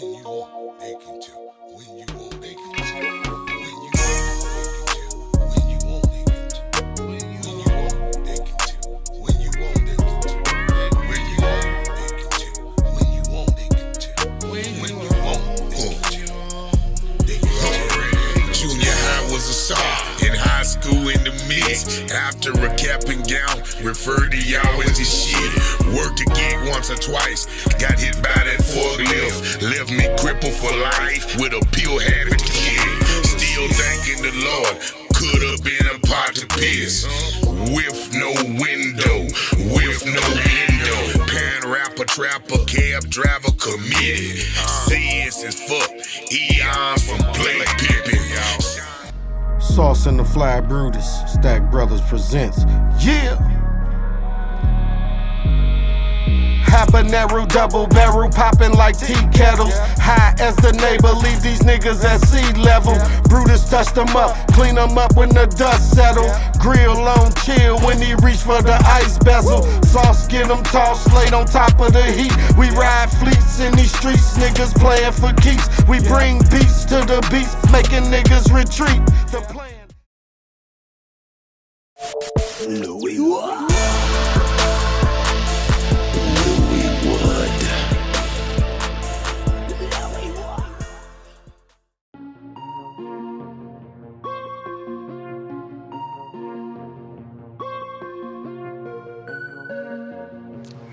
you want, they can too. When you want, they can too. When you want, they can too. When you want, they can too. When you want, they can too. When you want, they can too. When you want, they can too. When you want, they can too. They can too. Junior high was a star. In high school in the mix. After a cap and gown, referred to y'all as the shit. Worked a gig once or twice. Got hit by that forklift. Left me crippled for life with a pill habit kid. Still thanking the Lord. Could have been a pot to piss. With no window. With no window. Pan rapper, trapper, cab driver committed. Serious as fuck. Eons from Blake Pippin. Sauce and the Fly Brutus, Stack Brothers presents, yeah! Habanero double barrel popping like tea kettles. High as the neighbor, leave these niggas at sea level. Brutus touched them up, clean them up when the dust settle. Grill on chill when he reach for the ice bezel. Sauce get them tossed, laid on top of the heat. We ride fleets in these streets, niggas playing for keeps. We bring beats to the beats, making niggas retreat. The plan. Louis Wood. Louis Wood.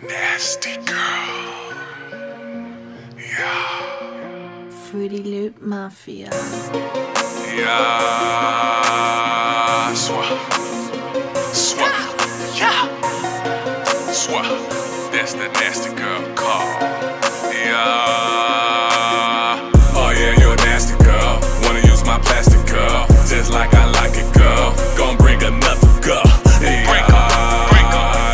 Nasty girl. Yeah. Fruity Loop Mafia. Yeah. Swah. Yeah. Swah. That's the nasty girl call. Yeah. Oh yeah, you're a nasty girl. Wanna use my plastic girl. Just like I like it, girl. Gon' bring another girl. Yeah. Bring her.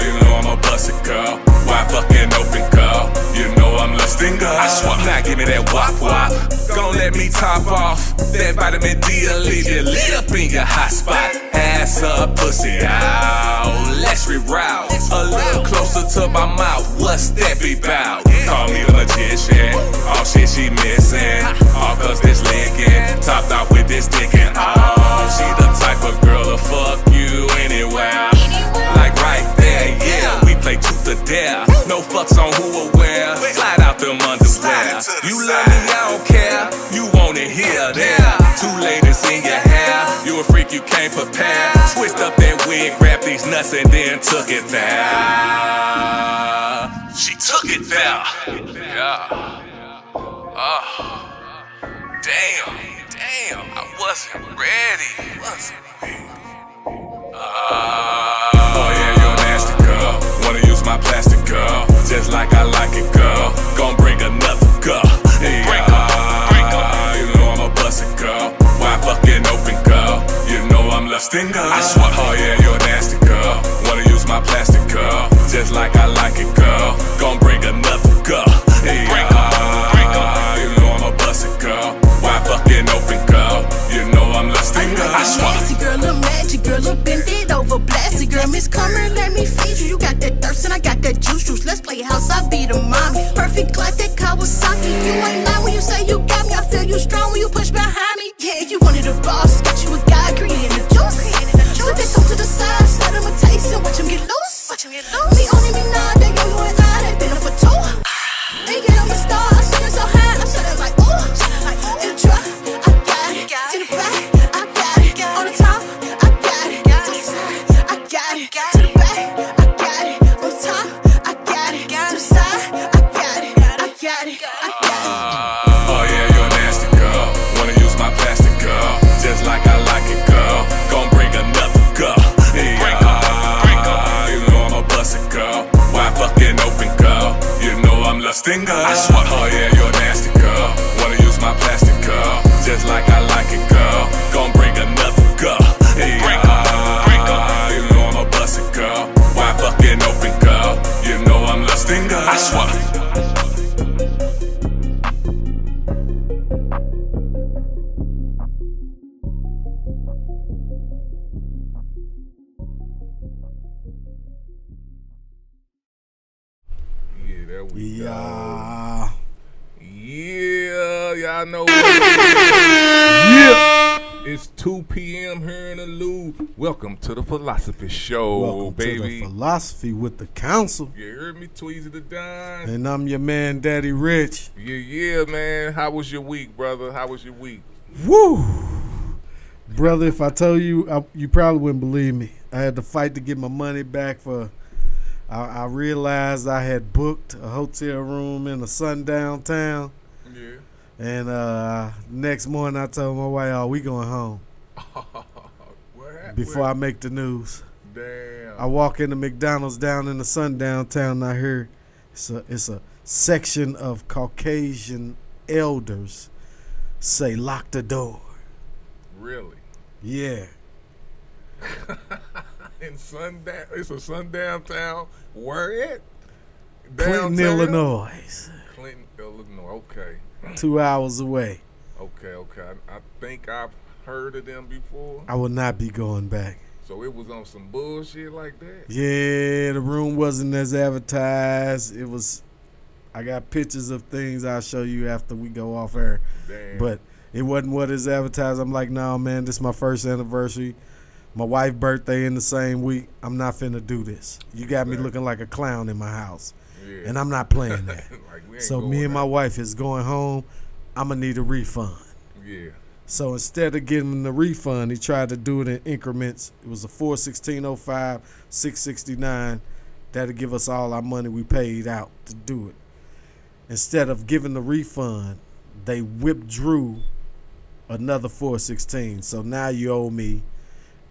You know I'm a busted girl. Why fucking open girl? You know I'm lusting girl. I swear. Now give me that wop wop. Gon' let me top off. That vitamin D'll leave you lit up in your hot spot. Ass up, pussy out. Let's reroute. A little closer to my mouth. What's that be bout? Call me a magician. All shit she missing. All cause this linking. Topped off with this sticking. Oh, she the type of girl to fuck you anywhere. Like right there, yeah. We play truth or dare. No fucks on who or where. Slide out them underwear. You love me, I don't care. You want it here, there. Two ladies in your hair. You a freak, you can't prepare. Twist up that wig, grab these nuts and then took it there. She took it there. Yeah. Oh. Damn. I wasn't ready. Oh yeah, you're a nasty girl. Wanna use my plastic girl. Just like I like it, girl. Gon' bring another girl. Yeah. Bring her. You know I'm a busted girl. Why fucking open girl? You know I'm lusting girl. I swear. Oh yeah, you're a nasty girl. Wanna use my plastic girl. Just like I like it, girl. Gon' bring another girl. Yeah. Bring her. You know I'm a busted girl. Why fucking open girl? You know I'm lusting girl. I swear. Nasty girl, little magic girl, little bend it over, blasted girl. Miss Comer, let me feed you. You got that thirst and I got that juice. Let's play house, I be the mommy. Perfect like that Kawasaki. You ain't lying when you say you got me. I feel you strong when you push behind me. Yeah, you wanted a boss, got you a guy creating the juice. Slip that come to the side, let him a taste and watch him get loose. Me only me nah, that yo, you and I, that dinner for two. They get on my star, I'm sitting so high, I'm sitting like ooh. In the truck, I got it. In the back, I got it. On the top, I got it. To the side, I got it. To the back, I got it. On the top, I got it. To the side, I got it. I got it. Oh yeah, you're a nasty girl. Wanna use my plastic girl. Just like I like it, girl. Gon' bring another girl. Yeah. Bring her. You know I'm a busted girl. Why fucking open girl? You know I'm lusting girl. I swear. Oh yeah, you're a nasty girl. Wanna use my plastic girl. Just like I like it, girl. Gon' bring another girl. Yeah. Bring her. You know I'm a busted girl. Why fucking open girl? You know I'm lusting girl. I swear. There we go. Yeah. Yeah. y'all know what it is. It's 2 p.m. here in the Loop. Welcome to the Philosophy Show, Welcome baby. to the Philosophy with the Council. You heard me, Tweezie the Don. And I'm your man, Daddy Rich. Yeah, man. How was your week, brother? How was your week? Woo! Brother, if I tell you, you probably wouldn't believe me. I had to fight to get my money back for... I realized I had booked a hotel room in a sundown town. Yeah. And next morning I told my wife, we going home. What happened? Before I make the news. Damn. I walk into McDonald's down in the sundown town, and I hear it's a section of Caucasian elders say, lock the door. Really? Yeah. In sundown, it's a sundown town. Where at? Clinton, Downtown? Illinois. Clinton, Illinois. Okay. 2 hours away. Okay. I think I've heard of them before. I will not be going back. So it was on some bullshit like that? Yeah, the room wasn't as advertised. It was. I got pictures of things I'll show you after we go off air. Damn. But it wasn't what is advertised. I'm like, no, man, this is my first anniversary. My wife's birthday in the same week. I'm not finna do this. You got me looking like a clown in my house. Yeah. And I'm not playing that. Like, we ain't So going me and my out. wife is going home. I'm going to need a refund. Yeah. So instead of getting the refund, he tried to do it in increments. It was a 4/16/05, 6/69. That'll give us all our money we paid out to do it. Instead of giving the refund, they withdrew another 4/16. So now you owe me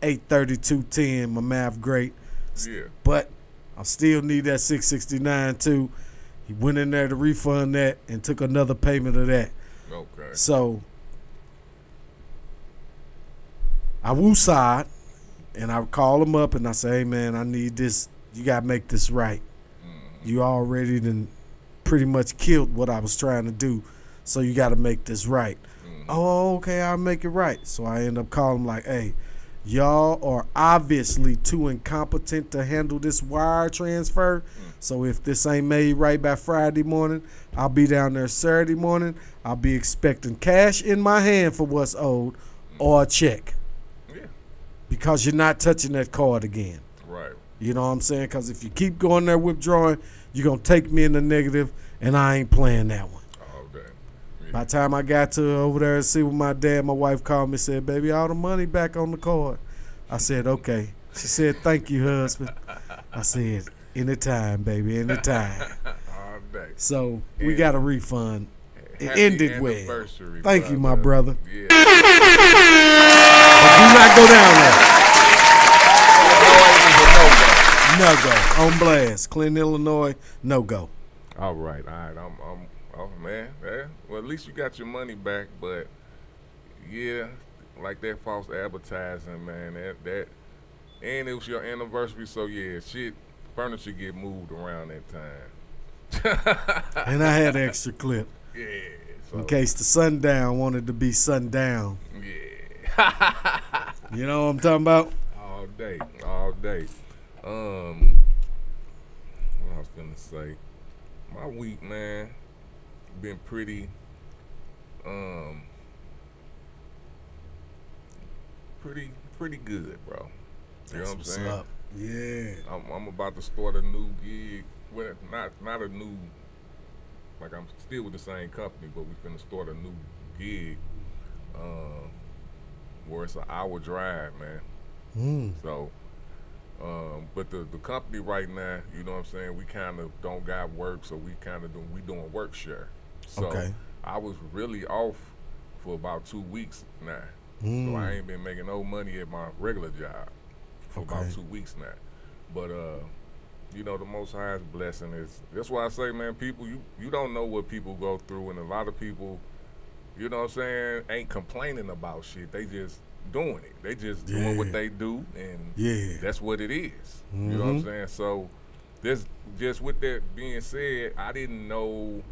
$832.10. My math great. Yeah. But I still need that 669 too. He went in there to refund that and took another payment of that. Okay. So I woosah'd and I call him up and I say, hey man, I need this. You gotta make this right. You already done pretty much killed what I was trying to do. So you gotta make this right. Oh, okay, I'll make it right. So I end up calling him like, hey, y'all are obviously too incompetent to handle this wire transfer. So if this ain't made right by Friday morning, I'll be down there Saturday morning. I'll be expecting cash in my hand for what's owed or a check. Yeah. Because you're not touching that card again. Right. You know what I'm saying? Because if you keep going there withdrawing, you're going to take me in the negative, and I ain't playing that one. All day. Yeah. By the time I got to over there and see with my dad, my wife called me and said, baby, all the money back on the card. I said, okay. She said, thank you, husband. I said, anytime, baby, anytime. All day. So we got a refund. It Happy ended well. anniversary, Thank you, my brother. Yeah. But do not go down there. No go. On blast. Clinton, Illinois, no go. All right. Oh man. Yeah. Well, at least you got your money back, but yeah, like that false advertising, man. That and it was your anniversary, so yeah, furniture get moved around that time. And I had an extra clip Yeah. So, in case the sundown wanted to be sundown. yeah. You know what I'm talking about? All day. What I was gonna say, my week, man, been pretty good, bro. You know what I'm What's saying? up? Yeah. I'm about to start a new gig. Well, not a new, like I'm still with the same company, but we finna start a new gig where it's an hour drive, man. So, but the company right now, you know what I'm saying, we kind of don't got work, so we doing work share. So Okay. I was really off for about 2 weeks now. So I ain't been making no money at my regular job for about 2 weeks now. But you know, the Most High's blessing is, that's why I say, man, people, you don't know what people go through, and a lot of people, you know what I'm saying, ain't complaining about shit. They just doing it. They just doing what they do, and that's what it is. You know what I'm saying? So this, just with that being said, I didn't know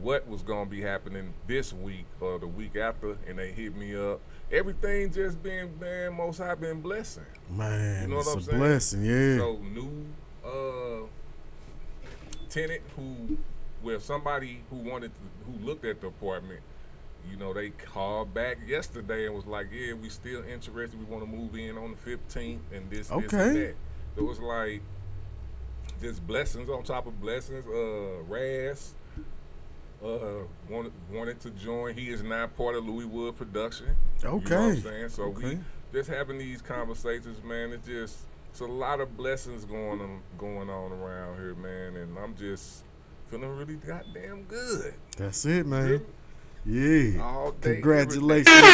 what was gonna be happening this week or the week after, and they hit me up. Everything just been, man, Most High been blessing. Man, You know it's what I'm a saying? blessing, yeah. So new tenant who well, somebody who looked at the apartment, you know, they called back yesterday and was like, yeah, we still interested. We want to move in on the 15th and this and that. So it was like just blessings on top of blessings. Raz wanted to join. He is now part of Louis Wood production. Okay. You know what I'm saying? So we just having these conversations, man. It's a lot of blessings going on around here, man. And I'm just feeling really goddamn good. That's it, man. Yeah. All day, Congratulations on the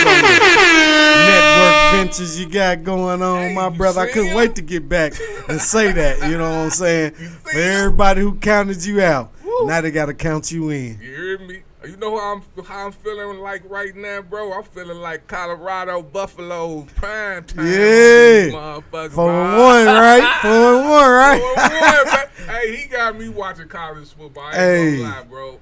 network ventures you got going on, my brother. I couldn't wait to get back and say that. You know what I'm saying? For everybody who counted you out, now they got to count you in. You hear me? You know how I'm feeling like right now, bro? I'm feeling like Colorado Buffaloes prime time. Yeah. 4-1, 4-1, right? 4-1, right? 4-1, man. Hey, he got me watching college football. I ain't gonna lie, bro.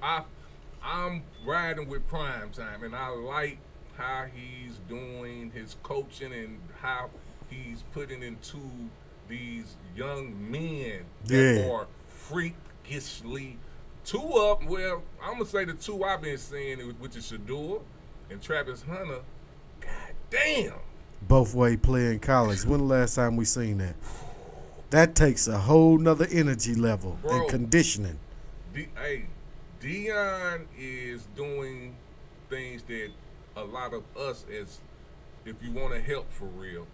I'm riding with prime time, and I like how he's doing his coaching and how he's putting into these young men that are freakishly well, I'm going to say the two I've been seeing, which is Shador and Travis Hunter. God damn. Both way play in college. When the last time we seen that? That takes a whole nother energy level and conditioning. Dion is doing things that a lot of us, as if you want to help for real,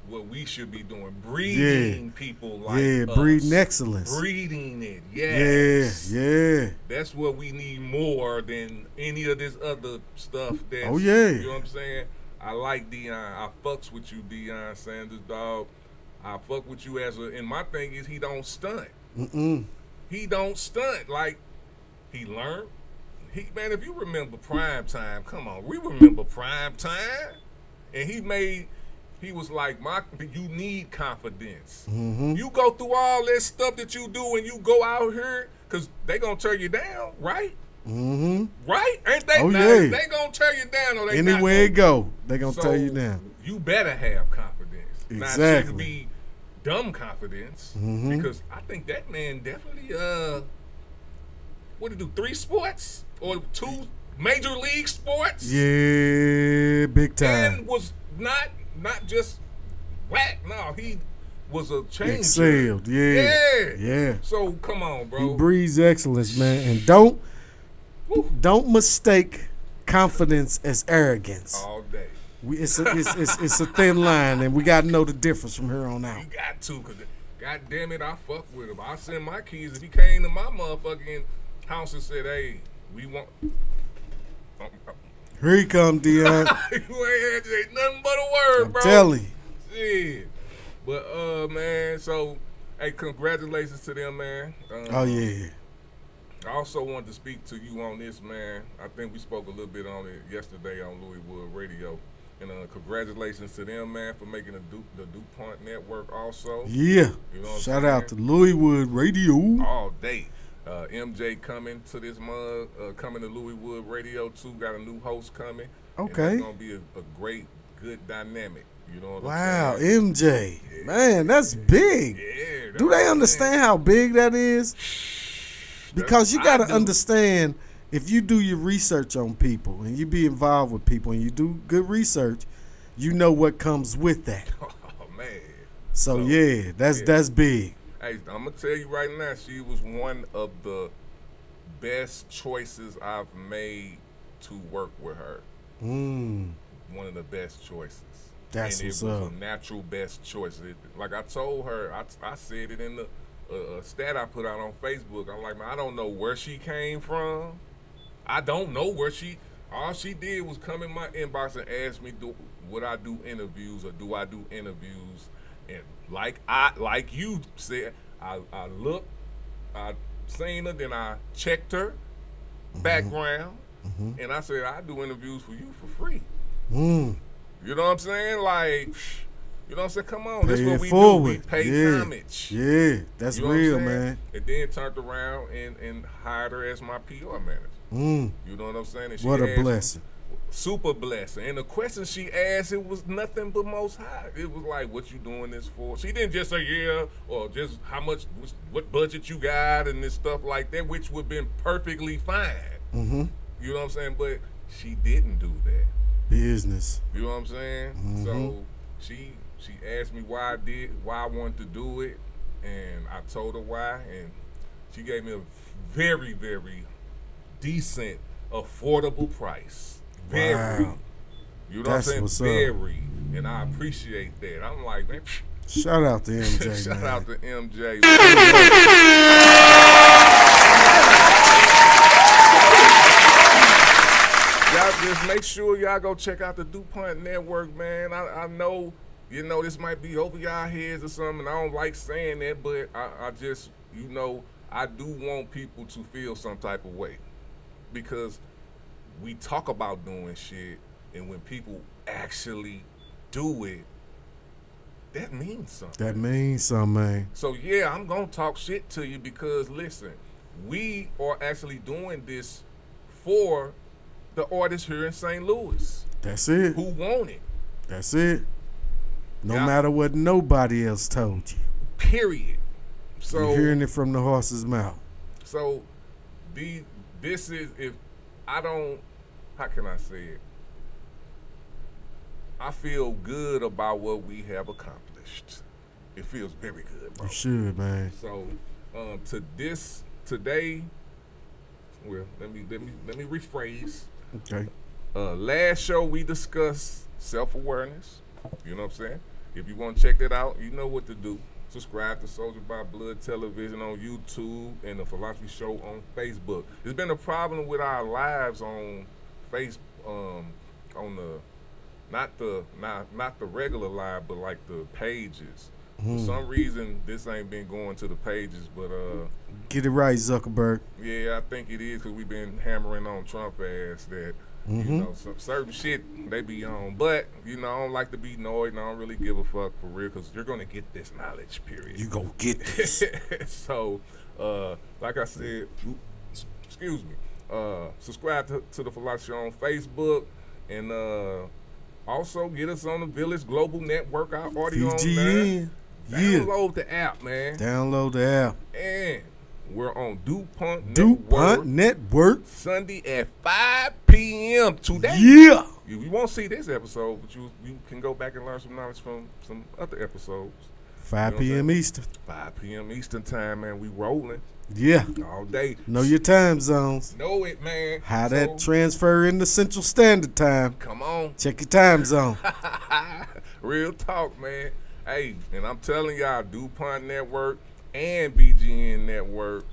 what we should be doing, breeding people like us. Breeding excellence. Breeding it, yes. Yeah. That's what we need more than any of this other stuff. That's, oh, yeah. You know what I'm saying? I like Dion. I fucks with you, Dion Sanders, dog. I fuck with you and my thing is he don't stunt. He don't stunt. Like, he learned. Man, if you remember Prime Time, come on, we remember Prime Time. And he was like, you need confidence. You go through all that stuff that you do and you go out here, because they going to tear you down, right? Right? Ain't they? Oh, yeah. They going to tear you down or they anywhere it go, they going to tear you down. You better have confidence. Exactly. Now, it shouldn't be dumb confidence, because I think that man definitely, what did he do, 3 sports? Or 2 major league sports? Yeah, big time. And was not just whack. No, he was a changer. Excelled, yeah. So come on, bro. He breathes excellence, man, and don't mistake confidence as arrogance. All day. It's a thin line, and we got to know the difference from here on out. You got to, cause God damn it, I fuck with him. I send my keys. If he came to my motherfucking house and said, "Hey, we want." Here he come, Dion. You ain't had to say nothing but a word, bro. I'm telling you. Yeah. But man, so hey, congratulations to them, man. Oh yeah. I also wanted to speak to you on this, man. I think we spoke a little bit on it yesterday on Louis Wood Radio. And congratulations to them, man, for making the DuPont network also. Yeah. You know Shout out to Louis Wood Radio. All day. MJ coming to this month, coming to Louis Wood Radio too. Got a new host coming. Okay. It's gonna be a great, good dynamic. You know what I'm saying? MJ. Yeah. Man, that's big. Yeah. Do they understand how big that is? Because you got to understand, if you do your research on people and you be involved with people and you do good research, you know what comes with that. Oh, man. So yeah, that's big. Hey, I'm going to tell you right now, she was one of the best choices I've made to work with her. One of the best choices. That's and what's it was up. a natural best choice. Like I told her, I said it in the stat I put out on Facebook. I'm like, man, I don't know where she came from. I don't know where all she did was come in my inbox and ask me, would I do interviews or do I do interviews? And like you said, I looked, I seen her, then I checked her background, and I said, I do interviews for you for free. You know what I'm saying? Like, you know what I'm saying? Come on, that's what we do. We pay homage. Yeah, that's real, man. And then turned around and hired her as my PR manager. You know what I'm saying? And what a blessing. super blessing. And the question she asked, it was nothing but Most High. It was like, what you doing this for? She didn't just say, yeah, or just how much, what budget you got and this stuff like that, which would have been perfectly fine. Mm-hmm. You know what I'm saying? But she didn't do that. Business. You know what I'm saying? Mm-hmm. So she asked me why I wanted to do it, and I told her why, and she gave me a very, very decent, affordable price. Very. Wow. You know That's what I'm what's saying? up. Very. And I appreciate that. I'm like, man, Shout out to MJ, shout man. out to MJ. Y'all just make sure y'all go check out the DuPont Network, man. I know, you know, this might be over y'all heads or something. I don't like saying that, but I just, you know, I do want people to feel some type of way. Because we talk about doing shit, and when people actually do it, that means something. That means something, man. So yeah, I'm gonna talk shit to you because listen, we are actually doing this for the artists here in St. Louis That's it. who want it. That's it. No Yeah. matter what nobody else told you. Period. So You're hearing it from the horse's mouth. So this is, if I don't, how can I say it? I feel good about what we have accomplished. It feels very good, bro. You should, man. So today, well, let me rephrase. Okay. Last show we discussed self-awareness. You know what I'm saying? If you want to check that out, you know what to do. Subscribe to Soldier by Blood Television on YouTube and the Philosophy Show on Facebook. There's been a problem with our lives on Facebook, on the not the regular live, but like the pages. For some reason, this ain't been going to the pages, but Get it right, Zuckerberg. yeah, I think it is because we've been hammering on Trump ass that. You know, some certain shit they be on. But, you know, I don't like to be annoyed and I don't really give a fuck for real because you're going to get this knowledge, period. You gonna get this. So, like I said, excuse me, subscribe to the Philosophy Show on Facebook and also get us on the Village Global Network, our audio on there. VGN. Yeah. Download the app, man. Download the app. And we're on DuPont DuPont Network. Sunday at 5 p.m. today. Yeah. You won't see this episode, but you can go back and learn some knowledge from some other episodes. 5 You know what I'm p.m. saying? Eastern. 5 p.m. Eastern time, man. We rolling Yeah. all day. Know your time zones. Know it, man. How So, that transfer into Central Standard Time. Come on. Check your time zone. Real talk, man. Hey, and I'm telling y'all, DuPont Network and BGN Network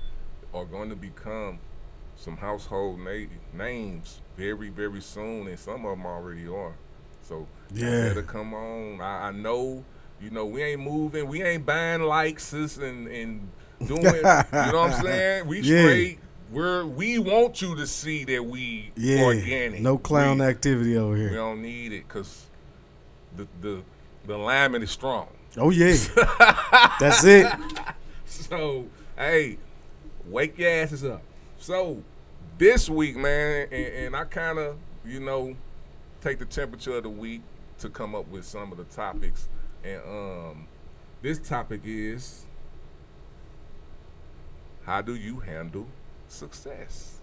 are going to become some household names very, very soon, and some of them already are. So, Yeah. y'all better come on. I know, you know, we ain't moving. We ain't buying likes and doing, you know what I'm saying? We Yeah. straight. We want you to see that we Yeah. organic. No clown We- activity over We here. don't need it because the alignment is strong. Oh, yeah. That's it. So, hey, wake your asses up. So, this week, man, and I kind of, you know, take the temperature of the week to come up with some of the topics. And this topic is, how do you handle success?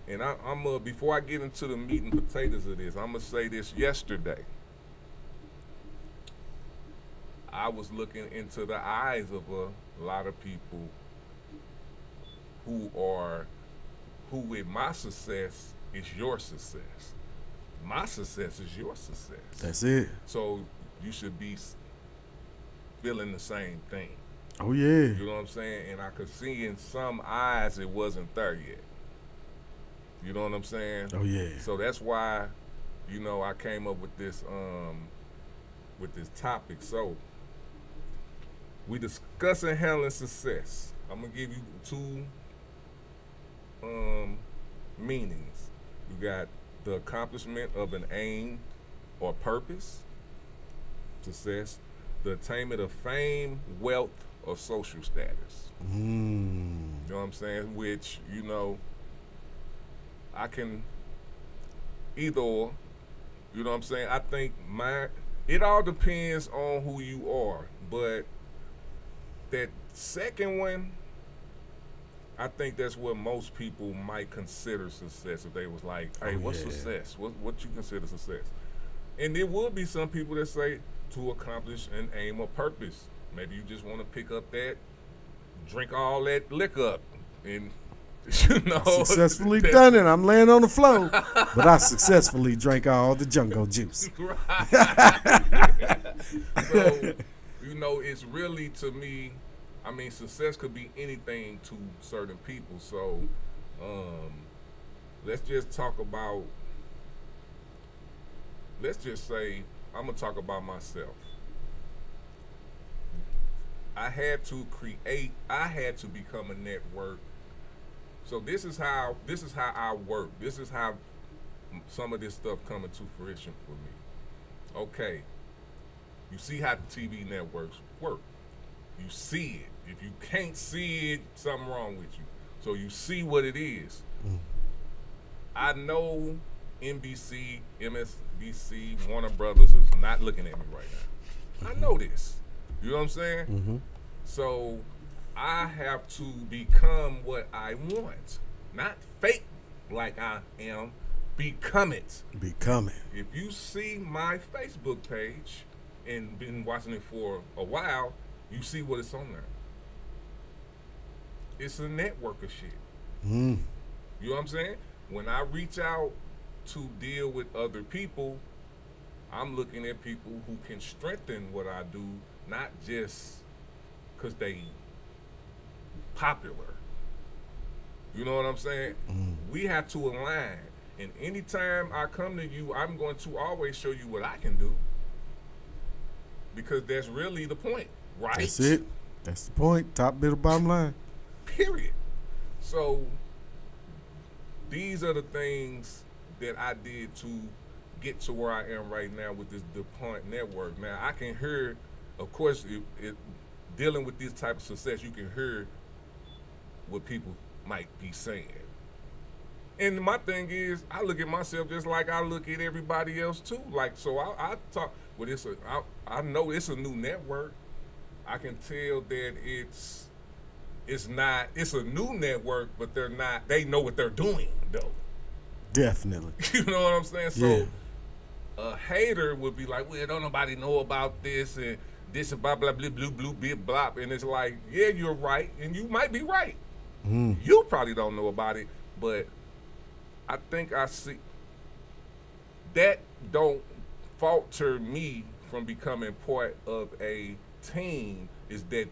And I'm before I get into the meat and potatoes of this, I'm gonna say this. Yesterday, I was looking into the eyes of a lot of people who with my success is your success. My success is your success. That's it. So you should be feeling the same thing. Oh, yeah. You know what I'm saying? And I could see in some eyes it wasn't there yet. You know what I'm saying? Oh, yeah. So that's why, you know, I came up with this topic. So we discussing handling success. I'm gonna give you two meanings. You got the accomplishment of an aim or purpose, success, the attainment of fame, wealth, or social status. You know what I'm saying? Which, you know, I can either or. You know what I'm saying? I think it all depends on who you are. But that second one, I think that's what most people might consider success if they was like, hey, what's success? What you consider success? And there will be some people that say to accomplish an aim or purpose. Maybe you just want to pick up that, drink all that liquor up, and successfully done it. I'm laying on the floor, but I successfully drank all the jungle juice. So, it's really, to me, I mean, success could be anything to certain people. So, let's just say, I'm going to talk about myself. I had to become a network. So this is how I work. This is how some of this stuff coming to fruition for me. Okay, you see how the TV networks work. You see it. If you can't see it, something wrong with you. So you see what it is. I know NBC, MSNBC, Warner Brothers is not looking at me right now. I know this. You know what I'm saying? Mm-hmm. So I have to become what I want. Not fake like I am. Become it. Become it. If you see my Facebook page and been watching it for a while, you see what it's on there. It's a network of shit. Mm. You know what I'm saying? When I reach out to deal with other people, I'm looking at people who can strengthen what I do, not just because they popular. You know what I'm saying? We have to align. And anytime I come to you, I'm going to always show you what I can do. Because that's really the point, right? That's it. That's the point. Top, middle, bottom line. Period. So these are the things that I did to get to where I am right now with this DuPont network. Now, I can hear, of course, dealing with this type of success, you can hear what people might be saying. And my thing is, I look at myself just like I look at everybody else too. Like, so I talk, well, I know it's a new network. I can tell that it's a new network, but they know what they're doing though. Definitely. You know what I'm saying? So Yeah. A hater would be like, well, don't nobody know about this and this and blah, blah, blah, blue, blue, blah, blah. And it's like, yeah, you're right. And you might be right. You probably don't know about it, but I think I see that don't falter me from becoming part of a team is that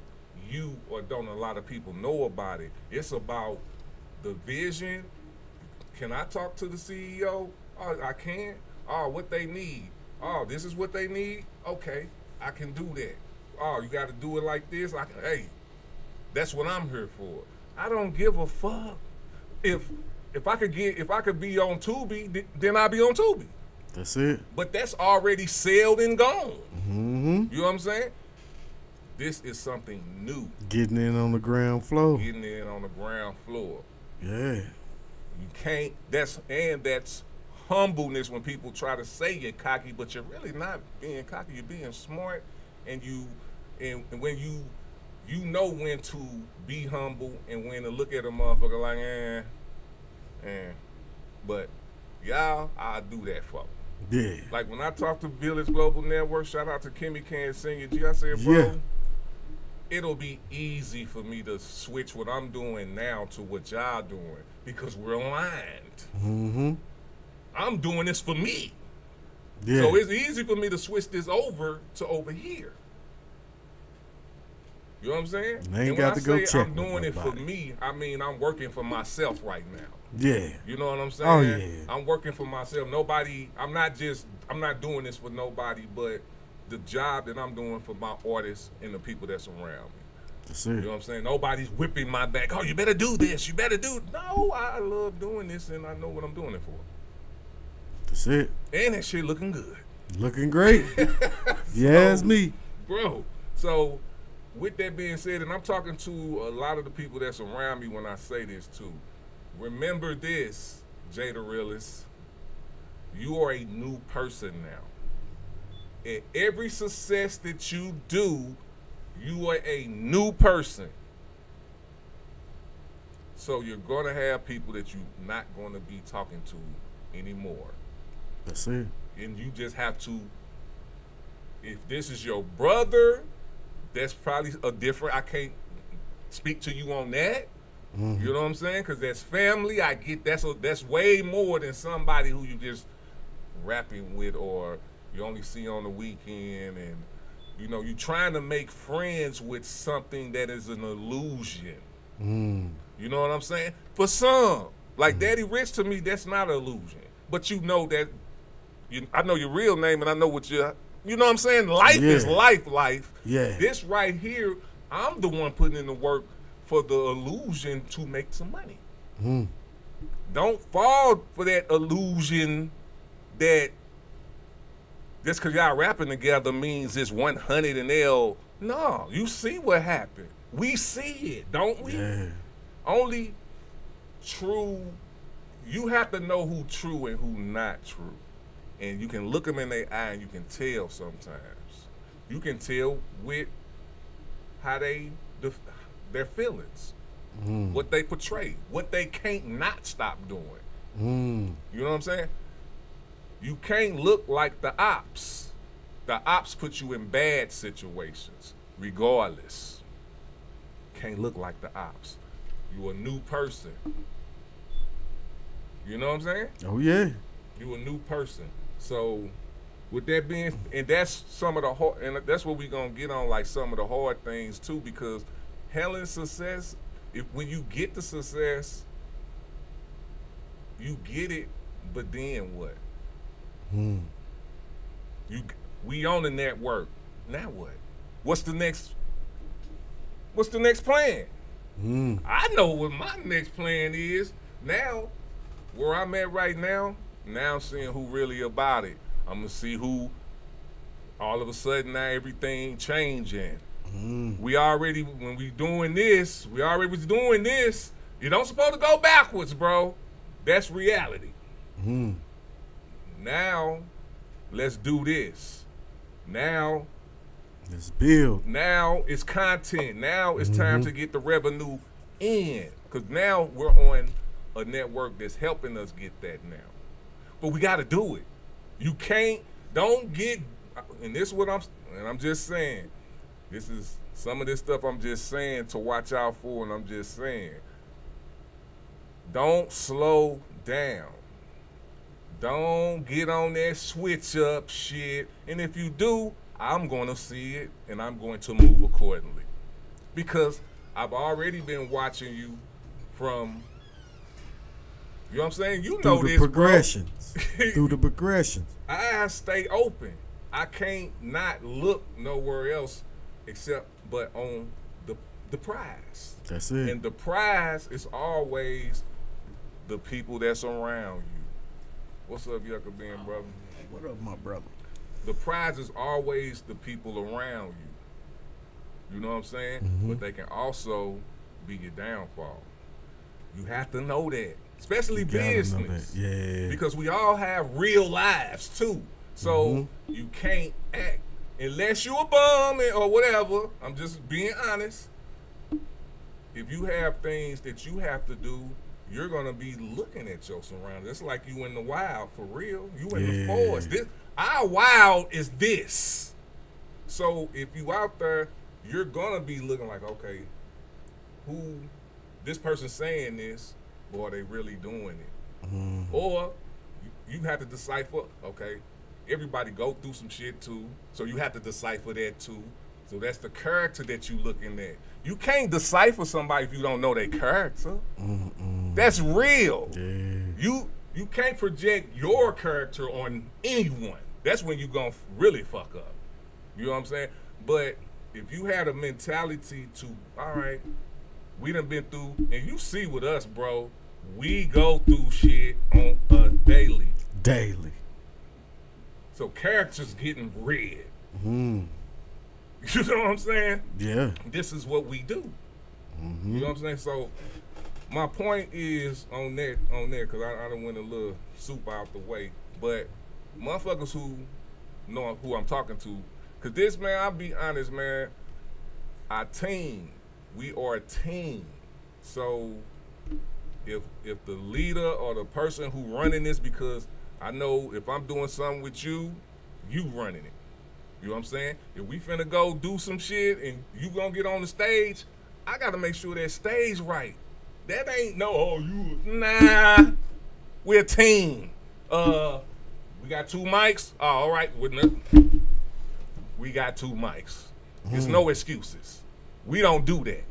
you or don't a lot of people know about it. It's about the vision. Can I talk to the CEO? Oh, I can. Oh, what they need. Oh, this is what they need? Okay, I can do that. Oh, you got to do it like this? Hey, that's what I'm here for. I don't give a fuck. If I could be on Tubi, then I'll be on Tubi. That's it. But that's already sailed and gone. Mm-hmm. You know what I'm saying? This is something new. Getting in on the ground floor. Getting in on the ground floor. Yeah. You can't. That's humbleness when people try to say you're cocky, but you're really not being cocky. You're being smart, and when you know when to be humble and when to look at a motherfucker like but y'all, I'll do that for them. Yeah. Like when I talk to Village Global Network, shout out to Kimmy Can Senior G, I said, bro, Yeah. it'll be easy for me to switch what I'm doing now to what y'all doing because we're aligned. Mm-hmm. I'm doing this for me. Yeah. So it's easy for me to switch this over to over here. You know what I'm saying? And they ain't when got I to go say check I'm doing it for nobody. me, I mean I'm working for myself right now. Yeah. You know what I'm saying? Oh, yeah. I'm working for myself. I'm not doing this for nobody, but the job that I'm doing for my artists and the people that's around me. That's it. You know what I'm saying? Nobody's whipping my back. Oh, you better do this. You better do. No, I love doing this and I know what I'm doing it for. That's it. And that shit looking good. Looking great. Yes, me. Bro, so with that being said, and I'm talking to a lot of the people that's around me when I say this too, remember this, Jada Realist, you are a new person now. And every success that you do, you are a new person. So you're going to have people that you're not going to be talking to anymore. That's it. And you just have to, if this is your brother, that's probably a different, I can't speak to you on that. Mm-hmm. You know what I'm saying? Because that's family. I get that's way more than somebody who you just rapping with or you only see on the weekend. And, you know, you're trying to make friends with something that is an illusion. Mm. You know what I'm saying? For some, like Daddy Rich, to me, that's not an illusion. But you know that, I know your real name and I know what you know what I'm saying? Life is life. Yeah. This right here, I'm the one putting in the work for the illusion to make some money. Mm. Don't fall for that illusion that just because y'all rapping together means it's 100 and L. No, you see what happened. We see it, don't we? Yeah. Only true, you have to know who true and who not true. And you can look them in their eye and you can tell sometimes. You can tell with how their feelings, what they portray, what they can't not stop doing. You know what I'm saying? You can't look like the ops. The ops put you in bad situations, regardless. Can't look like the ops. You a new person. You know what I'm saying? Oh yeah. You a new person. So with that being, and that's some of the hard, and that's what we gonna get on, like some of the hard things too, because handling success, when you get the success, you get it, but then what? We on the network. Now what? What's the next plan? I know what my next plan is. Now, where I'm at right now, I'm seeing who really about it. I'm gonna see who all of a sudden now everything changing. We already, when we doing this, you don't supposed to go backwards, bro. That's reality. Now, let's do this. Now, let's build. Now it's content. Now it's time to get the revenue in. Because now we're on a network that's helping us get that now. But we got to do it. You can't, don't get, and this is what I'm just saying. This is some of this stuff I'm just saying to watch out for, and I'm just saying. Don't slow down. Don't get on that switch up shit. And if you do, I'm going to see it, and I'm going to move accordingly. Because I've already been watching you from, you know what I'm saying? You know this, progressions. Through the progressions. I stay open. I can't not look nowhere else except but on the prize. That's it. And the prize is always the people that's around you. What's up, Yucca Ben, brother? What up, my brother? The prize is always the people around you. You know what I'm saying? But they can also be your downfall. You have to know that. Especially business. Yeah. Because we all have real lives too. So you can't act unless you a bum or whatever. I'm just being honest. If you have things that you have to do, you're gonna be looking at your surroundings. It's like you in the wild for real. You in the forest. Our wild is this. So if you out there, you're gonna be looking like, okay, who this person saying this, or are they really doing it? Or you have to decipher, okay, everybody go through some shit too, so you have to decipher that too. So that's the character that you looking at. You can't decipher somebody if you don't know their character. That's real. Yeah. You can't project your character on anyone. That's when you gonna really fuck up. You know what I'm saying? But if you had a mentality to, all right, we done been through, and you see with us, bro, we go through shit on a daily. So characters getting red. You know what I'm saying? Yeah. This is what we do. You know what I'm saying? So my point is on that, because I done went a little soup out the way. But motherfuckers who know who I'm talking to, because this, man, I'll be honest, man, our team, we are a team. So if the leader or the person who running this, because I know if I'm doing something with you, you running it. You know what I'm saying? If we finna go do some shit and you gonna get on the stage, I gotta make sure that stage right. That ain't nah. We're a team. We got 2 mics. Oh, all right. We got 2 mics. There's no excuses. We don't do that.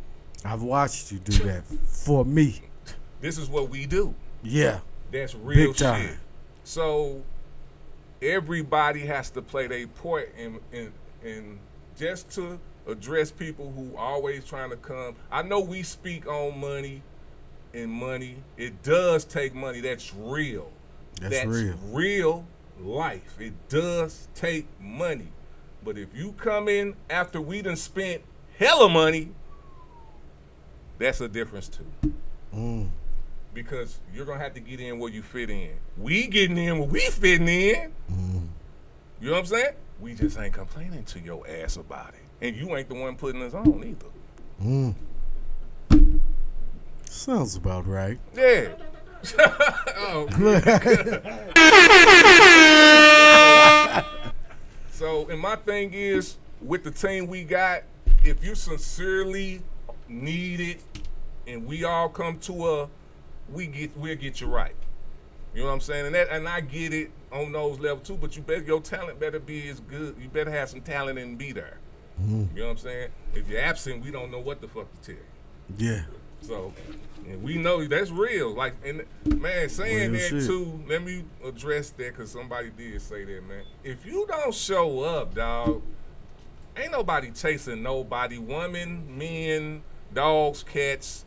I've watched you do that for me. This is what we do. Yeah. That's real Big time. shit. So everybody has to play their part and just to address people who always trying to come. I know we speak on money and money. It does take money. That's real. That's real. Real life. It does take money. But if you come in after we done spent hella money, that's a difference too. Because you're going to have to get in where you fit in. We getting in where we fitting in. You know what I'm saying? We just ain't complaining to your ass about it. And you ain't the one putting us on either. Sounds about right. Yeah. Oh. So, and my thing is, with the team we got, if you sincerely need it and we all come to we'll get you right. You know what I'm saying? And I get it on those levels too, but your talent better be as good. You better have some talent and be there. You know what I'm saying? If you're absent, we don't know what the fuck to tell you. Yeah. So, and we know that's real. Like, and man, saying Real that shit. too, let me address that because somebody did say that, man. If you don't show up, dog, ain't nobody chasing nobody. Women, men, dogs, cats.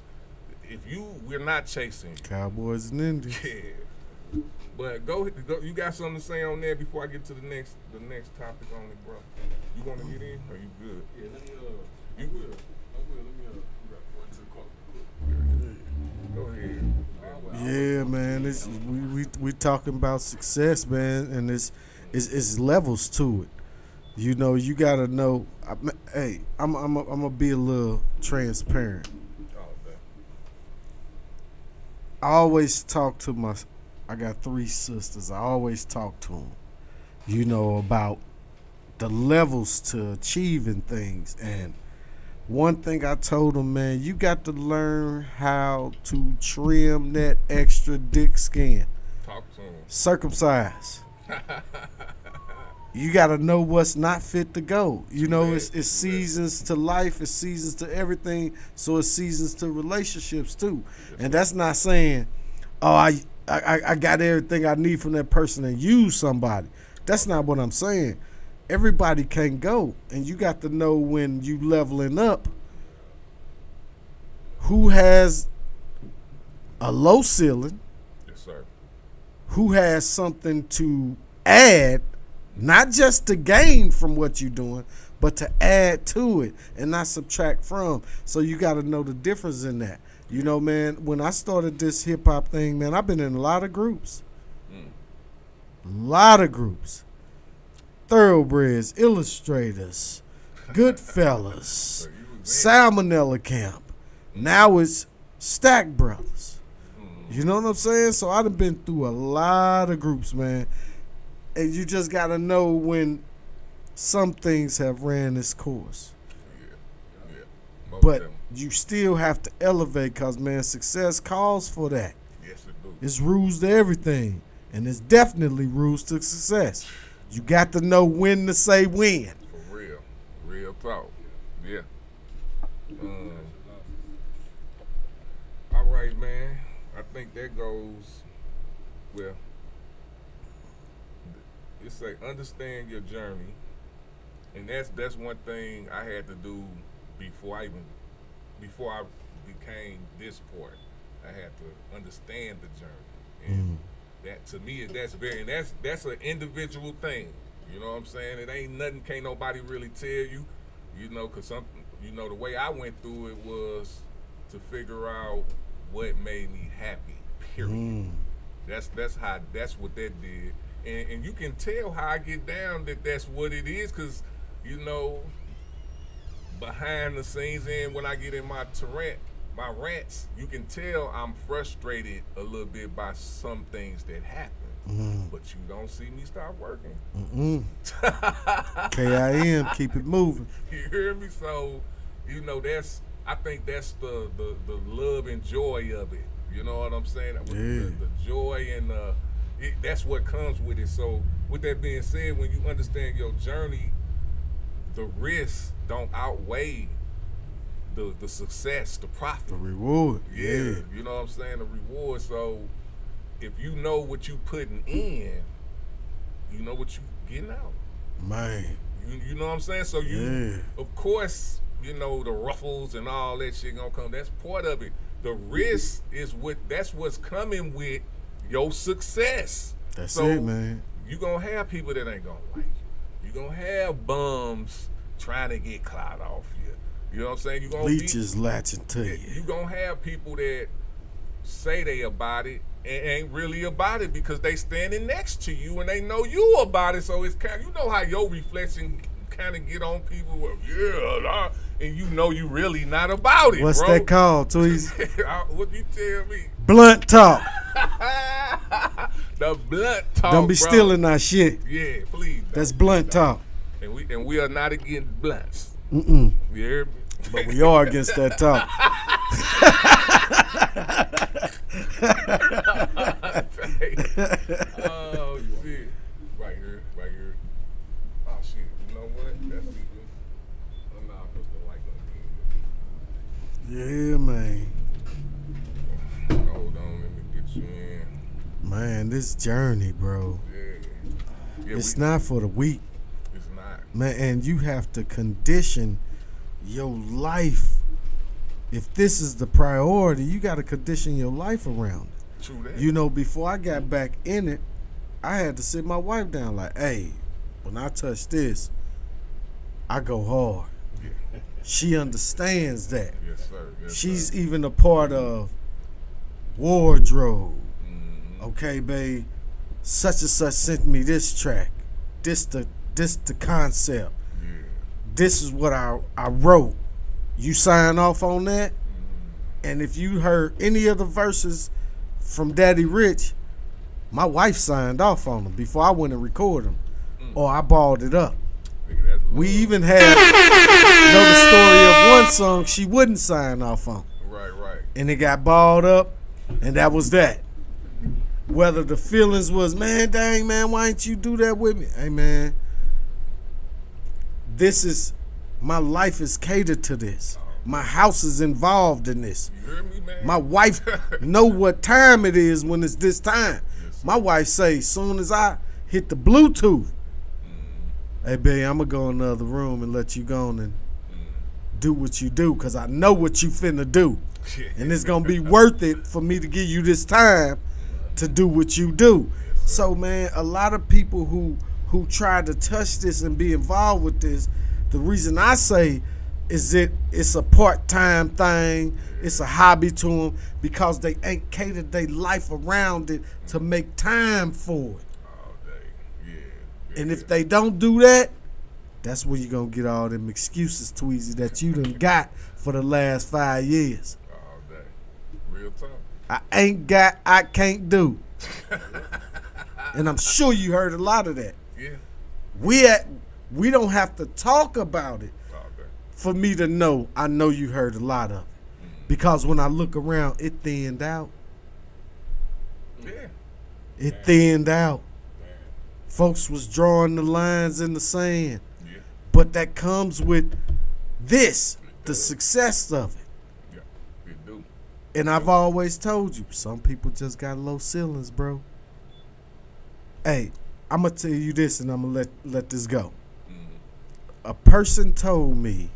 We're not chasing. Cowboys and Indians. Yeah. But go. You got something to say on there before I get to the next topic on it, bro? You want to get in? Or you good? Yeah, let me, You good? Go ahead. Yeah, man. We talking about success, man, and it's levels to it. You know, you gotta know. Hey, I'm gonna be a little transparent. I always talk to I got 3 sisters. I always talk to them, you know, about the levels to achieving things. And one thing I told them, man, you got to learn how to trim that extra dick skin. Talk to him. Circumcise. You got to know what's not fit to go. You know, it's seasons to life, it's seasons to everything, so it's seasons to relationships too. And that's not saying, oh, I got everything I need from that person and use somebody. That's not what I'm saying. Everybody can go, and you got to know when you leveling up who has a low ceiling, Yes, sir. who has something to add, not just to gain from what you're doing, but to add to it and not subtract from. So you got to know the difference in that. You know, man, when I started this hip-hop thing, man, I've been in a lot of groups. Thoroughbreds, Illustrators, Goodfellas, Salmonella Camp. Now it's Stack Brothers. You know what I'm saying? So I done been through a lot of groups, man. And you just got to know when some things have ran its course. Yeah. Most But definitely. you still have to elevate because, man, success calls for that. Yes, it do. It's rules to everything. And it's definitely rules to success. You got to know when to say when. For real. Real talk. Yeah. All right, man. I think that goes, well, it's like understand your journey. And that's one thing I had to do before I became this part. I had to understand the journey. And that to me that's an individual thing. You know what I'm saying? It ain't nothing, can't nobody really tell you. You know, cause the way I went through it was to figure out what made me happy. Period. That's what that did. And you can tell how I get down that that's what it is, because, you know, behind the scenes and when I get in my rants, you can tell I'm frustrated a little bit by some things that happen. But you don't see me stop working. KIM, keep it moving. You hear me? So, you know, I think that's the love and joy of it. You know what I'm saying? The joy and that's what comes with it. So with that being said, when you understand your journey, the risks don't outweigh the success, the profit. The reward. Yeah. You know what I'm saying? The reward. So if you know what you putting in, you know what you getting out. Man. You know what I'm saying? So of course, you know, the ruffles and all that shit gonna come. That's part of it. The risk is that's what's coming with your success. That's it, man. You gonna have people that ain't gonna like you. You gonna have bums trying to get clout off you. You know what I'm saying? You gonna leeches latching to you. You gonna have people that say they about it and ain't really about it because they standing next to you and they know you about it. So it's kind of, you know how your reflection kind of get on people. Well, and you know you really not about it. What's bro. that called, Tweezie? What you tell me? Blunt talk. The blunt talk. Don't be bro. stealing our shit. Yeah, please. That's blunt talk. And we are not against blunts. You hear me? But we are against that talk. Oh shit! Right here. Oh shit! You know what? That's even. I'm not supposed to like Yeah, man. Hold on, let me get you in. Man, this journey, bro. Yeah. It's not for the weak. It's not. Man, and you have to condition your life. If this is the priority, you got to condition your life around it. True that. You know, before I got back in it, I had to sit my wife down like, hey, when I touch this, I go hard. Yeah. She understands that. Yes, sir. She's even a part of wardrobe. Okay, babe, such and such sent me this track. This the concept. Yeah. This is what I wrote. You sign off on that? And if you heard any of the verses from Daddy Rich, my wife signed off on them before I went and recorded them. Or I balled it up. We even had know the story of one song she wouldn't sign off on. Right. And it got balled up, and that was that. Whether the feelings was, man, dang, man, why ain't you do that with me? Hey, man, my life is catered to this. My house is involved in this. You hear me, man? My wife know what time it is when it's this time. Yes, my wife say, soon as I hit the Bluetooth, hey, babe, I'm going to go in the other room and let you go on and do what you do, because I know what you finna do. And it's going to be worth it for me to give you this time to do what you do. So, man, a lot of people who try to touch this and be involved with this, the reason I say is it's a part-time thing, it's a hobby to them, because they ain't catered their life around it to make time for it. All day. Yeah. And if they don't do that, that's where you're going to get all them excuses, Tweezie, that you done got for the last 5 years. All day. Real talk. I can't do. And I'm sure you heard a lot of that. Yeah. We don't have to talk about it All day. for me to know. I know you heard a lot of it. Because when I look around, it thinned out. Yeah. It thinned out. Folks was drawing the lines in the sand. Yeah. But that comes with this, the success of it. Yeah. It do. And I've always told you, some people just got low ceilings, bro. Hey, I'm going to tell you this and I'm going to let this go. A person told me,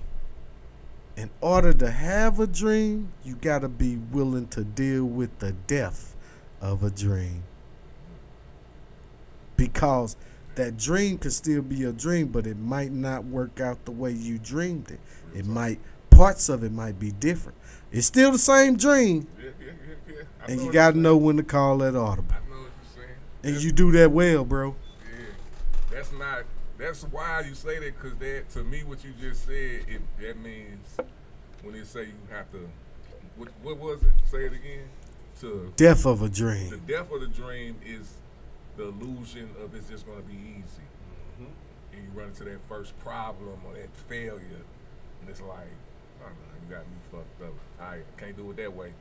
in order to have a dream, you got to be willing to deal with the death of a dream. Because that dream could still be a dream, but it might not work out the way you dreamed it. It might parts of it might be different. It's still the same dream, Yeah. and you got to know when to call that audible. I know what you're saying. And you do that well, bro. Yeah, that's why you say that, because that, to me, what you just said, that means when they say you have to, what was it? Say it again. Death of a The dream. death of the dream is the illusion of it's just going to be easy. And you run into that first problem or that failure, and it's like, oh, no, you got me fucked up. I can't do it that way.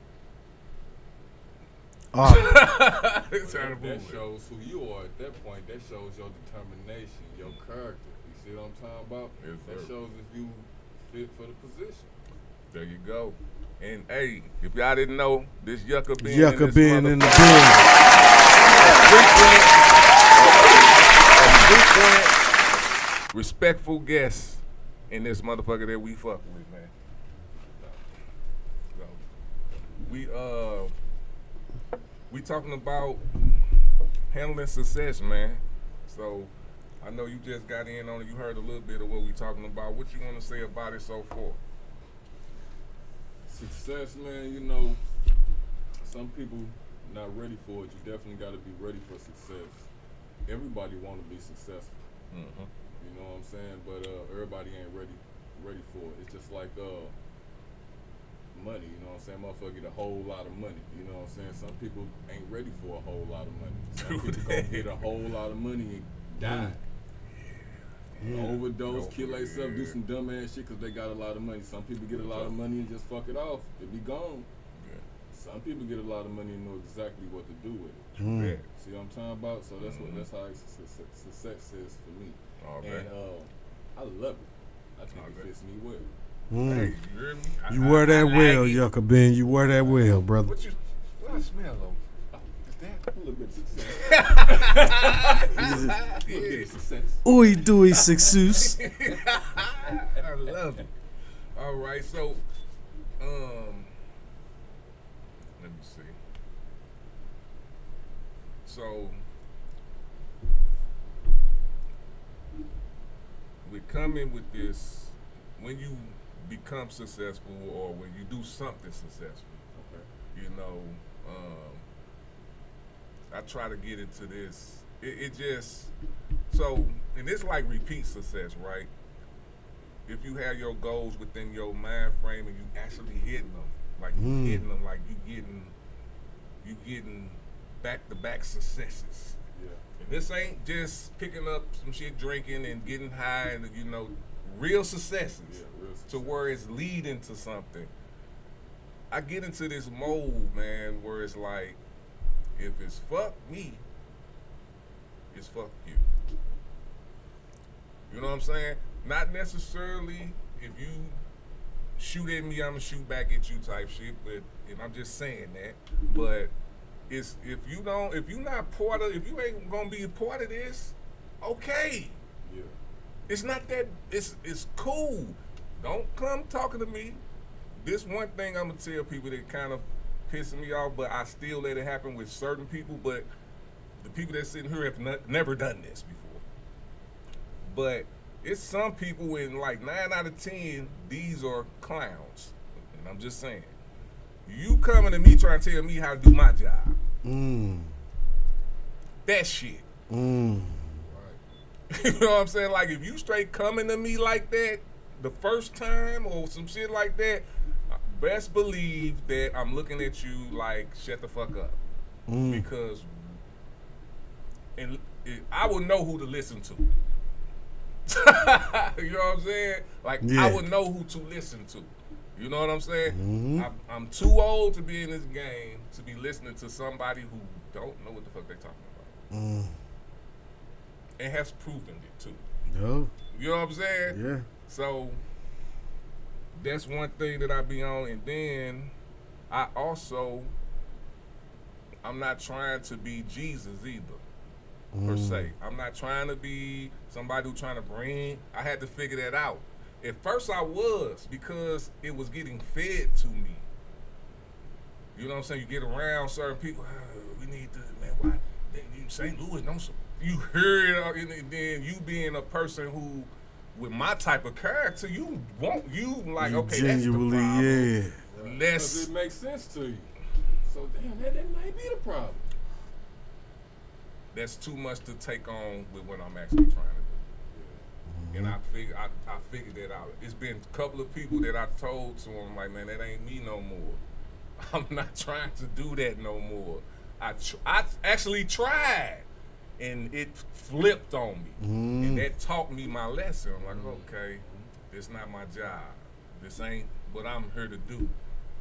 It's trying to That move it. shows who you are at that point. That shows your determination, your character. You see what I'm talking about? Yes, That sir. shows if you fit for the position. There you go. And hey, if y'all didn't know, this Yucca being Yucca being in the motherfucker- building. a frequent, respectful guest in this motherfucker that we fucking with, man. So, we talking about handling success, man. So I know you just got in on it. You heard a little bit of what we talking about. What you want to say about it so far? Success, man, you know, some people not ready for it. You definitely got to be ready for success. Everybody want to be successful. Mm-hmm. You know what I'm saying? But everybody ain't ready for it. It's just like money. You know what I'm saying? Motherfucker get a whole lot of money. You know what I'm saying? Some people ain't ready for a whole lot of money. Some people gonna get a whole lot of money and die. Overdose, kill themselves, do some dumb ass shit because they got a lot of money. Some people get a lot of money and just fuck it off. It be gone. Yeah. Some people get a lot of money and know exactly what to do with it. Yeah. See what I'm talking about? So that's how success is for me. Okay. And I love it. I think it fits me well. Hey, you hear me? You wear that like well, it. Yucca Ben. You wear that well, brother. What I smell though? Is that A little bit of success. yeah. A little bit of success. Ooey dooey success. I love it. All right, so let me see. So we're coming with this when you become successful or when you do something successful. Okay. You know, I try to get into this. It just so, and it's like repeat success, right? If you have your goals within your mind frame and you actually hitting them, like you hitting them, like you getting back to back successes. Yeah. And this ain't just picking up some shit, drinking and getting high, and real successes. Yeah, real success. To where it's leading to something. I get into this mode, man, where it's like, if it's fuck me, it's fuck you. You know what I'm saying? Not necessarily if you shoot at me, I'ma shoot back at you type shit, but and I'm just saying that. But it's if you ain't gonna be a part of this, okay. Yeah. It's not that it's cool. Don't come talking to me. This one thing I'm gonna tell people that kind of pissing me off, but I still let it happen with certain people. But the people that sitting here have never done this before. But it's some people in like 9 out of 10, these are clowns. And I'm just saying. You coming to me trying to tell me how to do my job. That shit. Mm. You know what I'm saying? Like, if you straight coming to me like that the first time or some shit like that, best believe that I'm looking at you like, shut the fuck up. Because I will know who to listen to. You know what I'm saying? Like, Yeah. I would know who to listen to. You know what I'm saying? I'm too old to be in this game to be listening to somebody who don't know what the fuck they talking about. And has proven it too. No. You know what I'm saying? Yeah. So that's one thing that I be on, and then I'm not trying to be Jesus either, per se. I'm not trying to be somebody who's trying to bring. I had to figure that out. At first I was, because it was getting fed to me. You know what I'm saying? You get around certain people, we need to, man, why? You St. Louis, don't you hear it, and then you being a person who with my type of character, you want like You okay, genuinely, that's the yeah. problem. Because it makes sense to you. So damn, that might be the problem. That's too much to take on with what I'm actually trying to do. And I figured that out. It's been a couple of people that I told to them, like, man, that ain't me no more. I'm not trying to do that no more. I actually tried, and it flipped on me. And that taught me my lesson. I'm like, okay, this not my job. This ain't what I'm here to do.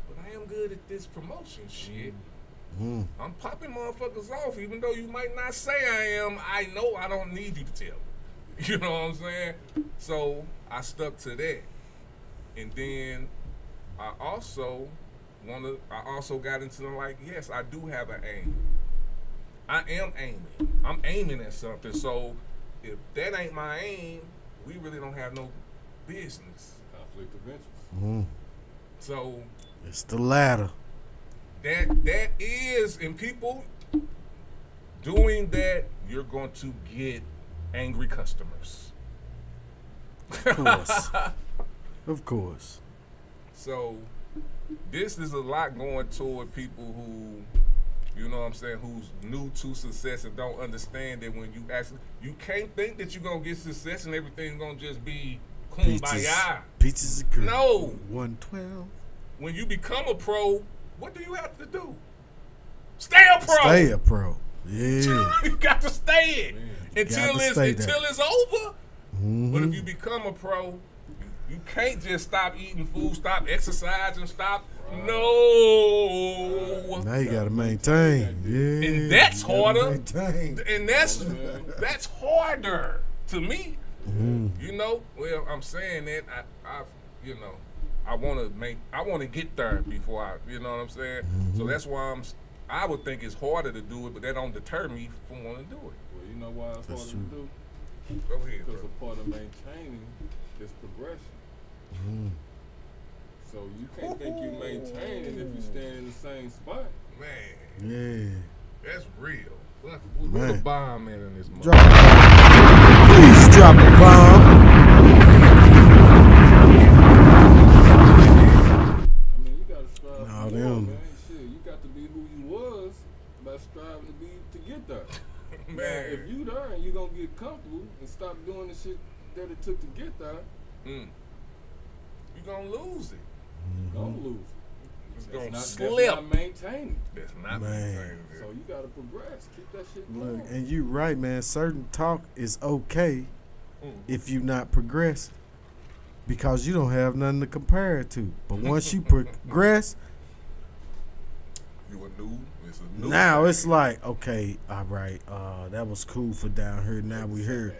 But I am good at this promotion shit. I'm popping motherfuckers off, even though you might not say I am. I know I don't need you to tell me. You know what I'm saying? So I stuck to that, and then I also got into the, like, yes, I do have an aim. I am aiming. I'm aiming at something. So if that ain't my aim, we really don't have no business. Conflict of interest. So It's the latter. that is, and people doing that, you're going to get angry customers. Of course. Of course. So this is a lot going toward people who, you know what I'm saying, who's new to success and don't understand that when you can't think that you're going to get success and everything's going to just be kumbaya. Peaches and cream. No. 112. When you become a pro, what do you have to do? Stay a pro. Stay a pro. Yeah. You got to stay it until got to stay there. it's over. But if you become a pro, you can't just stop eating food, stop exercising, stop. No. Now you gotta maintain. Yeah. And that's you gotta harder. maintain. And that's harder to me. You know. Well, I'm saying that I want to get there before you know what I'm saying. So that's why I would think it's harder to do it, but that don't deter me from wanting to do it. Well, you know why it's harder to do? Go ahead, Because bro. a part of maintaining is progression. So you can't think you maintaining if you stand in the same spot. Man, Yeah. that's real. Where the Man. bomb man in this month? Drop it. Please drop a bomb. I mean, you gotta strive No, for them. more, man. Shit, you got to be who you was by striving to get there. Man. Now, if you there and you gonna get comfortable and stop doing the shit that it took to get there, You gonna lose it. you gonna lose. It's That's gonna not, slip. That's not maintaining. That's not Man. maintaining it. So you gotta progress. Keep that shit going. Look, and you right, man. Certain talk is okay if you not progressing, because you don't have nothing to compare it to. But once you progress, You a new. It's a new. now thing. it's like, okay, all right, that was cool for down here. Now we here.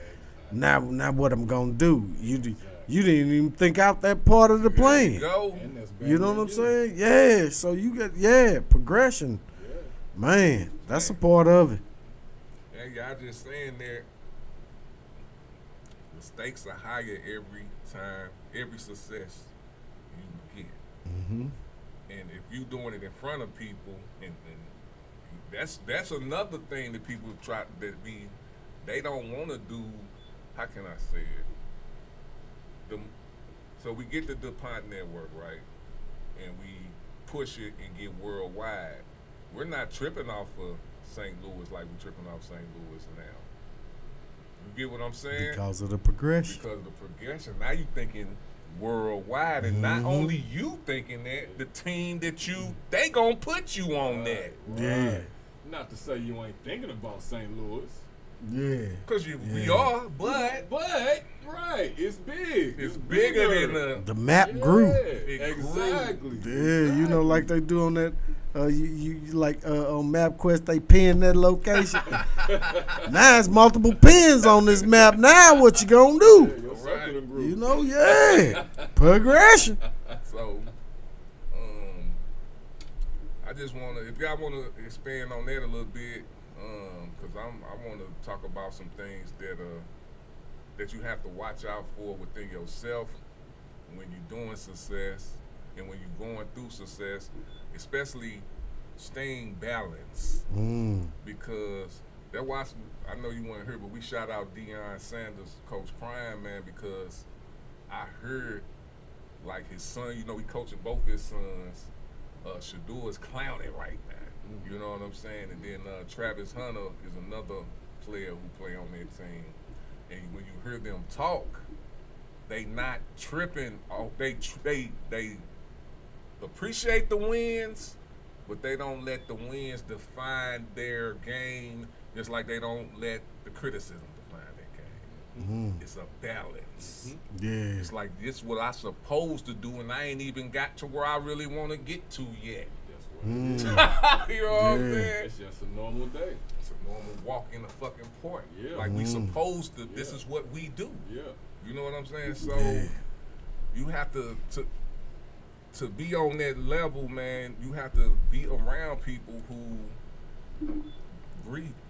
Now what I'm gonna do? You didn't even think out that part of the plan. Go. And that's better You know what than I'm saying? Yeah. So you get progression. Man, that's a part of it. And y'all just saying that the stakes are higher every time, every success you get. And if you doing it in front of people, and that's another thing that people they don't want to do. How can I say it? So we get the DuPont network, right? And we push it and get worldwide. We're not tripping off of St. Louis like we're tripping off St. Louis now. You get what I'm saying? Because of the progression. Because of the progression. Now you thinking worldwide, and not only you thinking that, the team that they gonna put you on that. Yeah. Not to say you ain't thinking about St. Louis. Yeah. Because we are, but Right, it's big. it's bigger than The map grew. It grew. Exactly. Yeah, you know, like they do on that. You like on MapQuest, they pin that location. Now it's multiple pins on this map. Now what you gonna do? Your circle done grew. You know, yeah, progression. So, I just want to, if y'all want to expand on that a little bit, because I want to talk about some things that you have to watch out for within yourself when you're doing success and when you're going through success, especially staying balanced, because That's why I know you weren't here, but we shout out Deion Sanders, Coach Prime, man, because I heard like his son, you know, he coaching both his sons. Shador is clowning right now. You know what I'm saying? And then Travis Hunter is another player who play on that team. And when you hear them talk, they not tripping. They appreciate the wins, but they don't let the wins define their game, just like they don't let the criticism define their game. It's a balance. Yeah. It's like, this what I supposed to do, and I ain't even got to where I really want to get to yet. That's what You know what I'm saying? It's just a normal day. It's a normal walk in the fucking park. Yeah. Like we supposed to, this is what we do. Yeah. You know what I'm saying? So Yeah. you have to be on that level, man. You have to be around people who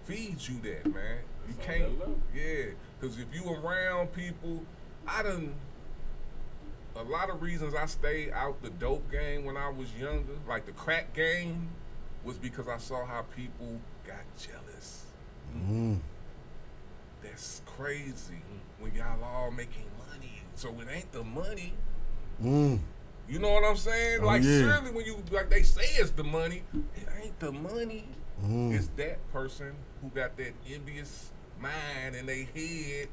feed you that, man. You It's on can't, that level. yeah. Because if you around people, a lot of reasons I stayed out the dope game when I was younger, like the crack game, was because I saw how people got jealous. That's crazy when y'all all making money. So it ain't the money. You know what I'm saying? Like, surely when you, like they say it's the money, it ain't the money. It's that person who got that envious mind in their head.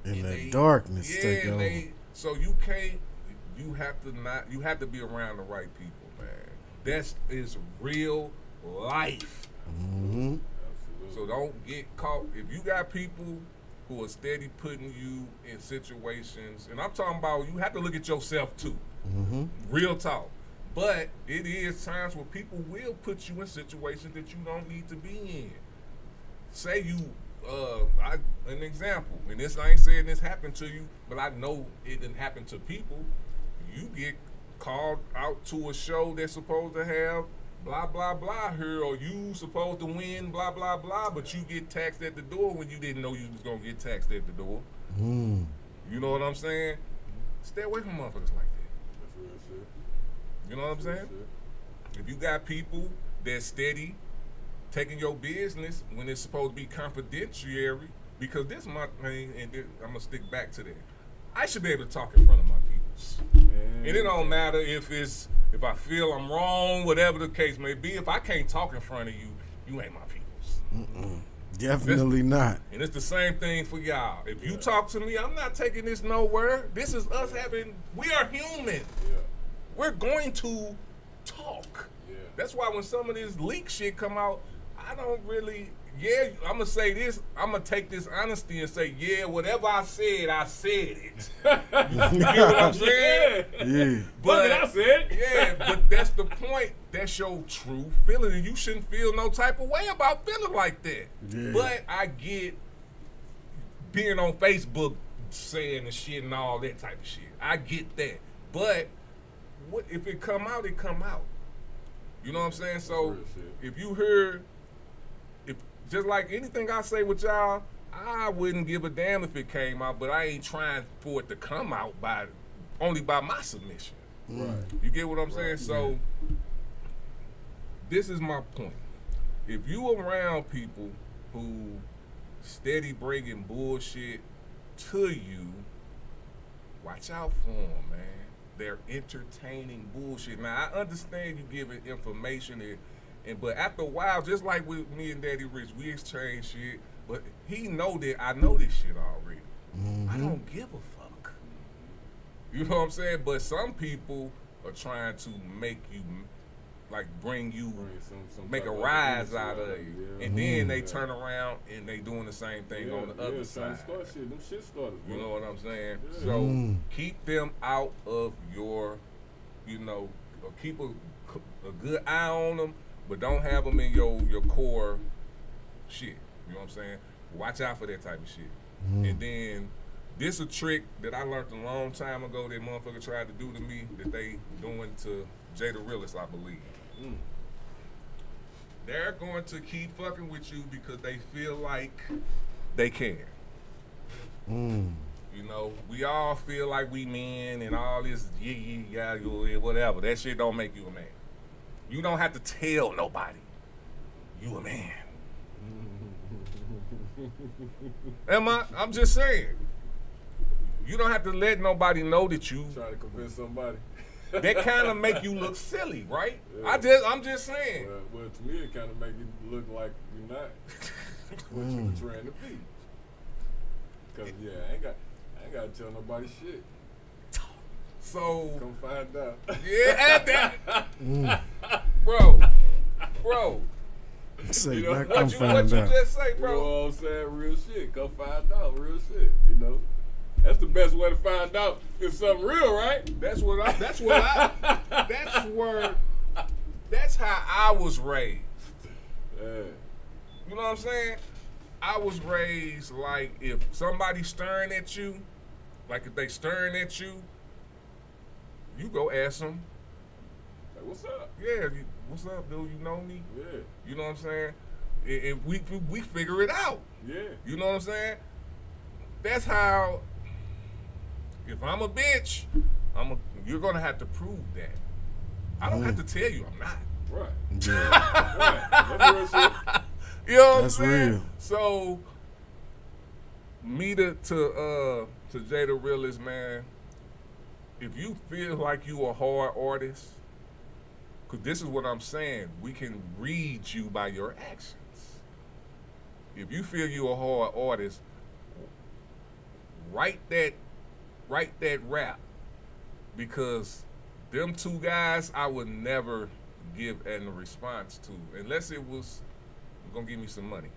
In and that darkness take and over. so you can't, you have to be around the right people, man. That is real life. So don't get caught. If you got people who are steady putting you in situations, and I'm talking about, you have to look at yourself too. Real talk. But it is times where people will put you in situations that you don't need to be in. Say you, an example, and this, I ain't saying this happened to you, but I know it didn't happen to people. You get called out to a show that's supposed to have blah, blah, blah here, or you supposed to win blah, blah, blah, but you get taxed at the door when you didn't know you was going to get taxed at the door. You know what I'm saying? Stay away from motherfuckers like that. That's real shit. You know what I'm saying? If you got people that steady taking your business when it's supposed to be confidential, because this my thing, and I'm going to stick back to that. I should be able to talk in front of my peoples. And it don't matter if I feel I'm wrong, whatever the case may be. If I can't talk in front of you, you ain't my peoples. Definitely not. And it's the same thing for y'all. If you talk to me, I'm not taking this nowhere. This is us we are human. Yeah. We're going to talk. Yeah. That's why when some of this leak shit come out, I don't really, I'm going to say this, I'm going to take this honesty and say, whatever I said it. You know what I'm saying? Yeah. But I said. Yeah, but that's the point. That's your true feeling, and you shouldn't feel no type of way about feeling like that. Yeah. But I get being on Facebook saying the shit and all that type of shit. I get that. But what if it come out, it come out. You know what I'm saying? So if you hear, just like anything I say with y'all, I wouldn't give a damn if it came out, but I ain't trying for it to come out only by my submission. Right. You get what I'm saying? So this is my point. If you around people who steady bringing bullshit to you, watch out for them, man. They're entertaining bullshit. Now, I understand you giving information, but after a while, just like with me and Daddy Rich, we exchange shit, but he know that I know this shit already. I don't give a fuck. You know what I'm saying? But some people are trying to make you, like, make a rise out of you. Yeah. And then they turn around and they doing the same thing on the other side. Them shit starters, You know what I'm saying? Yeah. So keep them out of your, or keep a good eye on them, but don't have them in your core shit. You know what I'm saying? Watch out for that type of shit. And then this a trick that I learned a long time ago that motherfucker tried to do to me that they doing to Jada Realist, I believe. They're going to keep fucking with you because they feel like they can. You know, we all feel like we men and all this whatever. That shit don't make you a man. You don't have to tell nobody you a man. I'm just saying. You don't have to let nobody know that you. Trying to convince somebody. That kind of make you look silly, right? Yeah. I'm just saying. Well, to me, it kind of make you look like you're not what you were trying to be. Cause I ain't got to tell nobody shit. So Come find out. yeah, bro. Say, You know, man, what come you find out. just say, You know bro? what I'm saying? Real shit. Come find out. Real shit. You know, that's the best way to find out if something real, right? That's how I was raised. Yeah. You know what I'm saying? I was raised like if somebody's staring at you, like if they staring at you, you go ask them. Like, what's up? Yeah, what's up, dude? You know me? Yeah. You know what I'm saying? And we figure it out. Yeah. You know what I'm saying? That's how. If I'm a bitch, you're gonna have to prove that. I don't have to tell you I'm not. Right. Yeah. Right. That's real shit. You know what That's I'm saying? real. So, me to Jay the Realist, man, if you feel like you a hard artist, because this is what I'm saying, we can read you by your actions. If you feel you a hard artist, write that rap, because them two guys I would never give a response to unless it was gonna give me some money.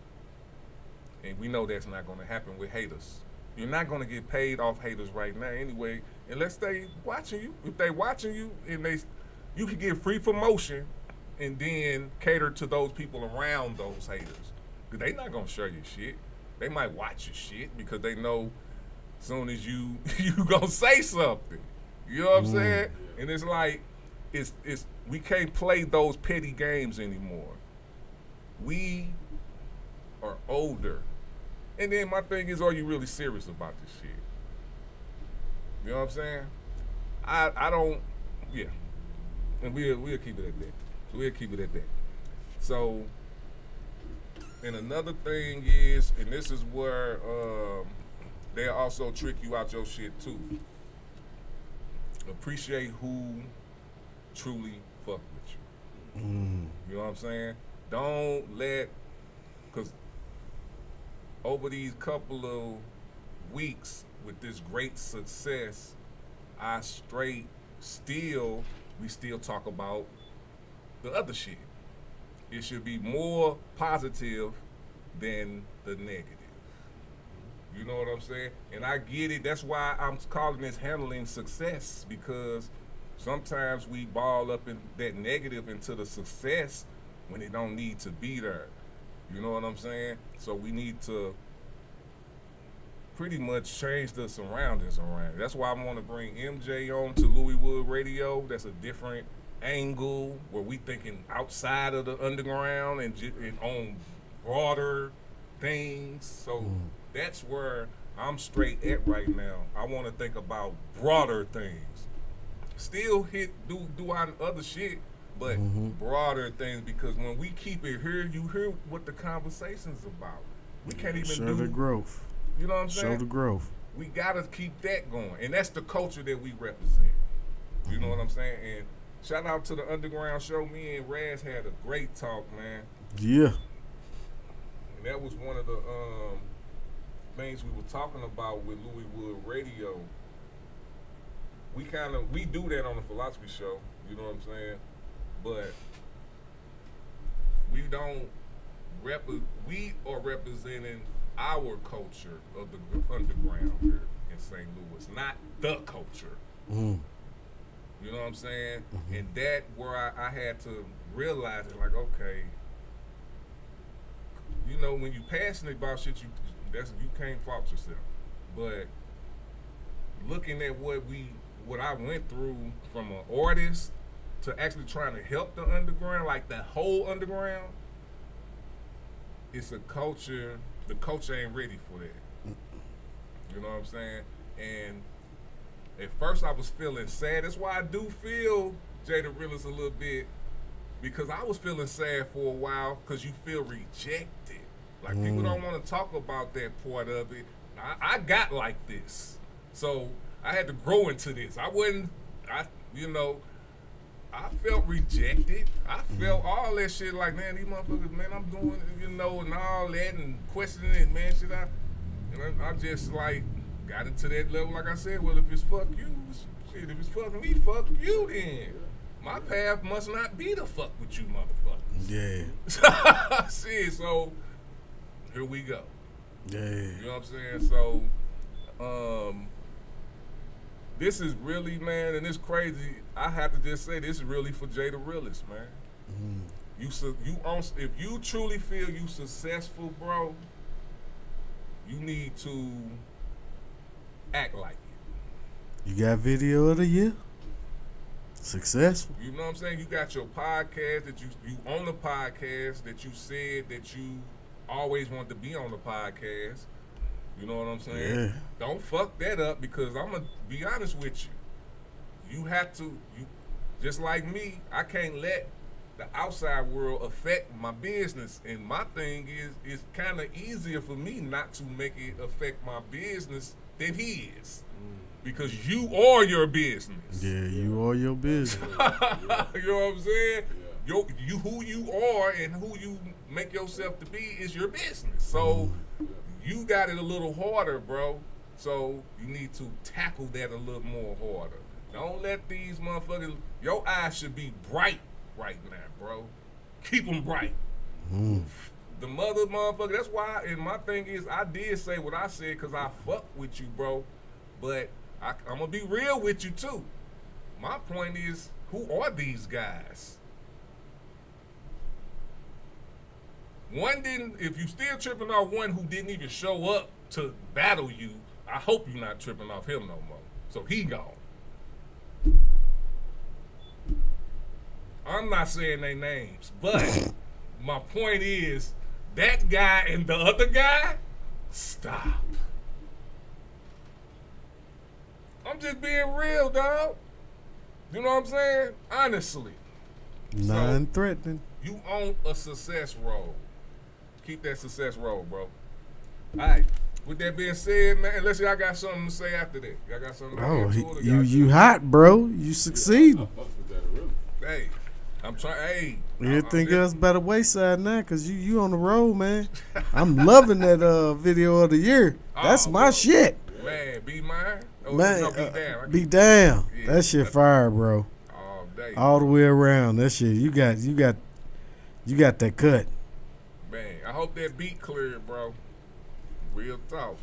And we know that's not gonna happen with haters. You're not gonna get paid off haters right now anyway, unless they watching you. If they watching you and you can get free promotion and then cater to those people around those haters. Cause they not gonna share your shit. They might watch your shit because they know as soon as you gonna say something. You know what I'm saying? And it's like it's we can't play those petty games anymore. We are older. And then my thing is, are you really serious about this shit? You know what I'm saying? I don't, yeah. And we'll keep it at that. We'll keep it at that. So, and another thing is, and this is where they also trick you out your shit too. Appreciate who truly fuck with you. You know what I'm saying? Don't let, because over these couple of weeks with this great success, we still talk about the other shit. It should be more positive than the negative. You know what I'm saying? And I get it. That's why I'm calling this handling success, because sometimes we ball up in that negative into the success when it don't need to be there. You know what I'm saying? So we need to pretty much change the surroundings around. That's why I want to bring MJ on to Louis Wood Radio. That's a different angle where we thinking outside of the underground and on broader things. So that's where I'm straight at right now. I want to think about broader things. Still do our other shit, but broader things, because when we keep it here, you hear what the conversation's about. We can't even Show the growth. You know what I'm saying? Show the growth. We gotta keep that going, and that's the culture that we represent. You know what I'm saying? And shout out to the Underground Show. Me and Raz had a great talk, man. Yeah. And that was one of the things we were talking about with Louis Wood Radio. We do that on the Philosofee Show. You know what I'm saying? But we don't we are representing our culture of the underground here in St. Louis, not the culture. You know what I'm saying? And that where I had to realize it, like, okay, you know, when you passionate about shit, you can't fault yourself. But looking at what I went through from an artist to actually trying to help the underground, like the whole underground, it's a culture. The culture ain't ready for that. You know what I'm saying? And at first I was feeling sad. That's why I do feel Jay the Realist a little bit, because I was feeling sad for a while, because you feel rejected. Like people don't want to talk about that part of it. I got like this, so I had to grow into this. I felt rejected. I felt all that shit. Like, man, these motherfuckers, man, I'm doing, and all that, and questioning it, man. Should I? And I just like got into that level. Like I said, well, if it's fuck you, shit. If it's fuck me, fuck you then. My path must not be to fuck with you, motherfuckers. Yeah. Shit. So here we go. Yeah. You know what I'm saying? So, this is really, man, and it's crazy. I have to just say, this is really for Jay the Realist, man. If you truly feel you successful, bro, you need to act like it. You got video of the year? Successful. You know what I'm saying? You got your podcast that you on the podcast that you said that you always wanted to be on the podcast. You know what I'm saying? Yeah. Don't fuck that up, because I'm going to be honest with you. You have to, just like me, I can't let the outside world affect my business. And my thing is, it's kind of easier for me not to make it affect my business than his. Because you are your business. Yeah, you are your business. You know what I'm saying? You who you are and who you make yourself to be is your business. So you got it a little harder, bro. So you need to tackle that a little more harder. Don't let these motherfuckers, your eyes should be bright right now, bro. Keep them bright. The mother motherfucker, that's why, and my thing is, I did say what I said because I fuck with you, bro. But I'm going to be real with you, too. My point is, who are these guys? One didn't, if you still tripping off one who didn't even show up to battle you, I hope you're not tripping off him no more. So he gone. I'm not saying their names, but my point is, that guy and the other guy, stop. I'm just being real, dog. You know what I'm saying? Honestly. Non-threatening. You own a success role. Keep that success role, bro. All right. With that being said, man, unless y'all got something to say after that. Y'all got something to Oh, add to it, or you hot, bro. You succeeding. Hey, I'm trying. Hey. Everything else by the wayside now, because you on the road, man. I'm loving that video of the year. That's my shit. Man, be mine. Oh, Man, no, be down. be down. Yeah, that shit fire, bro. All day. All the way around. That shit, you got that cut. Man, I hope that beat cleared, bro. Real talk.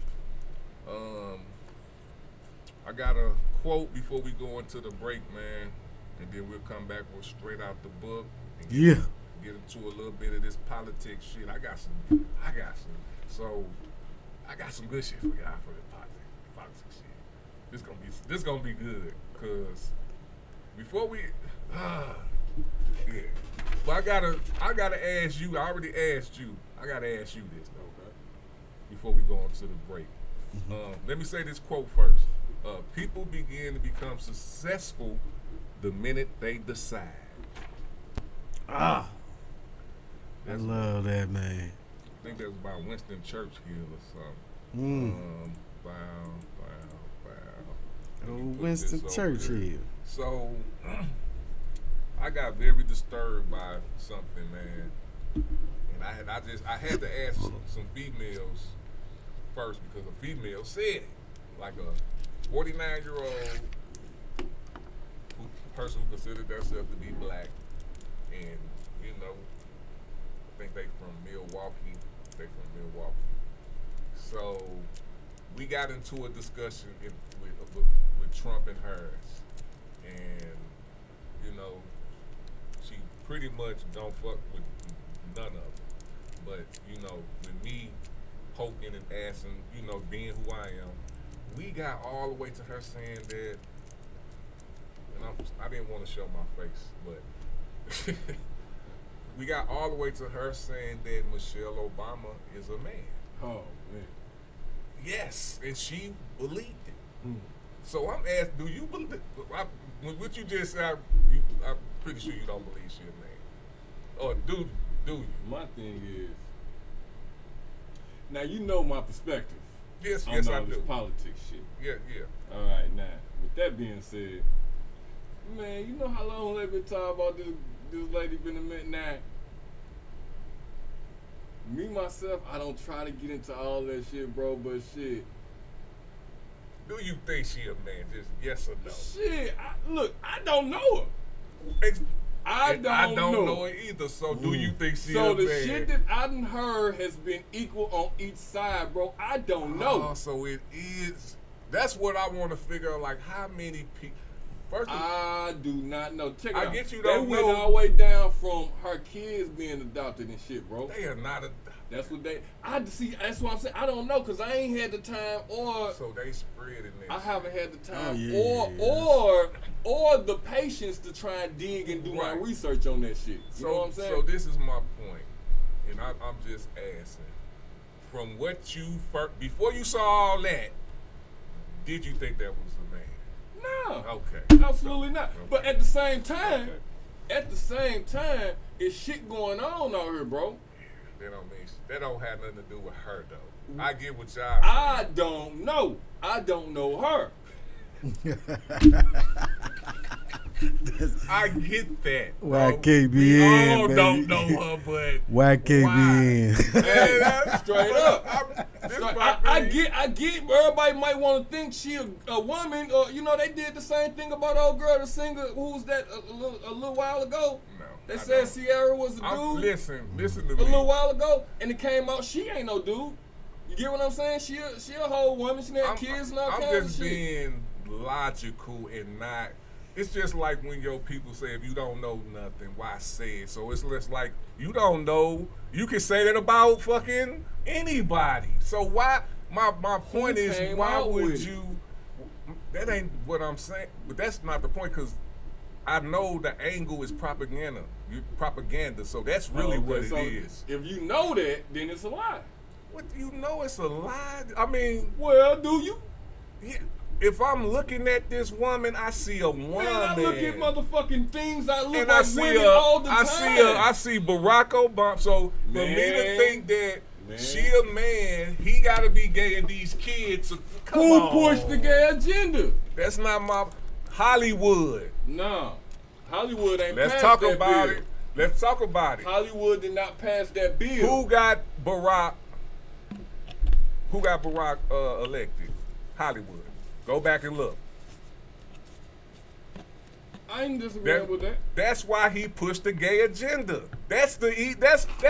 I got a quote before we go into the break, man, and then we'll come back with straight out the book. And get into a little bit of this politics shit. I got some good shit for y'all for the politics shit. This gonna be good, cause before we yeah. But I gotta ask you. I already asked you. I gotta ask you this though, okay? Before we go on to the break. Let me say this quote first. People begin to become successful the minute they decide. I love that, man. I think that was by Winston Churchill or something. Winston Churchill. So, I got very disturbed by something, man, and I had to ask some females first, because a female said it, like a 49-year-old person who considered themselves to be black, and I think they from Milwaukee. So we got into a discussion with Trump and Harris, and she pretty much don't fuck with none of them. But with me poking and asking, being who I am, we got all the way to her saying that, and I didn't want to show my face, but we got all the way to her saying that Michelle Obama is a man. Oh, man. Yes, and she believed it. So I'm asking, do you believe what you just said? I'm pretty sure you don't believe she a man. Or do you? My thing is, Now you know my perspective. Yes, on yes, all I this do. politics shit. Yeah, yeah. All right, now with that being said, man, you know how long they've been talking about this lady been a minute now. Me myself, I don't try to get into all that shit, bro. But shit, Do you think she a man? Just yes or no? shit. Look, I don't know her. I don't know it either. So do you think she So a the man? shit that I done heard has been equal on each side, bro. I don't know. Oh, so it is. That's what I want to figure out. Like how many people? First, I do not know. Check it I out. get you They don't went know. all the way down from her kids being adopted and shit, bro. they are not a. That's what they. I see. That's what I'm saying. I don't know because I ain't had the time, or So they spreading this. I haven't had the time, Oh, yeah. or the patience to try and dig and do my Right. research on that shit. You know what I'm saying? So this is my point, and I'm just asking. From what you first, before you saw all that, did you think that was a man? no. Okay. Absolutely not. Okay. But at the same time, it's shit going on out here, bro. That don't have nothing to do with her though. Mm-hmm. I get what y'all. I don't know. I don't know her. I get that. Why bro. can't be We in, all baby. don't know her, but Why can't why? be in? Hey, that's straight up. This So my I thing. get. Everybody might want to think she a woman, or you know they did the same thing about old girl, the singer who was that a little while ago. No, They I said don't. Sierra was a dude Listen to a me. little while ago, and it came out she ain't no dude. You get what I'm saying? She a whole woman. She had kids and all I'm kinds of just shit. being logical and not. It's just like when your people say, if you don't know nothing, why say it? So it's just like, you don't know. You can say that about fucking anybody. So why? My point is, came why out would with it? you? That ain't what I'm saying. But that's not the point, because I know the angle is propaganda. Propaganda. So that's really Okay, what it so is. If you know that, then it's a lie. What, you know it's a lie? I mean, Well, do you? yeah, if I'm looking at this woman, I see a woman. Man, I look at motherfucking things. I look and like I see women all the time. I see Barack Obama. So for me to Man. think that Man. she a man, he got to be gay, and these kids. Come Who on. pushed the gay agenda? That's not my Hollywood. No, Hollywood ain't Let's passed talk that about bill. it. Let's talk about it. Hollywood did not pass that bill. Who got Barack? Who got Barack elected? Hollywood. Go back and look. I ain't disagreeing with that. That's why he pushed the gay agenda. That's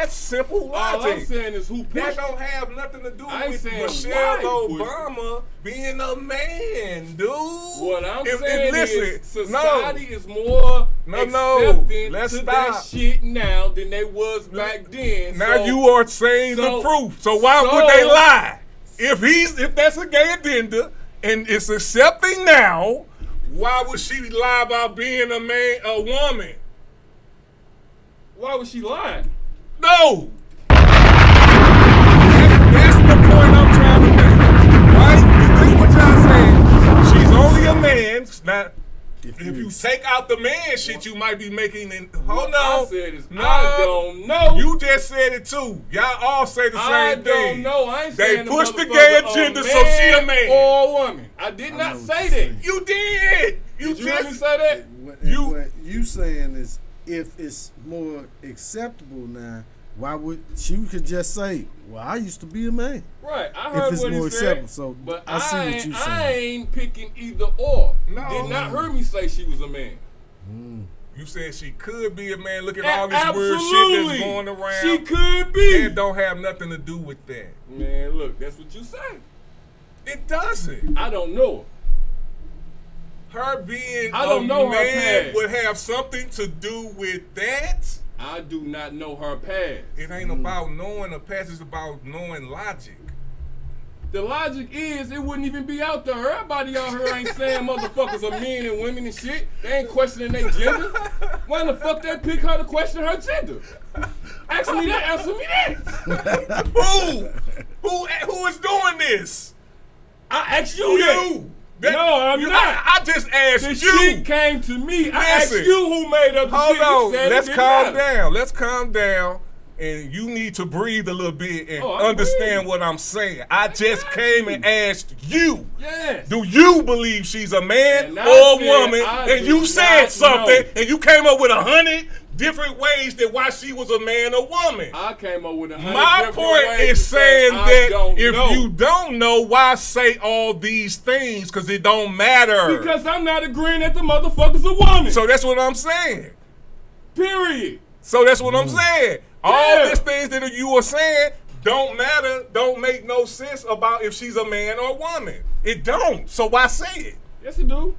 simple All I'm logic. saying is who That pushed don't it. have nothing to do I ain't with saying Michelle why he pushed Obama being a man, dude. What I'm If- saying listen, is society is more No, accepting let's to stop. that shit now than they was back then. Now So- you are saying the so- proof. So why would so- they lie? If that's a gay agenda and it's accepting now, why would she lie about being a woman? Why was she lying? No. That's the point I'm trying to make. Right? Is this what y'all saying? She's only a man. Now, if you take out the man shit, you might be making it. Hold What I on. said is, No. I don't know. You just said it too. Y'all all say the I same don't thing. know. I ain't They saying pushed the motherfucker gay a agenda, so she a man. or a woman. I did not know what say you're that. saying. You did. Did you just really say that? What You- you saying is, if it's more acceptable now, why would she could just say, "Well, I used to be a man." Right, I heard it's what more he said, acceptable, so but I see what ain't- you I saying. ain't picking either or. No. Did not hear me say she was a man. You said she could be a man. Look at all this weird shit Absolutely. that's going around. She could be. That don't have nothing to do with that. Man, look, that's what you say. It doesn't. I don't know. Her being I don't a know her man past. would have something to do with that. I do not know her past. It ain't about knowing a past. It's about knowing logic. The logic is it wouldn't even be out there. Everybody out here ain't saying motherfuckers are men and women and shit. They ain't questioning their gender. Why the fuck they pick her to question her gender? Ask me that, answer me that. Who is doing this? I asked you that. That- No, I'm not. I just asked The you. shit came to me. I asked Listen. you who made up the Hold shit. You on. said it Let's didn't calm matter. down. Let's calm down. and you need to breathe a little bit and I understand agree. what I'm saying. I just came and asked you, Yes. do you believe she's a man And or I a said woman? I And do you not said something, know. and you came up with 100 different ways that why she was a man or woman. I came up with 100 My different point ways is to say saying I that don't if know. you don't know, why say all these things? Because it don't matter. Because I'm not agreeing that the motherfucker's a woman. So that's what I'm saying. Period. So that's what I'm saying. All Yeah. these things that you are saying don't matter, don't make no sense about if she's a man or a woman. It don't. So why say it? Yes, it do.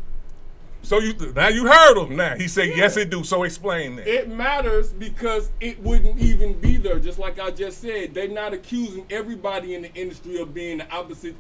So now you heard him. Now he said yes, it do. So explain that. It matters because it wouldn't even be there. Just like I just said, they're not accusing everybody in the industry of being the opposite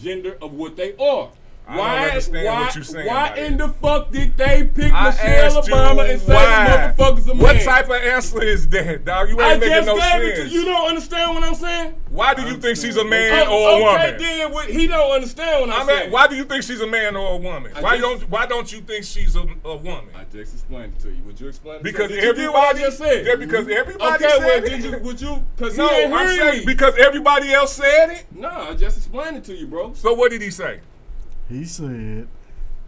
gender of what they are. I don't understand what you're saying Why by in that. the fuck did they pick I Michelle asked you Obama and say why. the motherfucker's a man? What type of answer is that, dog? You I ain't making just no gave it to sense. you. Don't understand what I'm saying? Why do you think she's a man or a Okay, woman? then he don't understand what I'm saying. Why do you think she's a man or a woman? Why don't you think she's a woman? I just explained it to you. Would you explain it? Because to me? Did you get what I everybody just said? Yeah, because everybody Okay, said well, it. would you? Because No, he ain't I'm hearing saying me. because everybody else said it. No, I just explained it to you, bro. So what did he say? He said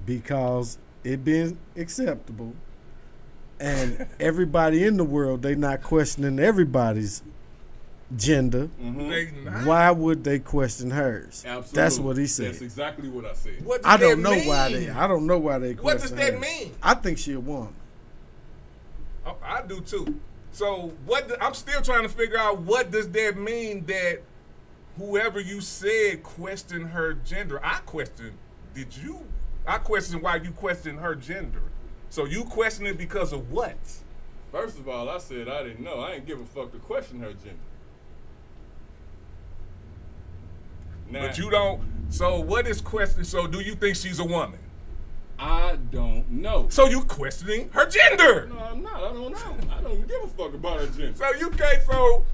because it been acceptable and everybody in the world, they not questioning everybody's gender. They not. Why would they question hers? Absolutely. That's what he said. That's exactly what I said. What does I don't that know mean? why they. I don't know why they question What does that hers. mean? I think she a woman. Oh, I do too. So I'm still trying to figure out what does that mean that whoever you said questioned her gender. I questioned why you questioned her gender. So you questioned it because of what? First of all, I said I didn't know. I ain't give a fuck to question her gender. Now, But you don't. So what is question? So do you think she's a woman? I don't know. So you questioning her gender? No, I'm not. I don't know. I don't give a fuck about her gender. So you can't. So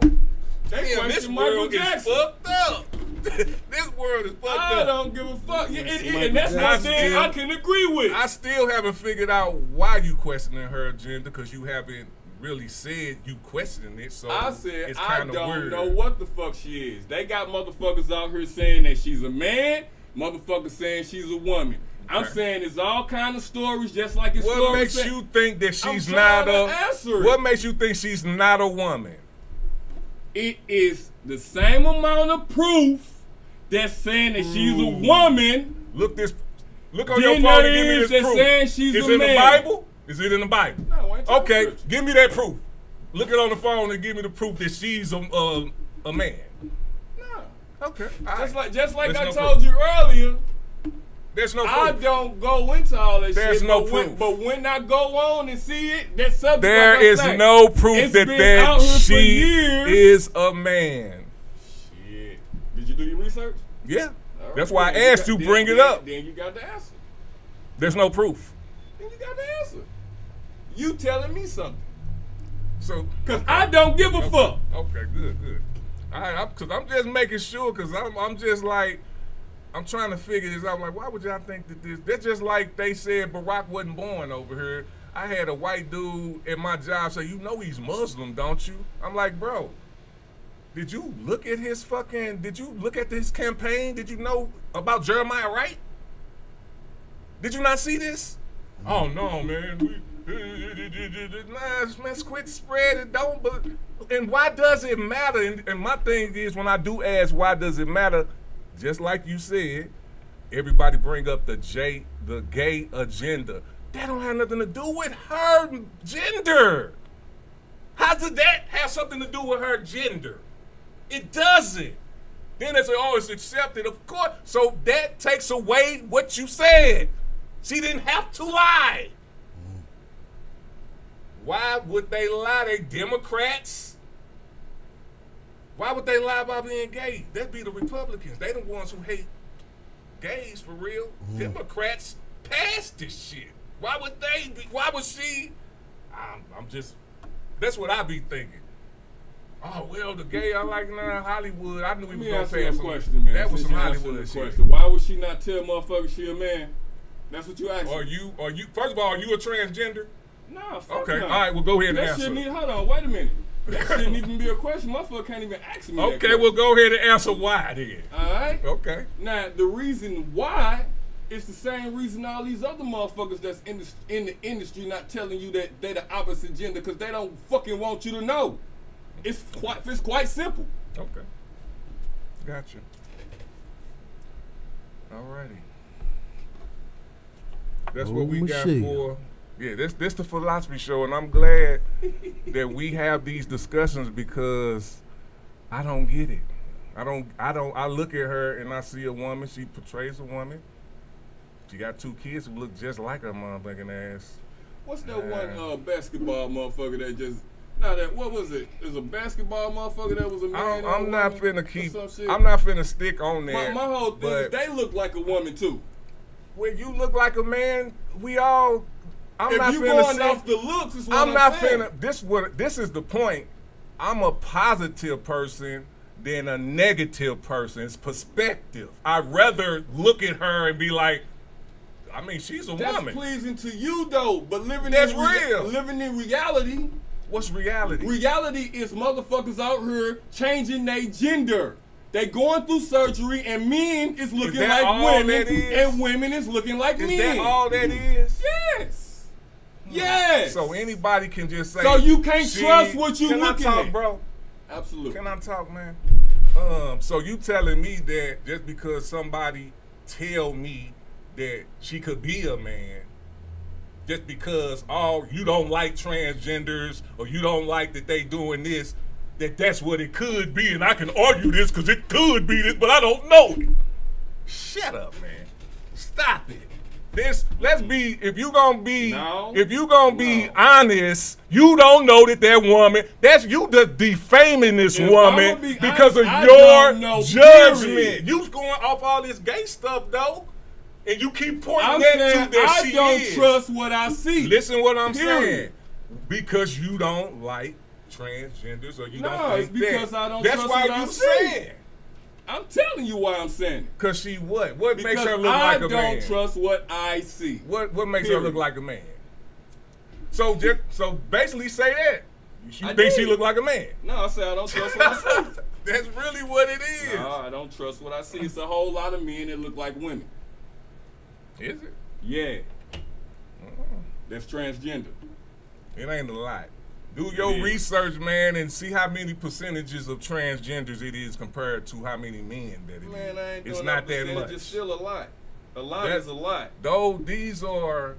They damn, this question Michael world is Jackson. fucked up. This world is fucked I up. don't give a fuck. Yeah, Michael and that's one Jackson. thing I can agree with. I still haven't figured out why you questioning her gender because you haven't really said you questioning it. So I said it's I kind of don't weird. know what the fuck she is. They got motherfuckers out here saying that she's a man, motherfuckers saying she's a woman. I'm Okay. saying it's all kind of stories, just like it's What stories. makes that- you think that she's I'm not trying a? to answer it. What makes you think she's not a woman? It is the same amount of proof that's saying that she's a woman. Look on Then your phone there and give me is this that proof. saying she's Is a it in man. the Bible? Is it in the Bible? No, I ain't talking Okay, scripture. give me that proof. Look it on the phone and give me the proof that she's a man. No. Okay. Just like There's I no told proof. you earlier, There's no I proof. don't go into all that There's shit. no but proof. But when I go on and see it, that subject. There like I is say, no proof it's that been out here for she years. is a man. Shit. Did you do your research? Yeah. All right, That's why I then asked you got- bring then- it up. Then you got the answer. There's no proof. Then you got the answer. You telling me something. So, Because I don't give a fuck. Okay, good. All right, because I'm just making sure, because I'm just like, I'm trying to figure this out. I'm like, why would y'all think that this? That's just like they said Barack wasn't born over here. I had a white dude at my job say, you know he's Muslim, don't you? I'm like, bro, did you look at his campaign? Did you know about Jeremiah Wright? Did you not see this? Oh, no, man. Man, quit spreading. And why does it matter? And my thing is, when I do ask why does it matter, just like you said, everybody bring up the gay agenda. That don't have nothing to do with her gender. How does that have something to do with her gender? It doesn't. Then they say, oh, it's accepted. Of course. So that takes away what you said. She didn't have to lie. Why would they lie? They Democrats. Why would they lie about being gay? That'd be the Republicans. They the ones who hate gays for real. Democrats passed this shit. Why would they be? Why would she? I'm just, that's what I be thinking. Oh, well, the gay I like now Hollywood. I knew he Let was me going ask to you pass a some. question, man. That was Since some you answered Hollywood the shit. question. Why would she not tell motherfuckers she a man? That's what you asked. Are you, first of all, are you a transgender? Nah, fuck Okay, no. all right, well, go ahead and That answer. shouldn't even, hold on, wait a minute. That shouldn't even be a question. Motherfucker can't even ask me that Okay, question. well, go ahead and answer why then. All right? Okay. Now, the reason why is the same reason all these other motherfuckers that's in the industry not telling you that they the opposite gender because they don't fucking want you to know. It's quite simple. Okay. Gotcha. Alrighty. That's what we got for. Yeah, this the Philosophy Show, and I'm glad that we have these discussions because I don't get it. I look at her and I see a woman. She portrays a woman. She got 2 kids who look just like her motherfucking ass. What's that one basketball motherfucker that just? Now that what was it? It was a basketball motherfucker that was a man. I'm not finna keep. Some shit? I'm not finna stick on that. My whole thing is but they look like a woman too. when you look like a man, we all. I'm If not you finna going say, off the looks, is what I'm not saying. finna. This is the point. I'm a positive person than a negative person. It's perspective. I'd rather look at her and be like, I mean, she's a That's woman. pleasing to you though, but That's real. living in reality. What's reality? Reality is motherfuckers out here changing their gender. They going through surgery and men is looking that like all women that is? and women is looking like Is men. that all that is? Yes. Yes. So anybody can just say. So you can't she- trust what you Can looking I talk, at. bro? Absolutely. Can I talk, man? So you telling me that just because somebody tell me that she could be a man, just because you don't like transgenders or you don't like that they doing this, that's what it could be, and I can argue this because it could be this, but I don't know it. Shut up, man. Stop it. Let's be, if you gonna be honest, you don't know that woman, that's you defaming this If woman I'ma be because honest, of I your don't know, judgment. period. You going off all this gay stuff though, and you keep pointing I'm that saying to that I she don't is. trust what I see. Listen what I'm saying. Period. Because you don't like transgenders or you No, don't it's think because that. I don't That's trust why what I you see. saying. I'm telling you why I'm saying it. Cause she what? What Because makes her look I like a don't man? trust what I see. What makes her Period. look like a man? So basically say that. You I think she did. look like a man? No, I say I don't trust what I see. That's really what it is. No, I don't trust what I see. It's a whole lot of men that look like women. Is it? Yeah. That's transgender. It ain't a lot. Do your is. research, man, and see how many percentages of transgenders it is compared to how many men that it is. Man, I ain't doing It's not that percentage. much. It's still a lot. A lot That- is a lot. Though these are,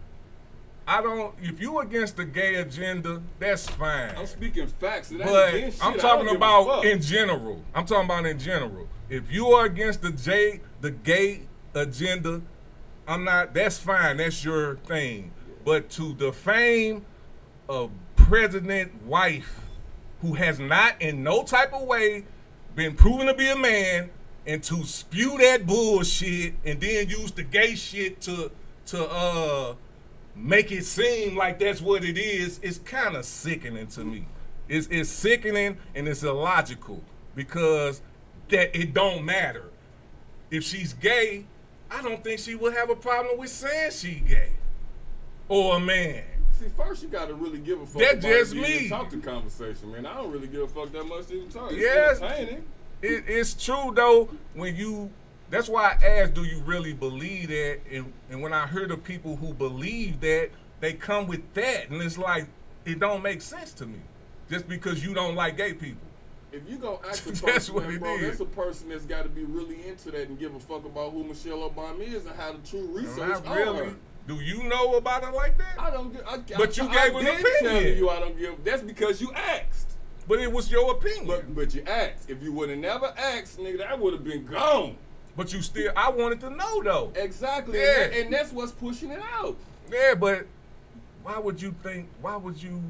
if you against the gay agenda, that's fine. I'm speaking facts. It ain't But against shit. I'm I don't talking give a about fuck. in general. I'm talking about in general. If you are against the gay agenda, that's fine. That's your thing. But to defame a president wife who has not in no type of way been proven to be a man and to spew that bullshit and then use the gay shit to make it seem like that's what it is kind of sickening to me. It's sickening and it's illogical because that it don't matter. If she's gay, I don't think she would have a problem with saying she gay or a man. See, first you gotta really give a fuck. That's about just it to even me. Talk the conversation, man. I don't really give a fuck that much to even talk. It's Yes. entertaining. It's true though. That's why I asked, do you really believe that? And when I hear the people who believe that, they come with that, and it's like it don't make sense to me. Just because you don't like gay people. If you go ask a That's person, what man, it bro, is. that's a person that's got to be really into that and give a fuck about who Michelle Obama is and how the true research Not on really. her. Do you know about it like that? I don't give. But you I gave an been opinion. telling you I don't give. That's because you asked. But it was your opinion. But you asked. If you would have never asked, nigga, that would have been gone. But you still, I wanted to know though. Exactly. Yeah. And that's what's pushing it out. Yeah, but why would you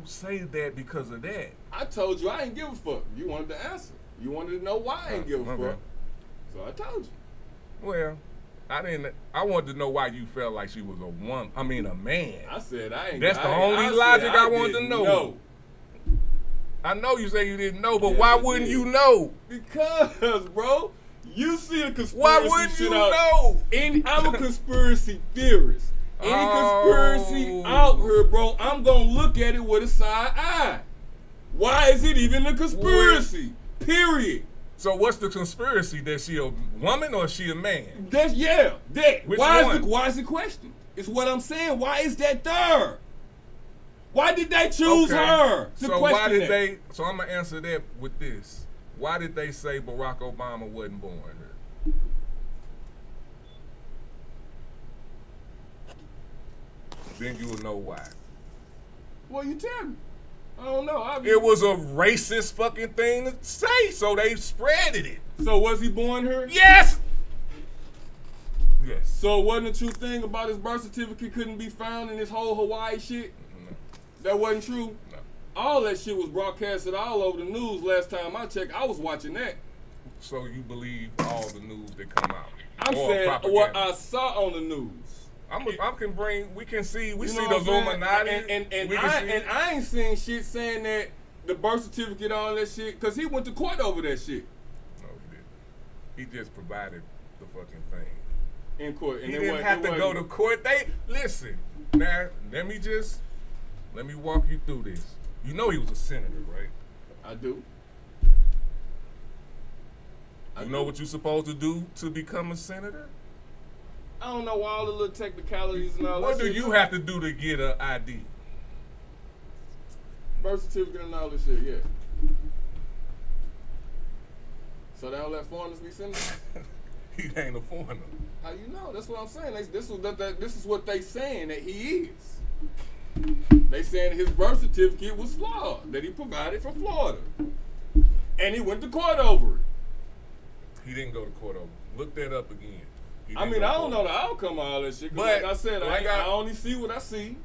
say that because of that? I told you I ain't give a fuck. You wanted to answer. You wanted to know why I ain't give a Okay. fuck. So I told you. Well, I wanted to know why you felt like she was a man. I said I ain't. That's the I only said logic I wanted to didn't know. I know you say you didn't know, but Yes, why I wouldn't did. you know? Because, bro, you see a conspiracy Why wouldn't shit you out. know? And I'm a conspiracy theorist. Any conspiracy out here, bro, I'm gonna look at it with a side eye. Why is it even a conspiracy? Period. So what's the conspiracy? That she a woman or is she a man? That's that. Which why one? is the question? It's what I'm saying. Why is that there? Why did they choose her to so question why did that? they? So I'm gonna answer that with this. Why did they say Barack Obama wasn't born here? Then you will know why. Well, you tell me. I don't know. It was a racist fucking thing to say, so they spreaded it. So was he born here? Yes. Yes. So wasn't the true thing about his birth certificate couldn't be found in this whole Hawaii shit? No. That wasn't true? No. All that shit was broadcasted all over the news last time I checked. I was watching that. So you believe all the news that come out? I'm Or saying propaganda? what I saw on the news. We can see You know the what I'm saying? Illuminati. And I ain't seen shit saying that the birth certificate, all that shit, because he went to court over that shit. No, he didn't. He just provided the fucking thing. In court. And He didn't have to go to court. Listen. Now, let me walk you through this. You know he was a senator, right? I do. You know what you're supposed to do to become a senator? I don't know all the little technicalities and all What that do shit. you have to do to get an ID? Birth certificate and all this shit, yeah. So they don't let foreigners be senators? He ain't a foreigner. How you know? That's what I'm saying. This is what they saying that he is. They saying his birth certificate was flawed, that he provided for Florida. And he went to court over it. He didn't go to court over it. Look that up again. I mean, I don't know the outcome of all that shit. But like I said, I only see what I see.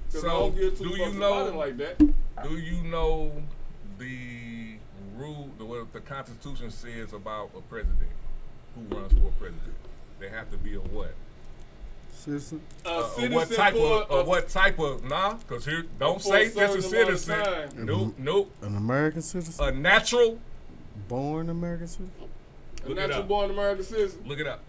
Because I don't give two fucks about it like that. Do you know the rule, what the Constitution says about a president who runs for president? They have to be a what? Citizen. What type of nah? Because here, don't say just a citizen. Nope. An American citizen. A natural Born American citizen. A natural born American citizen. Look it up.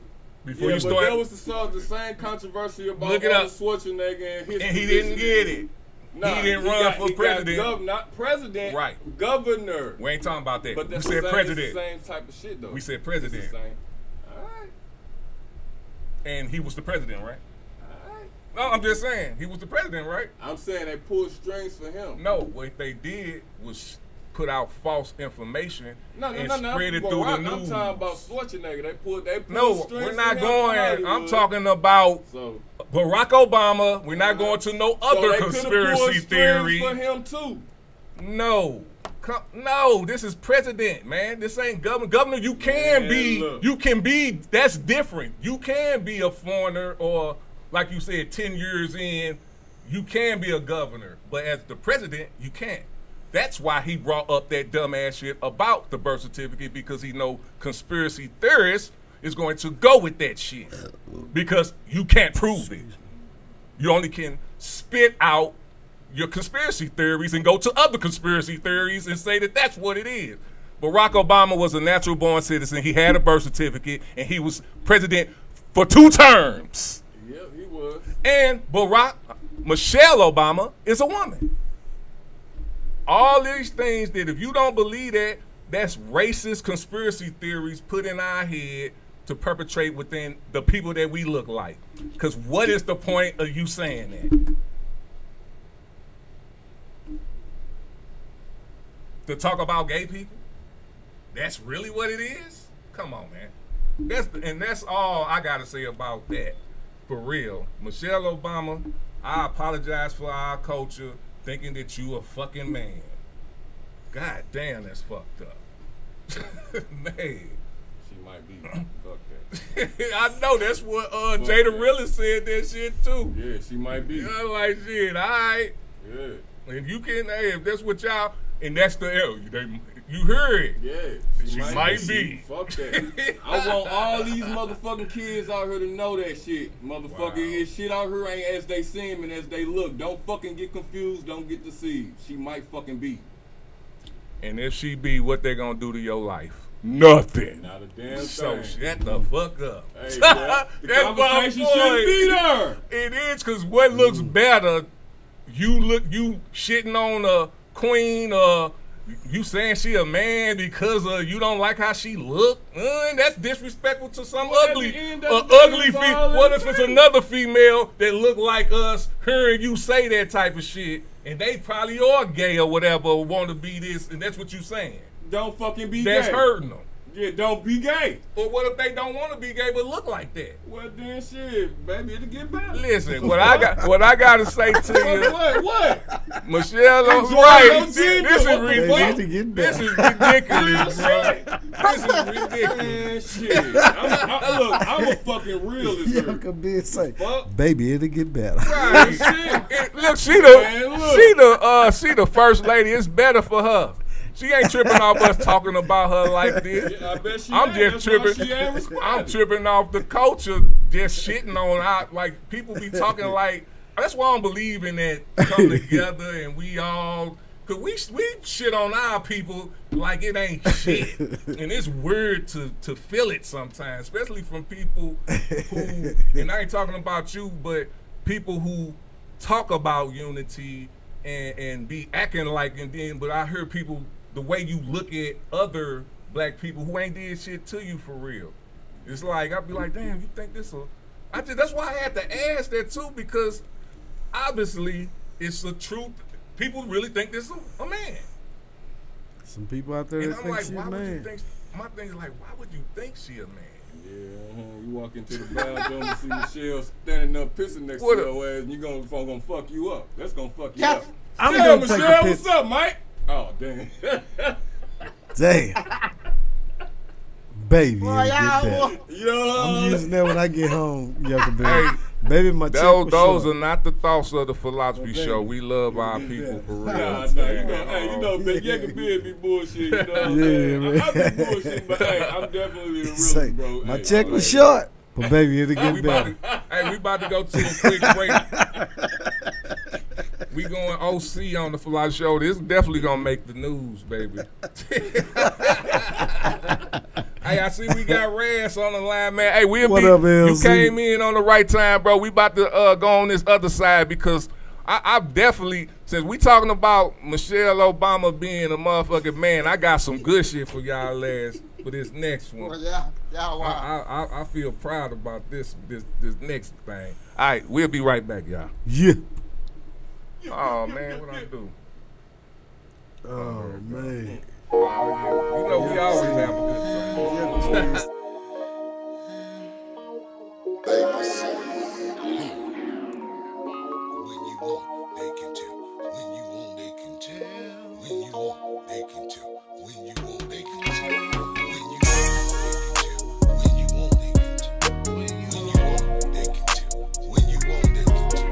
Before Yeah, you but start. that was the same controversy about Look it up. Schwarzenegger and his And he position. didn't get it. Nah, he didn't run for president. Not president. Right. Governor. We ain't talking about that. But We that's said the same, president. It's the same type of shit though. We said It's president. the same. All right. And he was the president, right? All right. No, I'm just saying. He was the president, right? I'm saying they pulled strings for him. No, what they did was put out false information and spread it through the news. I'm talking about Schwarzenegger. They pulled No, strings we're for not him going. from Hollywood. I'm talking about So Barack Obama. We're not going to no other they conspiracy pulled theory. strings for him too. No. No, this is president, man. This ain't governor. Governor, you can Man, be. look. You can be. That's different. You can be a foreigner, or like you said, 10 years in, you can be a governor. But as the president, you can't. That's why he brought up that dumbass shit about the birth certificate, because he know conspiracy theorists is going to go with that shit because you can't prove it. You only can spit out your conspiracy theories and go to other conspiracy theories and say that that's what it is. Barack Obama was a natural born citizen. He had a birth certificate and he was president for 2 terms. Yep, he was. And Michelle Obama is a woman. All these things that if you don't believe that, that's racist conspiracy theories put in our head to perpetrate within the people that we look like. Because what is the point of you saying that? To talk about gay people? That's really what it is? Come on, man. That's all I gotta say about that. For real. Michelle Obama, I apologize for our culture thinking that you a fucking man. God damn, that's fucked up. Man. She might be. Fuck that. I know that's what Jada really said that shit too. Yeah, she might be. You know, like shit, alright. Yeah. And you can, hey, if that's what y'all, and that's the L, you heard it. Yeah, She might be. Fuck that. I want all these motherfucking kids out here to know that shit. Motherfucker, Wow. His shit out here ain't as they seem and as they look. Don't fucking get confused. Don't get deceived. She might fucking be. And if she be, what they gonna do to your life? nothing. Not a damn So thing. shut the fuck up. Hey, bro, the That's my conversation point. shouldn't be there. It is, because what looks better, you shitting on a queen, you saying she a man because you don't like how she look? That's disrespectful to some Well, at ugly, the end of the day, ugly it's all female. What if it's entertainment. another female that look like us, hearing you say that type of shit, and they probably are gay or whatever, or want to be this, and that's what you saying? Don't fucking be That's gay. hurting them. Yeah, don't be gay. Or what if they don't want to be gay but look like that? Well then, shit, baby, it'll get better. Listen, what I got to say to you, What? Michelle, Enjoy right? your gender. This is What the ridiculous. fuck? to get This better. is ridiculous, bro. This is ridiculous. Man, shit. Look, I'm a fucking realist Yeah, here. could be say, Fuck. baby, it'll get better. Right. Shit. Look, she Man, look. the first lady. It's better for her. She ain't tripping off us talking about her like this. Yeah, I bet she I'm ain't. just That's why tripping. she ain't responding. I'm tripping off the culture, just shitting on out. Like people be talking like. That's why I don't believe in that come together and we all. Cause we shit on our people like it ain't shit, and it's weird to feel it sometimes, especially from people who. And I ain't talking about you, but people who talk about unity and be acting like, and then. But I heard people. The way you look at other black people who ain't did shit to you for real. It's like, I'd be like, damn, you think this that's why I had to ask that too, because obviously it's the truth. People really think this a man. Some people out there And that I'm think like, she a why would you man. think, my thing is like, why would you think she a man? Yeah, you walk into the bathroom and see Michelle standing up pissing next What to a- your ass, and you gonna fuck you up. That's gonna fuck you Yeah. up. I'm Yeah, gonna take a Michelle, piss. what's up, Mike? Oh, damn. Damn. Baby, it'll get y'all- better. Yo. I'm using that when I get home, Yucca Hey, Baby, my check Those was are short. not the thoughts of the Philosophy Well, Show. baby. We love our people for real. Nah, you know, Big Yakka Beard be bullshit, you know what I'm Yeah, saying? man. I be bullshit, but hey, I'm definitely the Say, realest, bro. my Hey, check was hey. short, but baby, it'll We get about better. we about to go to a quick break. We going OC on the Philosophy Show. This is definitely gonna make the news, baby. Hey, I see we got Rance on the line, man. Hey, What be. up, You LZ? came in on the right time, bro. We about to go on this other side because I've definitely, since we talking about Michelle Obama being a motherfucking man, I got some good shit for y'all ass for this next one. Y'all wild. I feel proud about this next thing. All right, we'll be right back, y'all. Yeah. Oh man, what I do? Oh, man. Oh, yeah. You know we always have a good time. When you want, they can tell. When you want, they can tell. When you want, they can tell. When you want, they can tell. When you want, they can tell. When you want, they can tell. When you want, they can tell.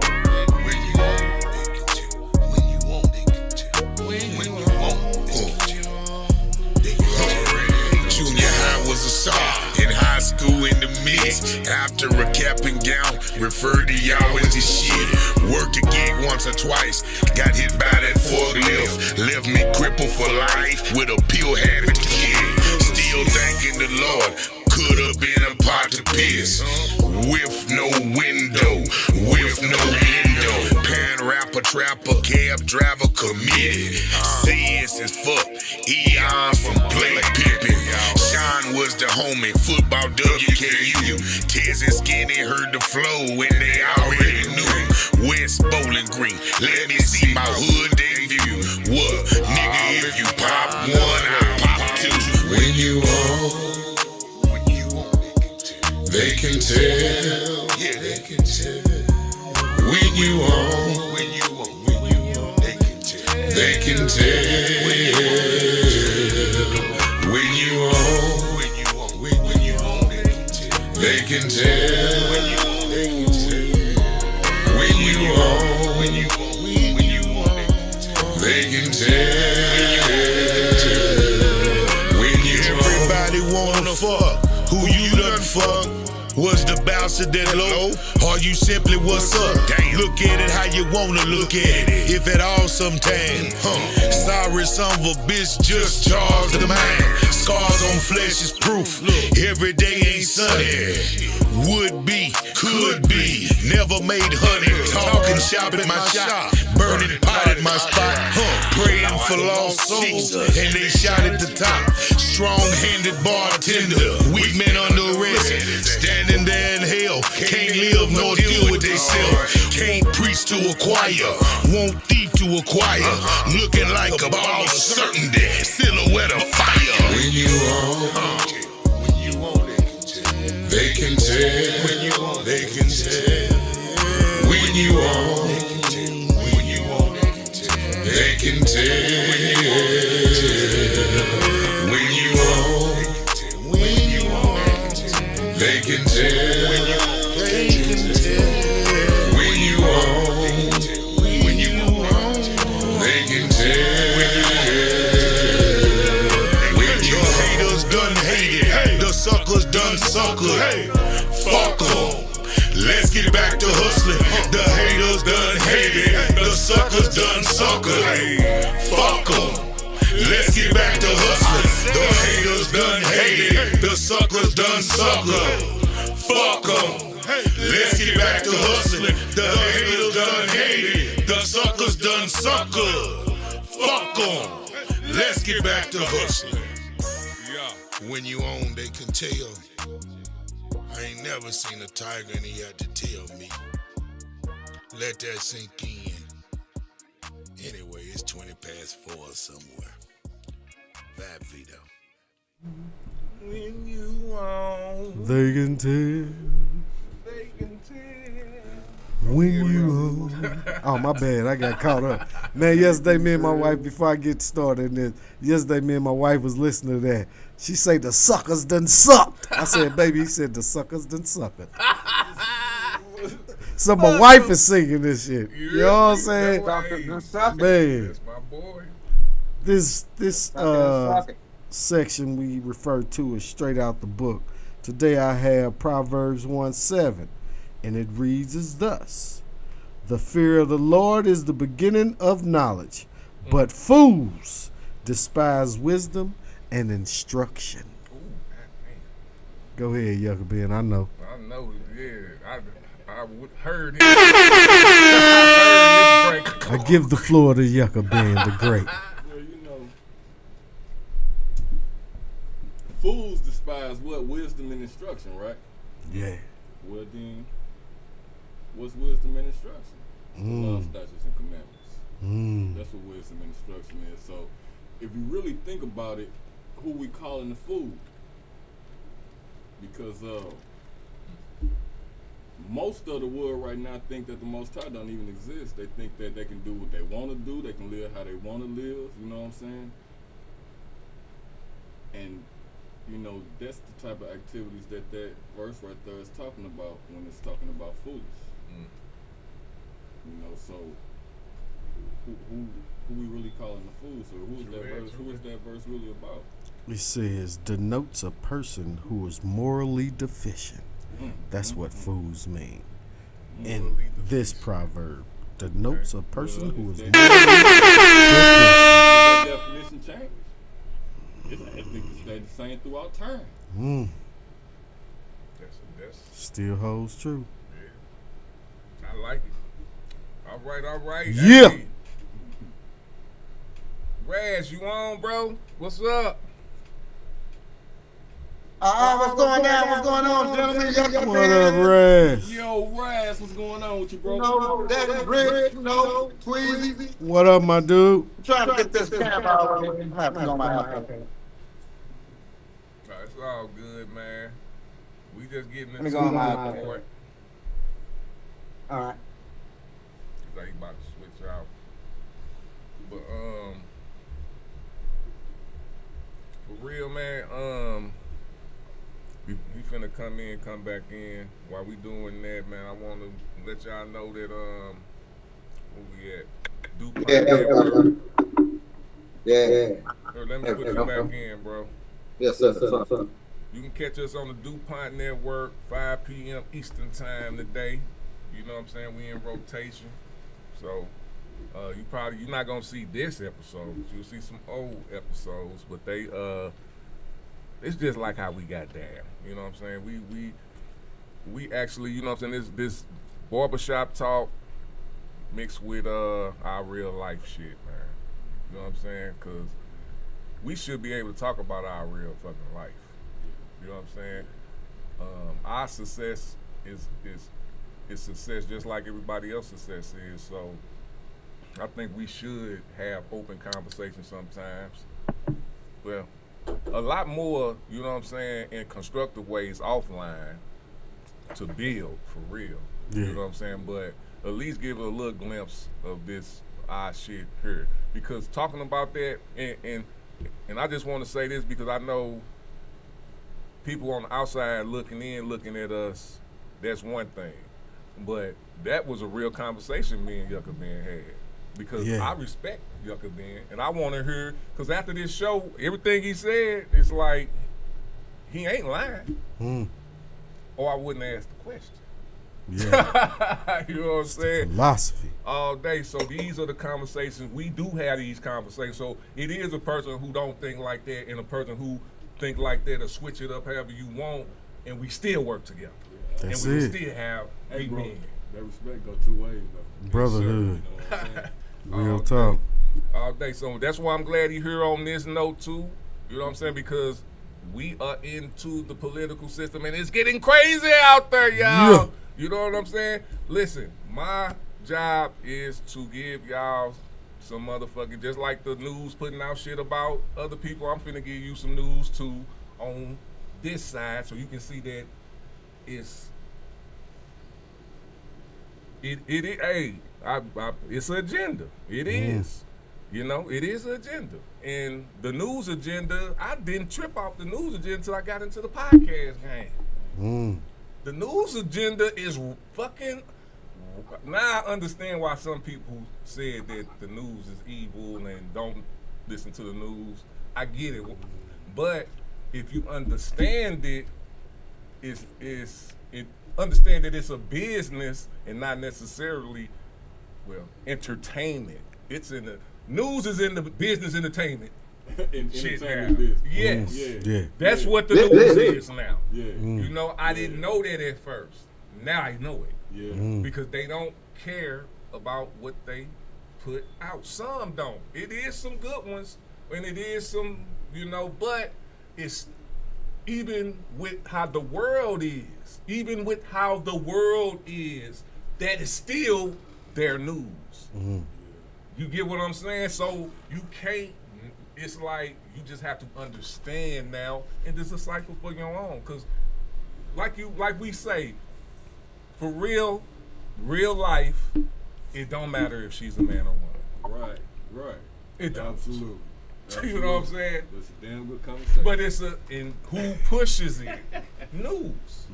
When you want, they can tell. When you want, they can tell. When you want, they can tell. They can tell. Junior high was a star. In high school in the mix. After a cap and gown, referred to y'all as the shit. Worked a gig once or twice. Got hit by that forklift. Left me crippled for life with a pill habit kid. Still thanking the Lord. Could have been a pot to piss. With no window. With no window. Parent rapper, trapper, cab driver committed. CS is fuck. Eon from Blake Pippin. Sean was the homie. Football WKU. Tez and Skinny heard the flow and they already knew. West Bowling Green. Let me see my hood debut. What? Nigga, if you pop one, I pop two. When you want, they can tell. Yeah, they can tell. When you want, they can tell. They can tell. When you want, they can tell. When you want, they can tell. When you want, they can tell. When you everybody wanna fuck, who you done fuck? Was the bouncer that low, or you simply what's up? Look at it how you wanna look at it, if at all sometime. Sorry, son of a bitch just charged the man. Scars on flesh is proof. Every day ain't sunny. Would be, could be. Never made honey. Talking shop at my shop. Burning pot at my spot. Praying for lost souls. And they shout at the top. Strong-handed bartender. Weak men under arrest. Standing there in hell. Can't live nor deal with themselves. Can't preach to a choir. Won't thief to acquire. Looking like a ball of certainty. Silhouette of fire. When you on, they can tell. When you on, they can tell. When you on, they can tell. When you on, they can tell. When you on, they can tell. When your haters done hated, the suckers done suckered. Fuck 'em. Let's get back to hustling. The haters done hated, the suckers done suckered. Fuck 'em. Let's get back to hustling. The haters done hated, the suckers done suckered. Fuck 'em. Let's get back to hustling. The haters done hated, the suckers done suckered. Fuck 'em. Let's get back to hustling. When you own, they can tell. I ain't never seen a tiger and he had to tell me. Let that sink in. Anyway, it's 4 somewhere. Vibe Vito. When you on, They can tell. they can tell. When you on. Oh, my bad. I got caught up. Man, yesterday, me and my wife, before I get started in this, yesterday, me and my wife was listening to that. She said, the suckers done sucked. I said, baby, he said, the suckers done sucked. So my wife is singing this shit. You know what I'm saying? Man, That's my boy. this section we refer to is straight out the book. Today I have Proverbs 1:7, and it reads as thus: the fear of the Lord is the beginning of knowledge, but fools despise wisdom and instruction. Ooh, Go ahead, Yucca Ben, I know. I know, yeah. I heard it. I give the floor to Yucca Ben, the great. Well, you know, fools despise what? Wisdom and instruction, right? Yeah. Well then, what's wisdom and instruction? Law, statutes, and commandments. That's what wisdom and instruction is. So, if you really think about it, who we calling the fool? Because most of the world right now think that the Most High don't even exist. They think that they can do what they want to do. They can live how they want to live. You know what I'm saying? And you know, that's the type of activities that verse right there is talking about when it's talking about foolish. You know, so who we really calling the fools? Or who is that verse? Who is that verse really about? It says denotes a person who is morally deficient. That's what fools mean. In this proverb, denotes a person who is morally deficient. That definition change? I think it stayed the same throughout time. That's Still holds true. I like it. All right. Yeah. Hey. Raz, you on, bro? What's up? What's going on, gentlemen? What up, Raz? Yo, Raz, what's going on with you, bro? Daddy Rick, Tweezie. What up, my dude? Trying to get this camera out. On my iPad. It's all good, man. We just getting me into go on my the iPad. report. All right. Like about to switch out. But for real, man, he finna come back in. While we doing that, man, I want to let y'all know that where we at? DuPont Network. Yeah. Let me put you back in, bro. Yes, sir. You can catch us on the DuPont Network, 5 p.m. Eastern time today. You know what I'm saying? We in rotation. So you're not gonna see this episode. You'll see some old episodes, but they it's just like how we got there. You know what I'm saying? We actually, you know what I'm saying, this barbershop talk mixed with our real life shit, man. You know what I'm saying? Because we should be able to talk about our real fucking life. You know what I'm saying? Our success is success just like everybody else's success is. So I think we should have open conversations sometimes. Well, a lot more, you know what I'm saying, in constructive ways offline to build for real. Yeah. You know what I'm saying? But at least give a little glimpse of this our shit here. Because talking about that, and I just want to say this because I know people on the outside looking at us, that's one thing. But that was a real conversation me and Yucca Ben had. Because I respect Yucca Ben, and I want to hear, because after this show, everything he said, it's like, he ain't lying. Or I wouldn't ask the question. Yeah. You know what I'm saying? Philosophy. All day. So these are the conversations. We do have these conversations. So it is a person who don't think like that and a person who think like that or switch it up however you want, and we still work together. That's and we it. still have Hey, bro, men. that respect go 2 ways, though. Brotherhood. You know what I'm saying? Real talk. All day. So that's why I'm glad you're here on this note too. You know what I'm saying? Because we are into the political system and it's getting crazy out there, y'all. Yeah. You know what I'm saying? Listen, my job is to give y'all some motherfucking, just like the news putting out shit about other people, I'm finna give you some news too on this side so you can see that it's it's an agenda. It is. You know, it is an agenda. And the news agenda, I didn't trip off the news agenda until I got into the podcast game. The news agenda is fucking. Now I understand why some people said that the news is evil and don't listen to the news. I get it. But if you understand it, understand that it's a business and not necessarily, entertainment. It's in the news is in the business entertainment. Shit now. Entertainment business. Yes. Yeah. That's what the news is now. Yeah. You know, I didn't know that at first. Now I know it. Yeah. Because they don't care about what they put out. Some don't. It is some good ones, and it is some, but it's even with how the world is, that is still their news. You get what I'm saying? So you can't, it's like you just have to understand now and just decipher for your own. Because like we say, for real life, it don't matter if she's a man or woman. Right. It don't. Absolutely. You know what I'm saying? It's a damn good conversation. But it's and who pushes it? News.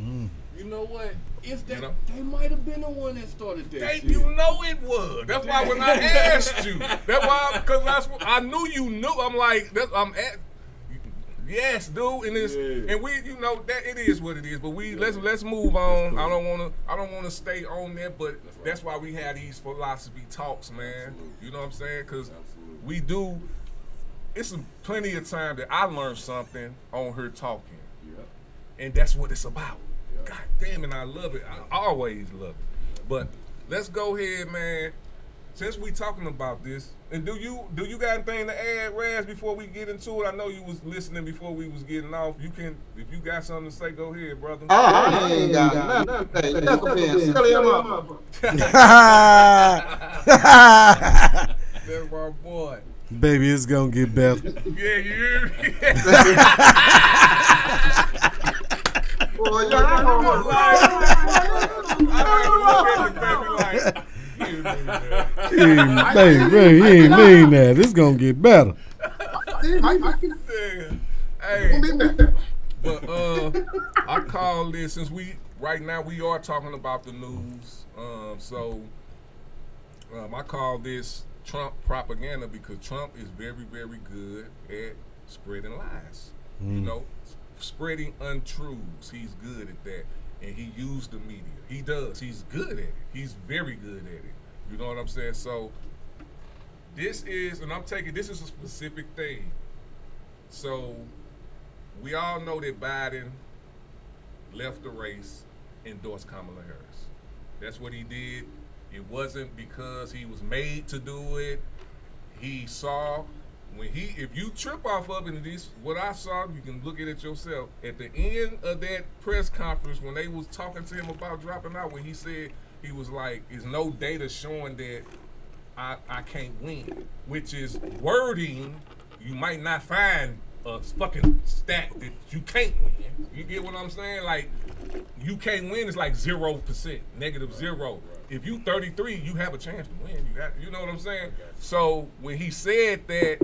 You know what? If that, You know? they might have been the one that started that shit. You know it was. That's why when I asked you, because I knew you knew. I'm like, yes, dude, and it's and we, that it is what it is. But let's move on. I don't wanna stay on that, but that's why we have these philosophy talks, man. Absolutely. You know what I'm saying? Because we do. It's plenty of time that I learned something on her talking, and that's what it's about. God damn it, I love it. I always love it. But let's go ahead, man. Since we talking about this, and do you got anything to add, Raz, before we get into it? I know you was listening before we was getting off. You can, if you got something to say, go ahead, brother. I ain't got nothing. Knuckle Ben, silly him up. That's my boy. Baby, it's gonna get better. Yeah, you hear me? Boy, Baby, he ain't mean that. It's gonna get better. Hey, but I call this, since right now we are talking about the news. I call this Trump propaganda because Trump is very, very good at spreading lies. Spreading untruths. He's good at that. And he used the media. He does. He's good at it. He's very good at it. You know what I'm saying? So this is a specific thing. So we all know that Biden left the race, endorsed Kamala Harris. That's what he did. It wasn't because he was made to do it. He saw if you trip off of it, and this, what I saw, you can look at it yourself. At the end of that press conference, when they was talking to him about dropping out, when he said, he was like, "There's no data showing that I can't win," which is wording you might not find a fucking stat that you can't win. You get what I'm saying? Like, you can't win is like 0%, -0. If you 33, you have a chance to win. You know what I'm saying? So when he said that,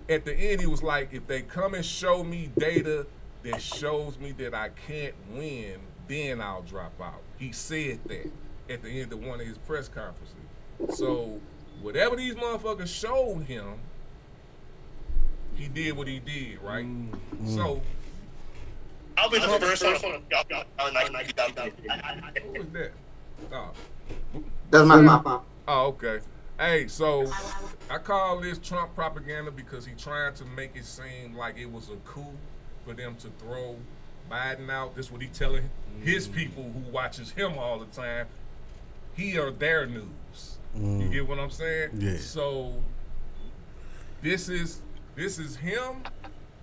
at the end he was like, if they come and show me data that shows me that I can't win, then I'll drop out. He said that at the end of one of his press conferences. So whatever these motherfuckers showed him, he did what he did, right? So I'll be the first one. who was that? Oh. That's my fault. Oh, okay. Hey, so I call this Trump propaganda because he trying to make it seem like it was a coup for them to throw Biden out. This is what he telling his people who watches him all the time. He are their news. You get what I'm saying? Yeah. So this is him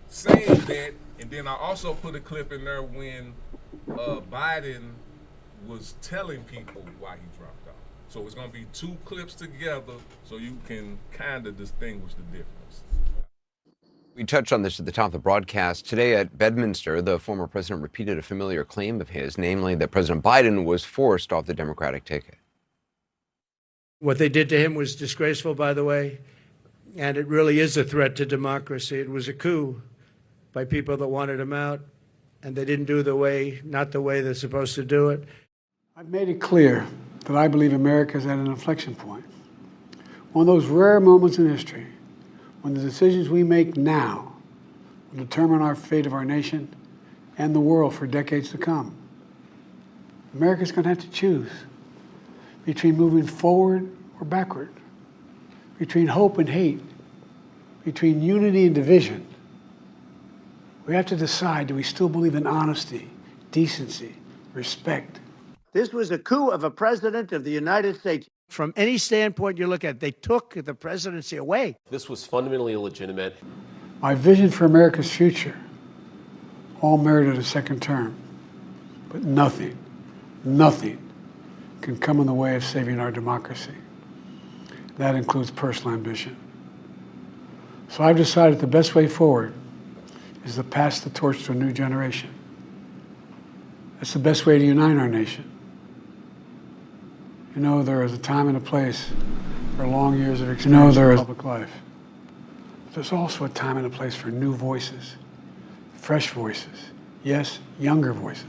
saying that, and then I also put a clip in there when Biden was telling people why he dropped out. So it's going to be two clips together so you can kind of distinguish the difference. We touched on this at the top of the broadcast. Today at Bedminster, the former president repeated a familiar claim of his, namely that President Biden was forced off the Democratic ticket. What they did to him was disgraceful, by the way, and it really is a threat to democracy. It was a coup by people that wanted him out, and they didn't do not the way they're supposed to do it. I've made it clear that I believe America is at an inflection point. One of those rare moments in history when the decisions we make now will determine our fate of our nation and the world for decades to come. America's going to have to choose between moving forward or backward, between hope and hate, between unity and division. We have to decide, do we still believe in honesty, decency, respect? This was a coup of a president of the United States. From any standpoint you look at, they took the presidency away. This was fundamentally illegitimate. My vision for America's future all merited a second term, but nothing can come in the way of saving our democracy. That includes personal ambition. So I've decided the best way forward is to pass the torch to a new generation. That's the best way to unite our nation. You know, there is a time and a place for long years of experience in public life. But there's also a time and a place for new voices, fresh voices, yes, younger voices.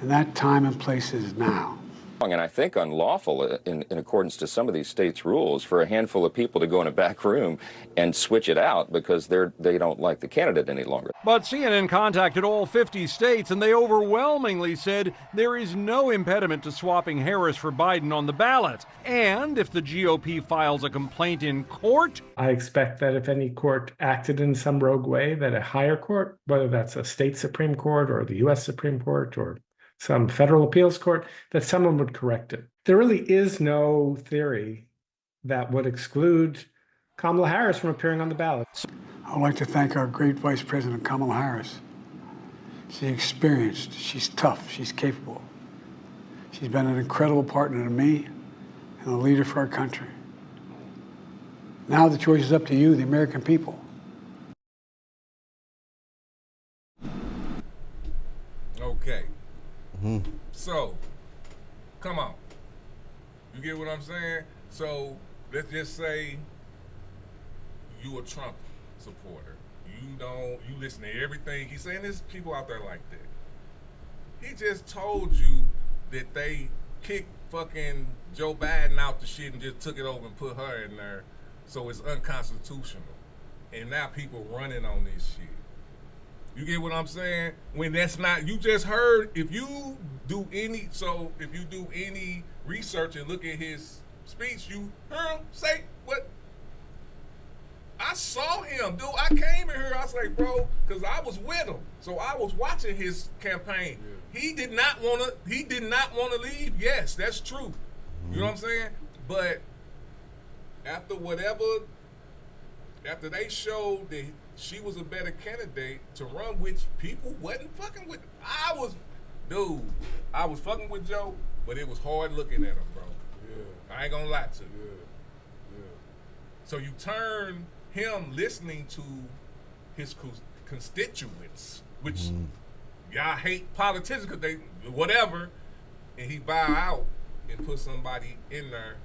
And that time and place is now. And I think unlawful in accordance to some of these states' rules for a handful of people to go in a back room and switch it out because they don't like the candidate any longer. But CNN contacted all 50 states and they overwhelmingly said there is no impediment to swapping Harris for Biden on the ballot. And if the GOP files a complaint in court, I expect that if any court acted in some rogue way, that a higher court, whether that's a state Supreme Court or the U.S. Supreme Court or some federal appeals court, that someone would correct it. There really is no theory that would exclude Kamala Harris from appearing on the ballot. I'd like to thank our great Vice President Kamala Harris. She's experienced, she's tough, she's capable. She's been an incredible partner to me and a leader for our country. Now the choice is up to you, the American people. Okay. So, come on. You get what I'm saying? So, let's just say you a Trump supporter. You listen to everything he's saying. There's people out there like that. He just told you that they kicked fucking Joe Biden out the shit and just took it over and put her in there. So it's unconstitutional. And now people running on this shit. You get what I'm saying? When that's not, you just heard, if you do any research and look at his speech, you heard him say what? I I saw him, dude. I came in here. I was like, bro, because I was with him, so I was watching his campaign. Yeah. He did not want to leave. Yes, that's true. You know what I'm saying? But after they showed that she was a better candidate to run, which people wasn't fucking with. I was fucking with Joe, but it was hard looking at him, bro. Yeah. I ain't gonna lie to you. Yeah. So you turn him listening to his constituents, which y'all hate politicians because they whatever, and he bow out and put somebody in there.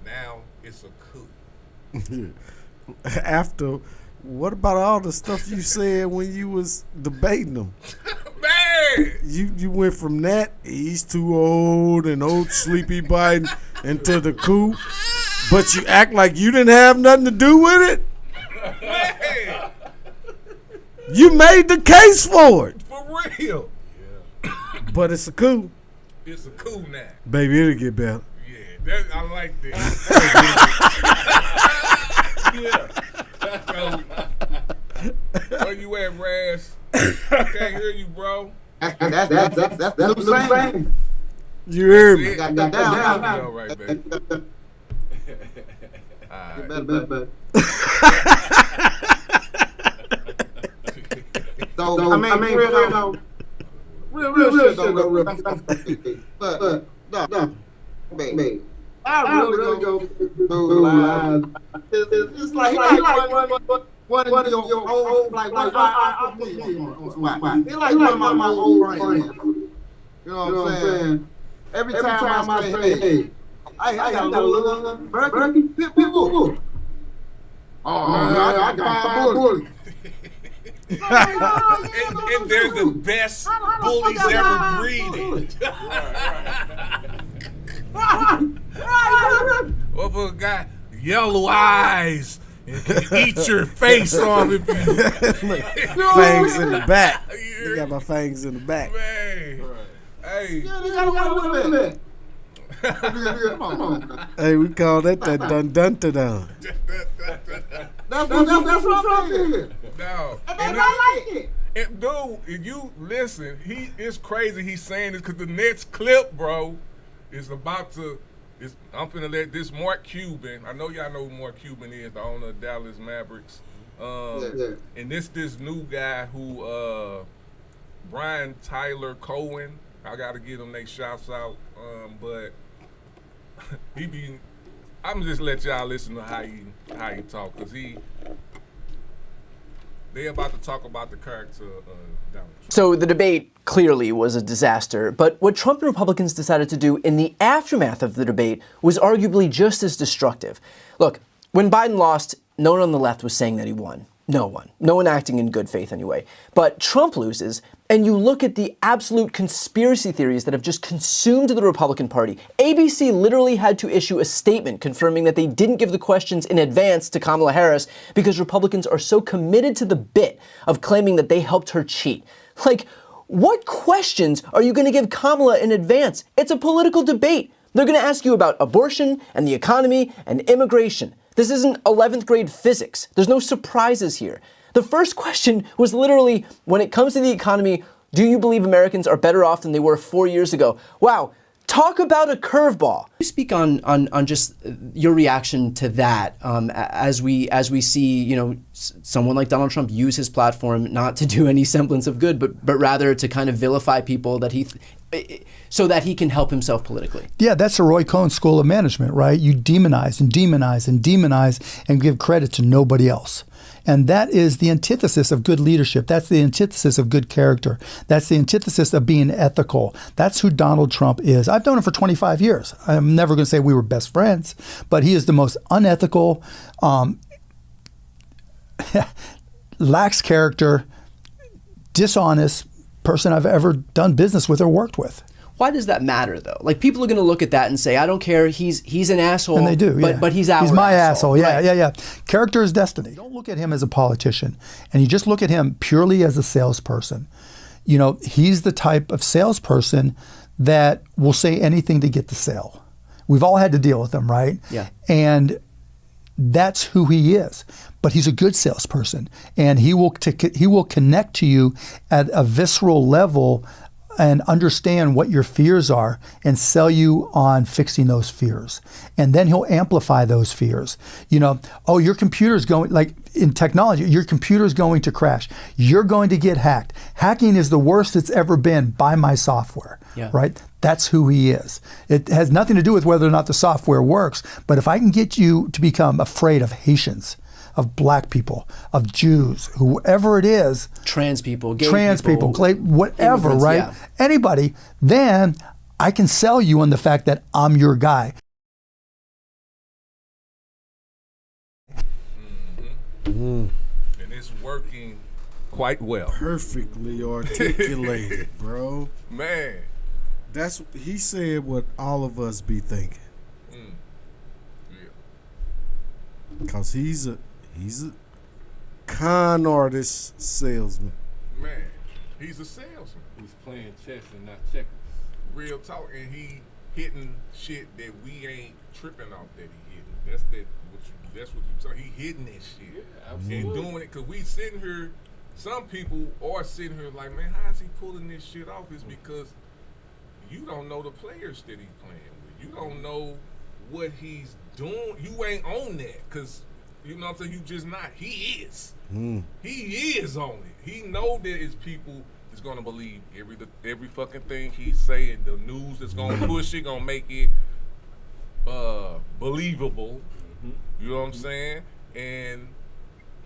Now it's a coup. After, what about all the stuff you said when you was debating him? Man! You went from that, he's too old and old sleepy Biden, into the coup, but you act like you didn't have nothing to do with it? Man! You made the case for it. For real. Yeah. But it's a coup. It's a coup now. Baby, it'll get better. Yeah, I like that. Yeah. Where you at, Raz? I can't hear you, bro. That's the same. You hear me? Got that down. All right, baby. Better. So, I mean, real shit don't go real. But, no, baby. I really go through lives. It's like one of your old, like, I put me on spot. It's like one of my old friends. You know what I'm saying? Every time I say, hey, I got a little burger, people. Oh, man, I got 5 bullets. And they're the best bullies ever breeding. What for a guy? Yellow eyes. And can eat your face off if you. Fangs in the back. They got my fangs in the back. Man. Hey. Hey, we call that dun dun dun dun. That's what I'm saying. No. And I like it. And dude, if you listen, it's crazy he's saying this because the next clip, bro, is about to. I'm finna let this Mark Cuban. I know y'all know who Mark Cuban is, the owner of Dallas Mavericks. And this new guy who Brian Tyler Cohen. I gotta give him they shouts out. But I'm just let y'all listen to how he talk, cause they about to talk about the character of Donald Trump. So the debate clearly was a disaster, but what Trump and Republicans decided to do in the aftermath of the debate was arguably just as destructive. Look, when Biden lost, no one on the left was saying that he won. No one acting in good faith anyway. But Trump loses, and you look at the absolute conspiracy theories that have just consumed the Republican Party. ABC literally had to issue a statement confirming that they didn't give the questions in advance to Kamala Harris because Republicans are so committed to the bit of claiming that they helped her cheat. Like, what questions are you going to give Kamala in advance? It's a political debate. They're going to ask you about abortion and the economy and immigration. This isn't 11th grade physics. There's no surprises here. The first question was literally, when it comes to the economy, do you believe Americans are better off than they were 4 years ago? Wow, talk about a curveball. You speak on just your reaction to that as we see, someone like Donald Trump use his platform not to do any semblance of good, but rather to kind of vilify people that so that he can help himself politically. Yeah, that's the Roy Cohn school of management, right? You demonize and demonize and demonize and give credit to nobody else. And that is the antithesis of good leadership. That's the antithesis of good character. That's the antithesis of being ethical. That's who Donald Trump is. I've known him for 25 years. I'm never going to say we were best friends, but he is the most unethical, lacks character, dishonest person I've ever done business with or worked with. Why does that matter, though? Like, people are going to look at that and say, I don't care, he's an asshole. And they do, yeah. But he's our He's my asshole. Yeah, right. yeah. Character is destiny. Don't look at him as a politician, and you just look at him purely as a salesperson. He's the type of salesperson that will say anything to get the sale. We've all had to deal with him, right? Yeah. And That's who he is. But he's a good salesperson, and he will connect to you at a visceral level and understand what your fears are and sell you on fixing those fears. And then he'll amplify those fears. You know, oh, your computer's going, like in technology, your computer's going to crash. You're going to get hacked. Hacking is the worst it's ever been. Buy my software, right? That's who he is. It has nothing to do with whether or not the software works. But if I can get you to become afraid of Haitians, of black people, of Jews, whoever it is, trans people, gay people, whatever, right? Yeah. Anybody, then I can sell you on the fact that I'm your guy. And it's working quite well. Perfectly articulated, bro. Man. He said what all of us be thinking. Cause he's a con artist salesman. Man, he's a salesman. He's playing chess and not checkers. Real talk, and he hitting shit that we ain't tripping off that he hitting. That's what you saying. He hitting that shit. Yeah, absolutely. And doing it, cause we sitting here, some people are sitting here like, man, how is he pulling this shit off? It's because you don't know the players that he's playing with. You don't know what he's doing. You ain't on that, cause you know what I'm saying. You just not. He is. He is on it. He know that his people is gonna believe every fucking thing he's saying. The news is gonna push it, gonna make it believable. You know what I'm saying? And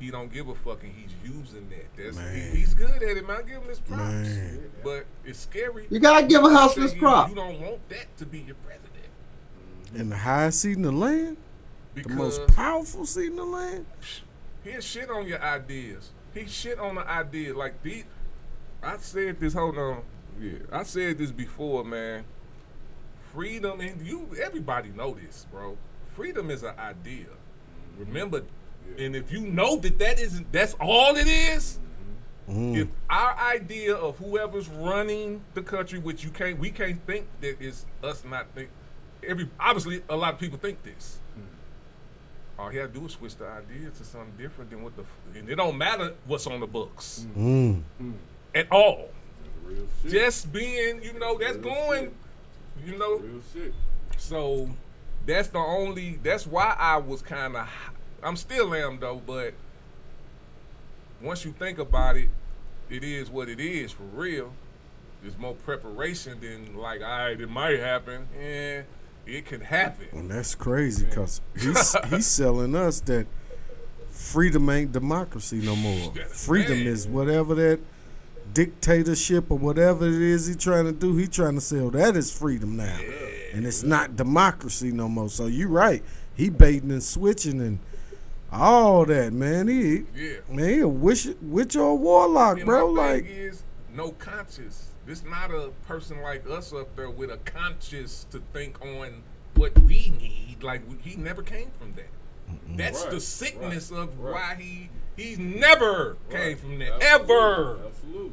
he don't give a fuck, and he's using that. He's good at it, man. I give him his props. Man. But it's scary. You gotta give a hustler's props. You don't want that to be your president. In the highest seat in the land? Because the most powerful seat in the land? He'll shit on your ideas. He shit on the idea. Like, I said this, hold on. Yeah, I said this before, man. Freedom, and everybody know this, bro. Freedom is an idea. Remember, and if you know that's all it is, if our idea of whoever's running the country, which we can't think that is us not think, obviously a lot of people think this. All he had to do is switch the idea to something different than and it don't matter what's on the books at all. Real shit. Just being, that's going, Real shit. So that's why I was kind of, I'm still am though, but once you think about it, it is what it is for real. There's more preparation than like, all right, it might happen. Yeah, it can happen. And that's crazy because he's selling us that freedom ain't democracy no more. Freedom is whatever that dictatorship or whatever it is he trying to do. He trying to sell that is freedom now. And it's not democracy no more. So you right. He baiting and switching and all that, man. He a witch or a warlock, and bro. My like thing is no conscience. This not a person like us up there with a conscience to think on what we need. Like he never came from that. That's the sickness of why he never came from that. Ever. Absolutely.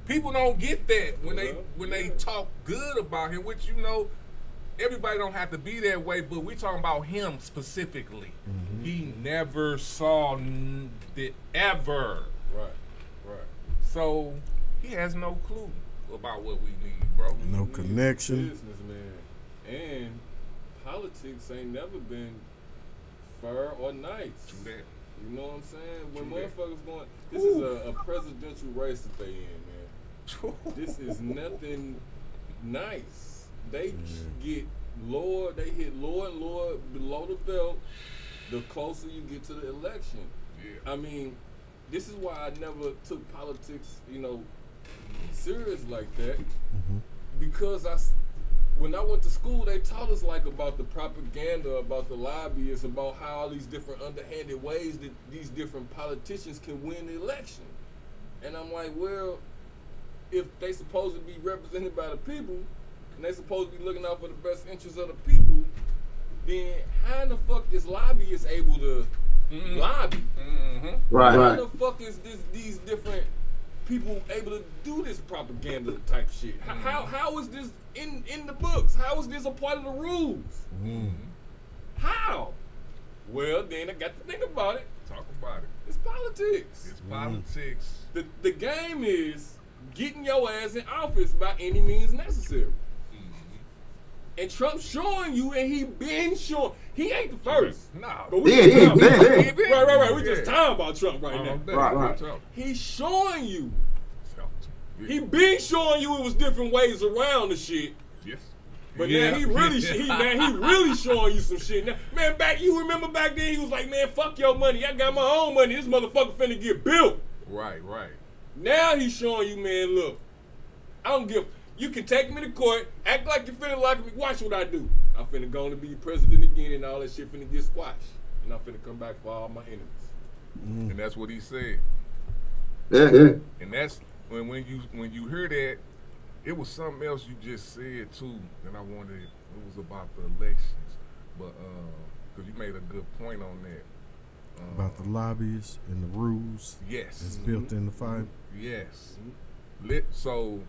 People don't get that when they talk good about him, which everybody don't have to be that way, but we talking about him specifically. He never saw it ever. Right. So he has no clue about what we need, bro. No connection. Business, man. And politics ain't never been fair or nice. True that. You know what I'm saying? When motherfuckers going, this is a presidential race that they in, man. This is nothing nice. They get lower, they hit lower and lower below the belt the closer you get to the election. I mean, this is why I never took politics, serious like that. Because when I went to school, they taught us about the propaganda, about the lobbyists, about how all these different underhanded ways that these different politicians can win the election. And I'm like, well, if they supposed to be represented by the people, and they supposed to be looking out for the best interests of the people, then how in the fuck is lobbyists able to lobby? Right. How in the fuck is these different people able to do this propaganda type shit? How is this in the books? How is this a part of the rules? How? Well, then I got to think about it. Talk about it. It's politics. It's politics. The game is getting your ass in office by any means necessary. And Trump's showing you, and he been showing. He ain't the first. No. But we He just been. Right. We just talking about Trump right now. Right. He's showing you. He been showing you it was different ways around the shit. Yes. But now he really showing you some shit. Now, man, you remember back then he was like, man, fuck your money. I got my own money. This motherfucker finna get built. Right. Now he's showing you, man, look, I don't give. You can take me to court, act like you finna lock me. Watch what I do. I'm finna go to be president again, and all that shit finna get squashed. And I'm finna come back for all my enemies. And that's what he said. Yeah. And that's when you hear that, it was something else you just said too, and I wanted. It was about the elections, but because you made a good point on that. About the lobbyists and the rules. Yes. It's built in the fight. Yes. So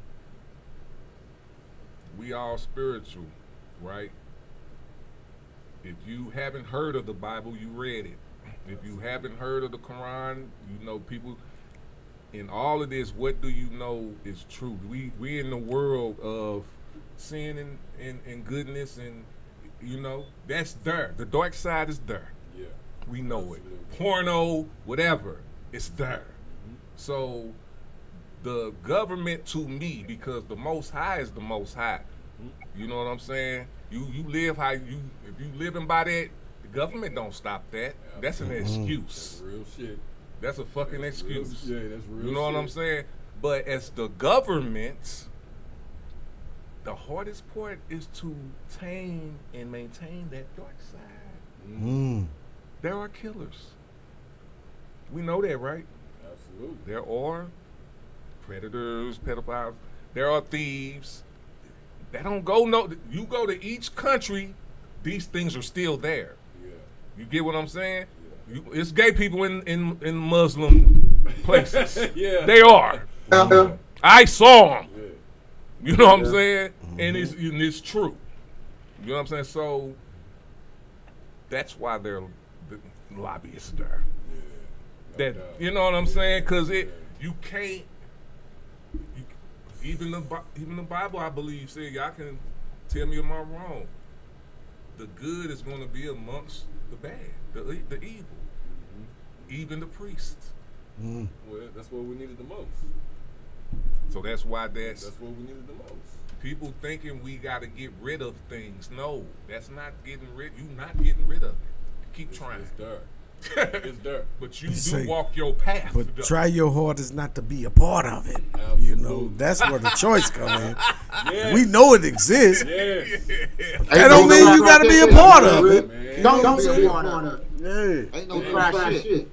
we all spiritual, right? If you haven't heard of the Bible, you read it. If you haven't heard of the Quran, you know people. In all of this, what do you know is true? We in the world of sin and goodness, and you know that's there. The dark side is there. Yeah, we know it. Porno, whatever, it's there. So the government, to me, because the Most High is the Most High. You know what I'm saying? You live how you. If you living by that, the government don't stop that. That's an excuse. That's real shit. That's a fucking excuse. Yeah, that's real. You know what I'm saying? But as the government, the hardest part is to tame and maintain that dark side. There are killers. We know that, right? Absolutely. There are predators, pedophiles. There are thieves. They don't go you go to each country, these things are still there. Yeah. You get what I'm saying? It's gay people in Muslim places. Yeah. They are. I saw them. Yeah. You know what I'm saying? And it's true. You know what I'm saying? So that's why they're the lobbyists there. Yeah. You know what I'm saying? Because you can't. Even the Bible, I believe, said, y'all can tell me am I wrong. The good is going to be amongst the bad, the evil, even the priests. Well, that's what we needed the most. So that's why that's what we needed the most. People thinking we got to get rid of things. No, that's not getting rid. You not getting rid of it. Keep trying. It's dirt. It's dirt. But you do walk your path. But try your hardest not to be a part of it. Absolutely. You know, that's where the choice comes in. Yes. We know it exists. Yes. That don't mean you got to be a part of it. Don't be a part of it. Yeah. Ain't no crash shit.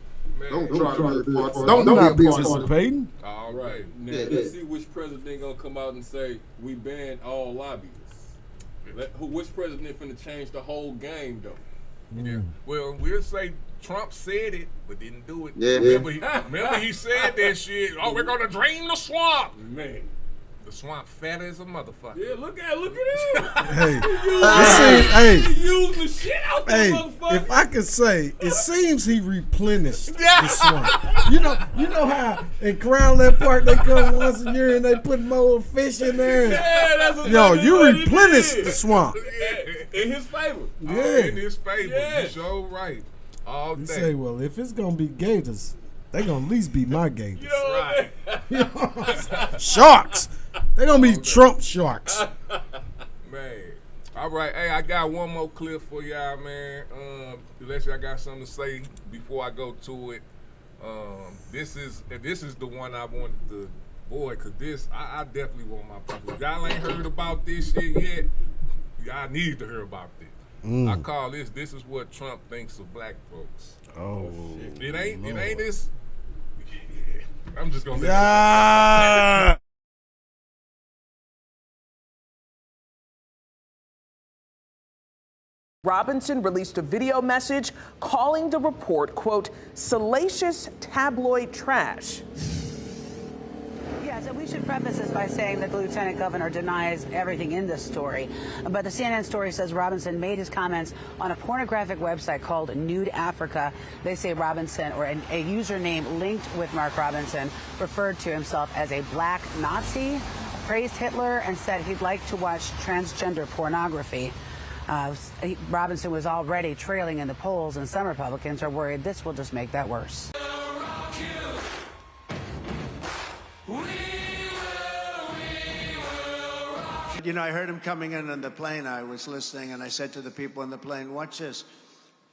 Don't be participating. All right. Now, let's see which president gonna come out and say we ban all lobbyists. Which president finna change the whole game though? Yeah. Well, we'll say Trump said it, but didn't do it. Yeah. Remember he said that shit. Oh, we're gonna drain the swamp. Man. The swamp fat as a motherfucker. Yeah, look at him. Hey, He using the shit out there, motherfucker. if I could say, it seems he replenished the swamp. You know how in Crown Lake Park they come once a year and they put more fish in there. Yeah, that's exactly Yo, you what it replenished is. the swamp. In his favor. Yeah. In his favor. Yeah. You sure right. All You day. say, well, if it's gonna be gators, they gonna at least be my gators. You know Right. You know what I'm saying? Sharks. They gonna be Trump sharks. Man. All right. Hey, I got one more clip for y'all, man. Unless y'all got something to say before I go to it. This is the one I wanted to cause this I definitely want my people. If y'all ain't heard about this shit yet, y'all need to hear about this. I call this is what Trump thinks of black folks. Oh, It ain't this. I'm just gonna yeah. Robinson released a video message calling the report, quote, salacious tabloid trash. Yeah, Yes, and we should preface this by saying that the lieutenant governor denies everything in this story. But the CNN story says Robinson made his comments on a pornographic website called Nude Africa. They say Robinson, or a username linked with Mark Robinson, referred to himself as a black Nazi, praised Hitler, and said he'd like to watch transgender pornography. Robinson was already trailing in the polls, and some Republicans are worried this will just make that worse. You know, I heard him coming in on the plane. I was listening, and I said to the people on the plane, watch this.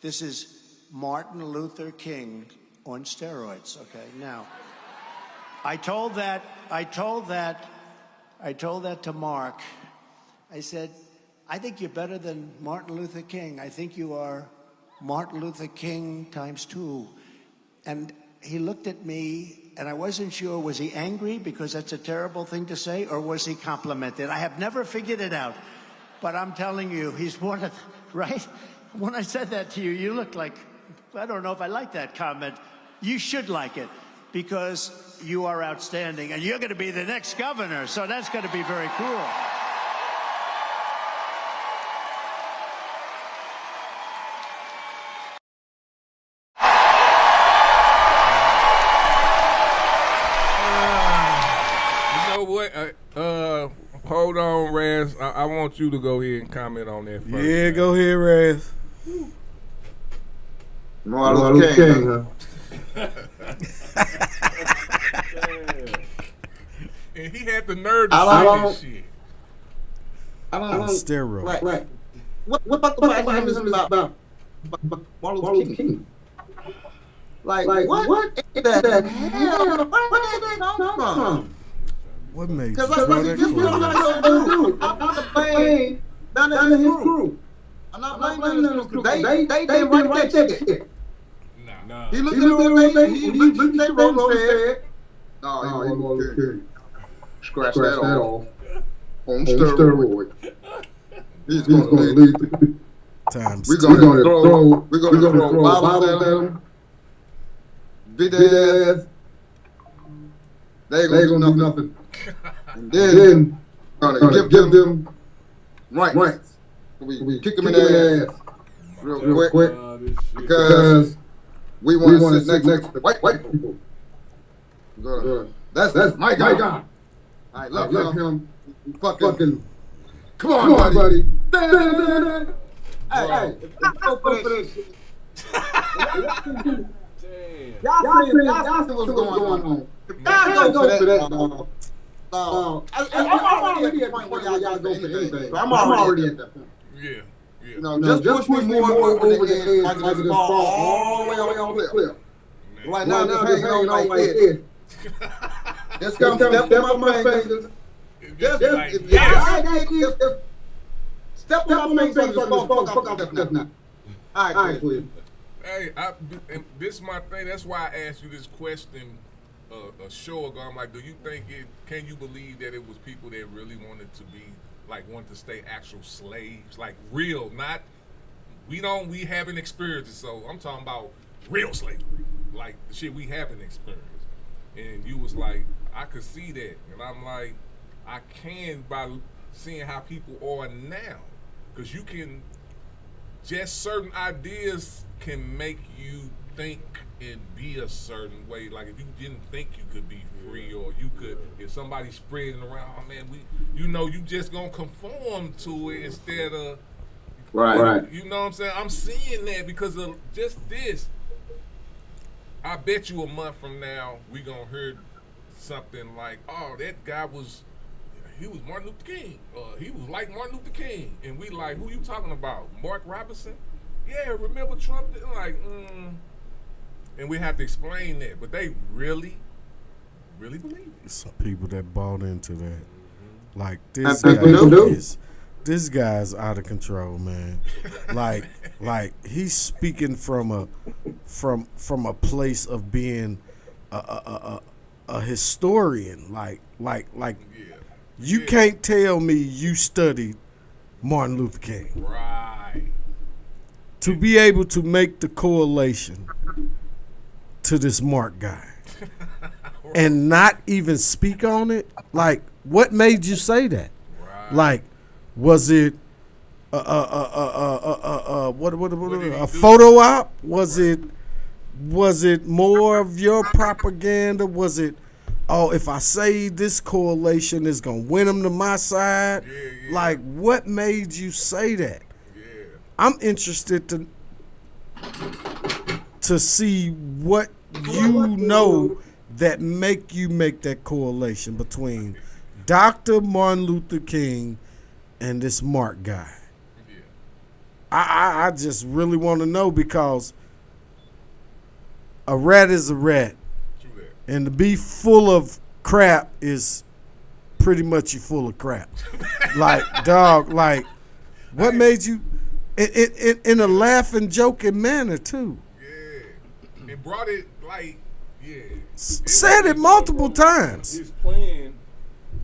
This is Martin Luther King on steroids, okay? Now, I told that to Mark. I said, I think you're better than Martin Luther King. I think you are Martin Luther King ×2. And he looked at me, and I wasn't sure, was he angry because that's a terrible thing to say, or was he complimented? I have never figured it out, but I'm telling you, he's one of, right? When I said that to you, you looked like, I don't know if I like that comment. You should like it, because you are outstanding, and you're going to be the next governor, so that's going to be very cool. Hold on, Raz. I want you to go ahead and comment on that first. Yeah, go ahead, Raz. Martin Luther King, huh? And he had the nerve to say this shit. I don't On steroids. Right. What about about Martin Luther King? Like what in the hell? Where did that come from? What made you Because throw that I'm not the blame none of his crew. I'm not blaming none of his crew. They didn't write that shit. Nah. He looked at the he looked at the and said, "No, he Martin Luther King. Scratch that off on steroid. He's gonna lead. We're gonna throw bottles at him. Big ass. They ain't gonna do nothing. And then gonna give them rights. We kick them in the ass real quick because we want to sit next to white people. That's my guy. I love him. Fucking come on, buddy. Hey, go for this shit. Y'all see what's going on. If y'all go for that, I'm already at the point where y'all go for anything. So I'm already at that point. Yeah. You know, just push me more over the edge, like this fall all the way on the cliff. Right now, just hanging on like this. Just come step on my fingers. Just step on my fingers and fuck off that now. All right, please. Hey, and this is my thing. That's why I asked you this question a show ago. I'm like, do you think can you believe that it was people that really wanted to be, like, wanted to stay actual slaves? Like, real, not, we haven't experienced it, so I'm talking about real slavery. Like, the shit we haven't experienced. And you was like, I could see that. And I'm like, I can by seeing how people are now. Because you can, just certain ideas can make you think and be a certain way. Like if you didn't think you could be free, or you could, if somebody's spreading around, oh man, you just gonna conform to it instead of right. You know what I'm saying? I'm seeing that because of just this. I bet you a month from now we gonna hear something like, oh, that guy he was Martin Luther King. He was like Martin Luther King. And we like, who you talking about? Mark Robinson? Yeah, remember Trump? Like, and we have to explain that. But they really believe it. Some people that bought into that. Like, this guy's out of control, man. like he's speaking from a place of being a historian. Like you can't tell me you studied Martin Luther King. Right. To be able to make the correlation to this Mark guy. and not even speak on it? Like, what made you say that? Right. Like, was it a photo op? Was it more of your propaganda? Was it, oh, if I say this correlation is gonna win them to my side? Like, what made you say that? I'm interested to see what you know that make you make that correlation between Dr. Martin Luther King and this Mark guy. I just really want to know, because a rat is a rat, and to be full of crap is pretty much you full of crap. Like, dog, like, what made you in a laughing, joking manner too? Yeah, and brought it like, said it multiple times. He's playing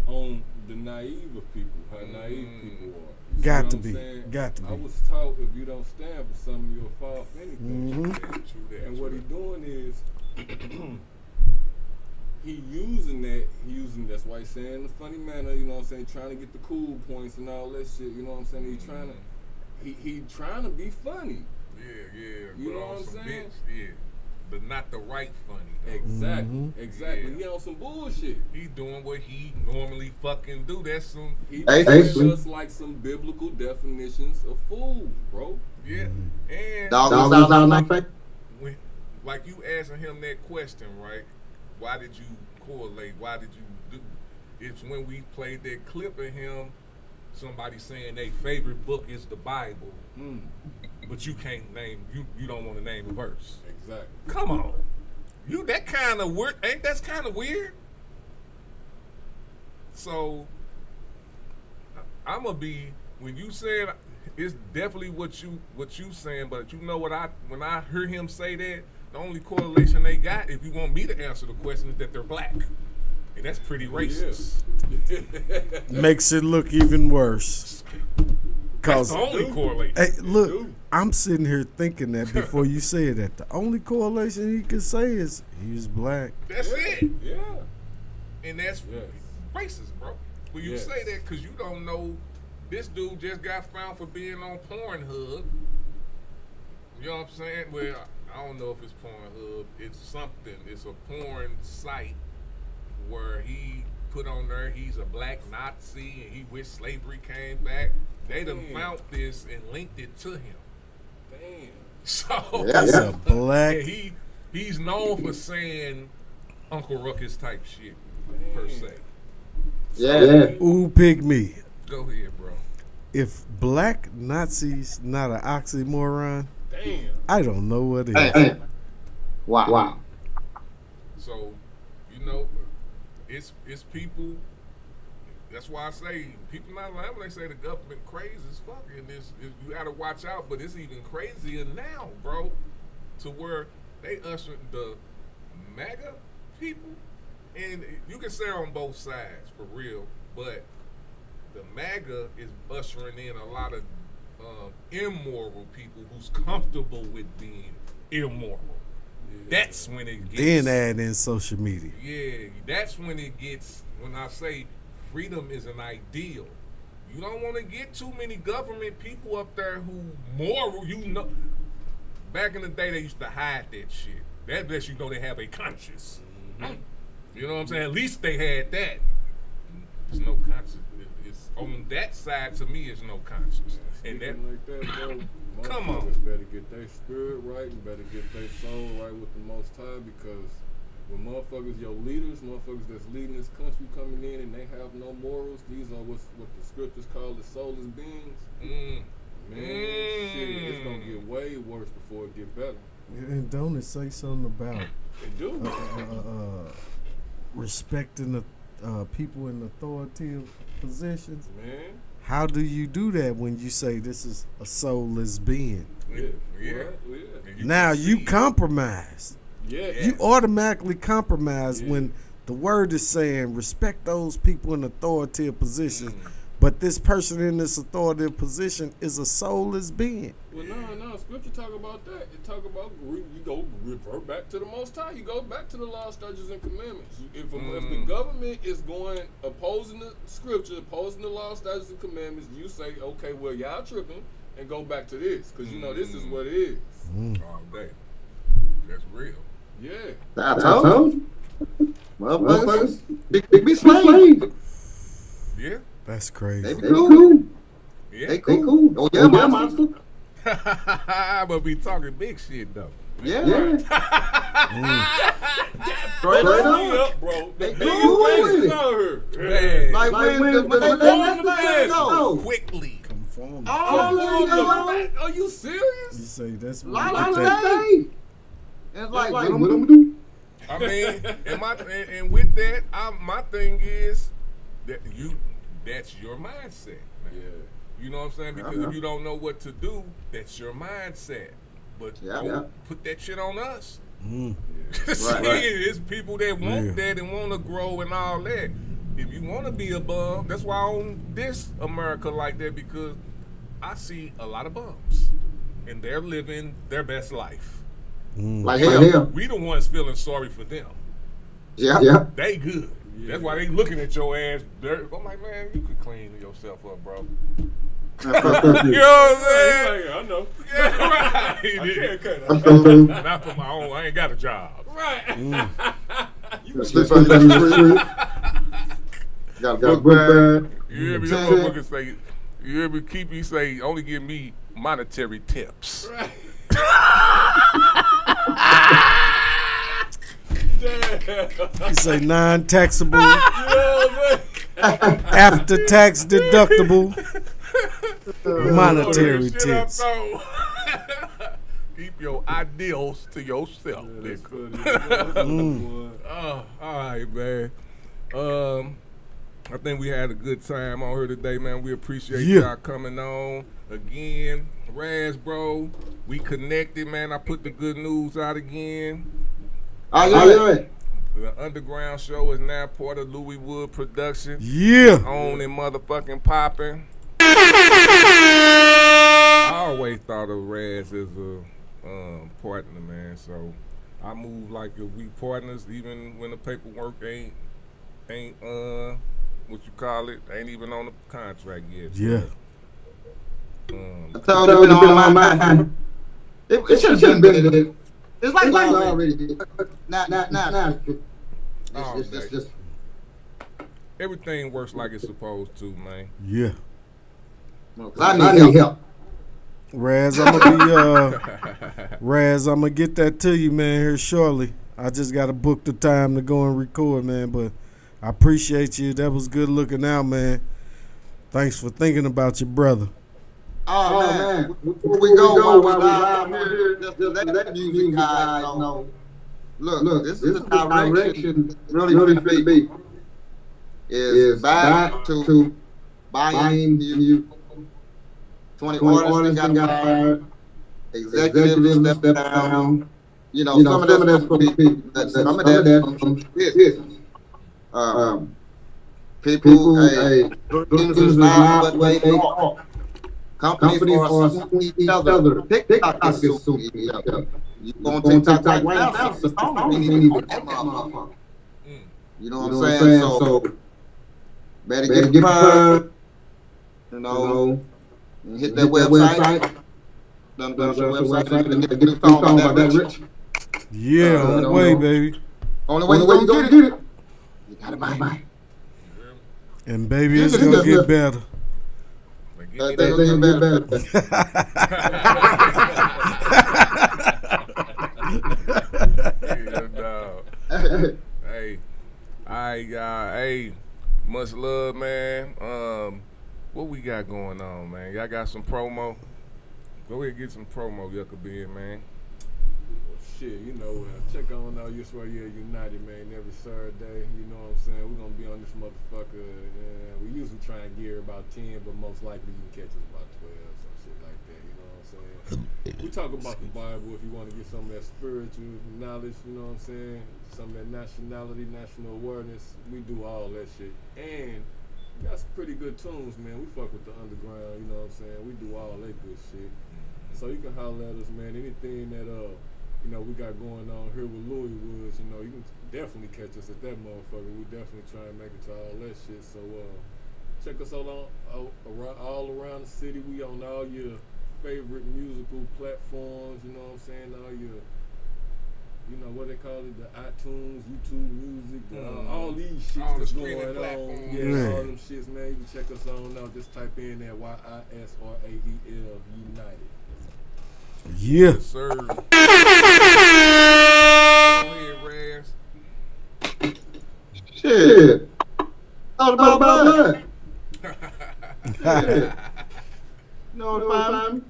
on the naive of people, how naive people are. You Got see to what be. I'm saying? Got to be. I was taught if you don't stand for something, you'll fall for anything. And what he's doing is he using that's why he's saying in a funny manner, you know what I'm saying, trying to get the cool points and all that shit, you know what I'm saying? He's trying to he trying to be funny. Yeah, You but know on what I'm some saying? bitch, but not the right funny though. Exactly. He on some bullshit. He doing what he normally fucking do. That's some He giving us like some biblical definitions of food, bro. Yeah. And like you asking him that question, right? Why did you correlate? Why did you do? It's when we played that clip of him, somebody saying their favorite book is the Bible, but you can't name, you don't want to name a verse. Exactly. Come on, you that kind of weird? Ain't that's kind of weird? So I'm gonna be, when you said it's definitely what you saying, but you know what, when I hear him say that, the only correlation they got, if you want me to answer the question, is that they're black. And that's pretty racist. Makes it look even worse. That's the only correlation. Hey, look, I'm sitting here thinking that before you say that. The only correlation he could say is he's black. That's it. Yeah. And that's racist, bro. When you say that, because you don't know, this dude just got found for being on Pornhub. You know what I'm saying? Well, I don't know if it's Pornhub. It's something. It's a porn site where he put on there he's a black Nazi and he wished slavery came back. They done found this and linked it to him. Damn. So That's a black. Yeah, he's known for saying Uncle Ruckus type shit per se. Ooh, pygmy. Go ahead, bro. If black Nazi's not an oxymoron, damn, I don't know what is. Wow. So, you know, it's people. That's why I say people not lying when they say the government crazy as fuck. And you gotta watch out. But it's even crazier now, bro, to where they usher the MAGA people, and you can say on both sides for real, but the MAGA is ushering in a lot of immoral people who's comfortable with being immoral. That's when it gets. Then add in social media. Yeah, that's when it gets. When I say freedom is an ideal, you don't want to get too many government people up there who moral. You know, back in the day they used to hide that shit. That lets you know they have a conscience. You know what I'm saying? At least they had that. There's no conscience. It's on that side. To me, it's no conscience. And that, like that, bro, come on, better get their spirit right and better get their soul right with the Most High, because when motherfuckers, your leaders, motherfuckers that's leading this country coming in and they have no morals, these are what the scriptures call the soulless beings. Man, shit, it's gonna get way worse before it get better. And don't it say something about It do. respecting the people in authoritative positions? Man. How do you do that when you say this is a soulless being? Yeah. Now you compromise. Yeah. You automatically compromise when the word is saying respect those people in authoritative positions, but this person in this authoritative position is a soulless being. Well, no, scripture talk about that. It talk about you go revert back to the Most High. You go back to the law, statutes, and commandments. If the government is going opposing the scripture, opposing the law, statutes, and commandments, you say, okay, well, y'all tripping, and go back to this, because you know this is what it is. All day. That's real. Yeah. I told you. Motherfuckers, big slaves. Yeah. That's crazy. They be cool. Yeah. They cool. Oh yeah, monster. But we talking big shit though. Yeah. Straight up, bro. The biggest places out here. Man. Like when they go Quickly. Are you serious? You say that's what Like you and it's like, what I'm gonna do? I mean, and with that, my thing is that that's your mindset. Man. Yeah. You know what I'm saying? Because if you don't know what to do, that's your mindset. But don't put that shit on us. Right. It's people that want that and want to grow and all that. If you want to be a bum, that's why I own this America like that, because I see a lot of bums and they're living their best life. Like hell. We the ones feeling sorry for them. Yeah. They good. Yeah. That's why they looking at your ass dirt. I'm like, man, you could clean yourself up, bro. You know what I'm saying? I know. Yeah, right. I can't Not for my own. I ain't got a job. Right. You sleep on the street. Got a good bag. You hear me? That motherfucker say, you hear me? Keep you say, only give me monetary tips. Right. You say non-taxable, after-tax deductible, monetary tips. Keep your ideals to yourself, nigga. Oh, all right, man. I think we had a good time on here today, man. We appreciate y'all coming on again. Raz, bro, we connected, man. I put the good news out again. Yeah. The Underground Show is now part of Louis Wood Productions. Yeah. On and motherfucking popping. I always thought of Raz as a partner, man. So I move like if we partners, even when the paperwork ain't what you call it, ain't even on the contract yet. Yeah. I told you, been on my mind. It should have been. It's like already did. Now. It's just. Everything works like it's supposed to, man. Yeah. I need help. Raz, I'm gonna get that to you, man, here shortly. I just gotta book the time to go and record, man. But I appreciate you. That was good looking out, man. Thanks for thinking about your brother. Oh man. Before we go, while we live here, just let you guys know. Look, this is the direction really for me. Is back to buying you 20 artists got fired, executives step down. You know, some of that's for people. Some of that's from business. People, businesses is not what they are. Companies are suing each other. TikTok is suing each other. You go on TikTok right now, so you know what I'm saying? So better get fired, you know, and hit that website. Done your website and get a good song about that, Rich. Yeah, on the way, baby. Only way you gonna get it, you gotta buy. And baby, it's gonna get better. They're gonna get better. Hey, all right, y'all. Hey, much love, man. What we got going on, man? Y'all got some promo? Go ahead and get some promo, Yucca, man. Shit, you know, check on Yisrael United, man, every Saturday. You know what I'm saying? We're going to be on this motherfucker. We usually try and gear about 10, but most likely you can catch us about 12, some shit like that. You know what I'm saying? We talk about the Bible if you want to get some of that spiritual knowledge, you know what I'm saying? Some of that nationality, national awareness. We do all that shit. And we got some pretty good tunes, man. We fuck with the underground, you know what I'm saying? We do all that good shit. So you can holler at us, man. Anything that we got going on here with Louis Woods, you can definitely catch us at that motherfucker. We definitely try and make it to all that shit. So check us all around the city. We on all your favorite musical platforms. You know what I'm saying? All your, what they call it, the iTunes, YouTube Music, all these shits all that's the going on. platforms. Yeah, all them shits, man. You can check us on out. Just type in that YISRAEL United. Yeah. Yes, sir. Go ahead, Raz. Shit. All about blood. Shit. You know what I'm saying?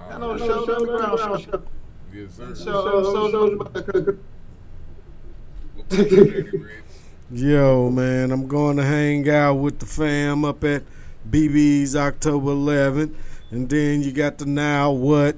I know the show, the ground show. Yes, sir. Yo, man, I'm going to hang out with the fam up at BB's October 11th. And then you got the Now What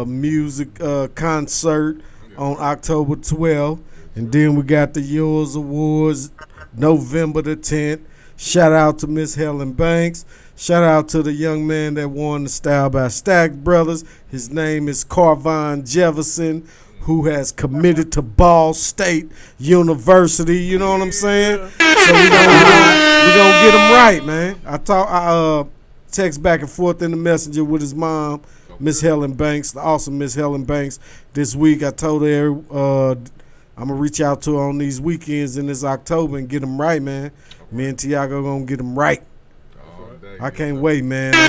music concert on October 12th. And then we got the Yours Awards November the 10th. Shout out to Miss Helen Banks. Shout out to the young man that won the Style by Stack Brothers. His name is Carvon Jefferson, who has committed to Ball State University. You know what I'm saying? So we gonna get him right, man. I text back and forth in the messenger with his mom, Miss Helen Banks, the awesome Miss Helen Banks. This week I told her I'm gonna reach out to her on these weekends in this October and get him right, man. Me and Tiago gonna get him right. I can't wait, man. I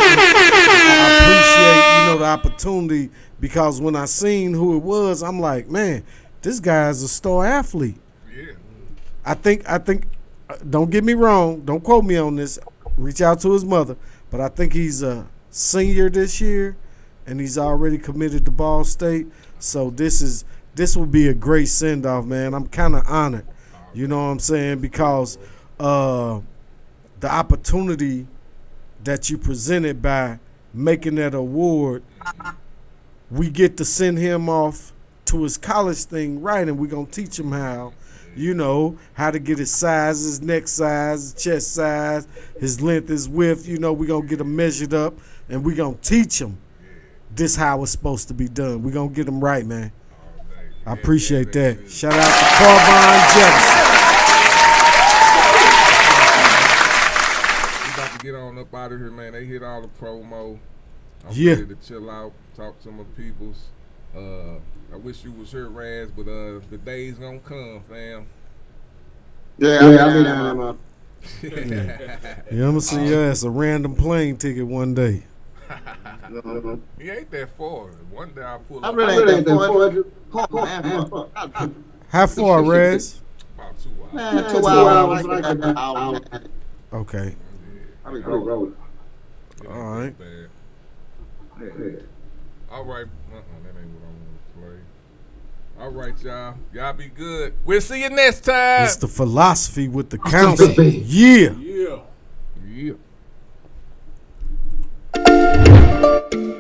appreciate, the opportunity, because when I seen who it was, I'm like, man, this guy's a star athlete. Yeah. I think. Don't get me wrong. Don't quote me on this. Reach out to his mother, but I think he's a senior this year, and he's already committed to Ball State. So this will be a great send off, man. I'm kind of honored. You know what I'm saying? Because the opportunity that you presented by making that award, we get to send him off to his college thing right, and we're going to teach him how to get his size, his neck size, his chest size, his length, his width. We're going to get him measured up, and we're going to teach him this how it's supposed to be done. We're going to get him right, man. I appreciate that. Shout out to Carvon Jefferson. Get on up out of here, man. They hit all the promo. I'm ready to chill out, talk to my peoples. I wish you was here, Raz, but the day's gonna come, fam. Yeah, I'm gonna see you as a random plane ticket one day. He ain't that far. One day I'll pull up. I really ain't that far. How far, Raz? About 2 hours. Man, 2 hours. Like an hour. Okay. I mean, rolling. All right. All right. That ain't what I want to play. All right, y'all. Y'all be good. We'll see you next time. It's the Philosophy with the Council. Yeah.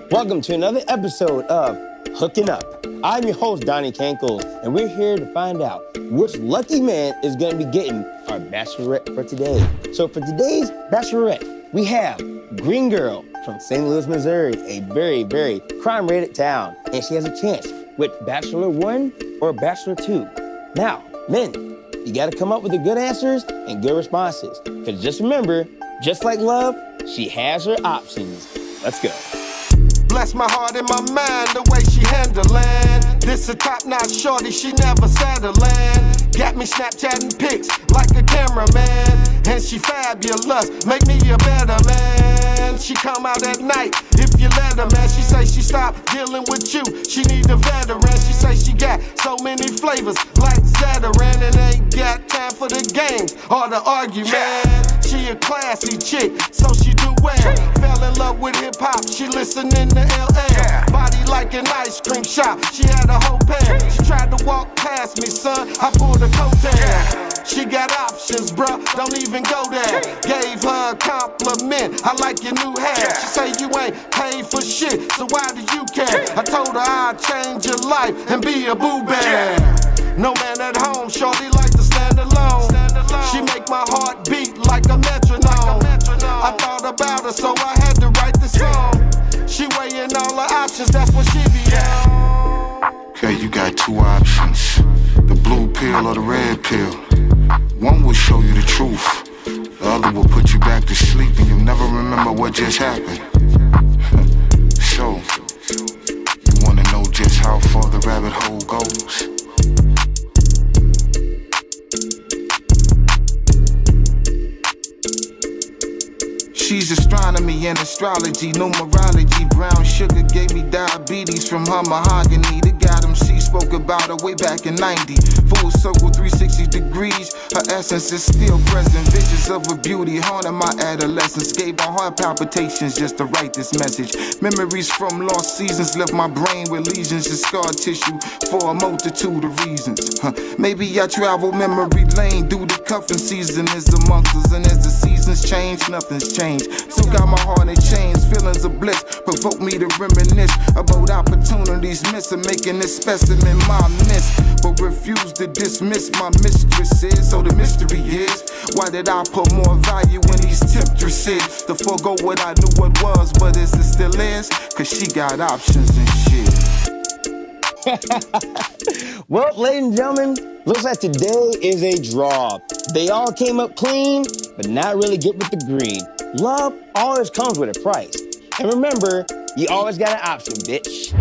Welcome to another episode of Hooking Up. I'm your host, Donnie Cankles, and we're here to find out which lucky man is going to be getting our bachelorette for today. So for today's bachelorette, we have Green Girl from St. Louis, Missouri, a very, very crime-rated town, and she has a chance with Bachelor 1 or Bachelor 2. Now, men, you got to come up with the good answers and good responses, because just remember, just like love, she has her options. Let's go. Bless my heart and my mind, the way she handlin'. This a top-notch shorty, she never settling. Got me Snapchatting pics like a cameraman. And she fabulous, make me a better man. She come out at night, if you let her, man. She say she stopped dealing with you, she need a veteran. She say she got so many flavors like Zetaran, and ain't got time for the games or the argument. She a classy chick, so she do well. Fell in love with hip-hop, she listening to LL. Body like an ice cream shop, she had a whole pan. She tried to walk past me, son, I pulled a coattail. She got options, bruh, don't even go there. Gave her a compliment, I like your new hair. She say you ain't paid for shit, so why do you care? I told her I'd change your life and be a boo bear. No man at home, shorty like to stand alone. She make my heart beat like a metronome. I thought about her, so I had to write the song. She weighing all her options, that's two options, the blue pill or the red pill. One will show you the truth, the other will put you back to sleep and you'll never remember what just happened. So, you wanna know just how far the rabbit hole goes? She's astronomy and astrology, numerology. Brown sugar gave me diabetes from her mahogany. The God MC spoke about her way back in 90. Full circle 360 degrees, her essence is still present. Visions of her beauty haunted my adolescence. Gave my heart palpitations just to write this message. Memories from lost seasons left my brain with lesions and scar tissue for a multitude of reasons. Maybe I travel memory lane through the cuffing season is amongst us. And as the seasons change, nothing's changed. Still got my heart in chains, feelings of bliss provoke me to reminisce about opportunities missing, making this specimen my miss, but refuse to dismiss my mistresses. So the mystery is, why did I put more value in these temptresses? To forego what I knew what was, but is it still is? Cause she got options and shit. Well, ladies and gentlemen, looks like today is a draw. They all came up clean, but not really get with the green. Love always comes with a price. And remember, you always got an option, bitch.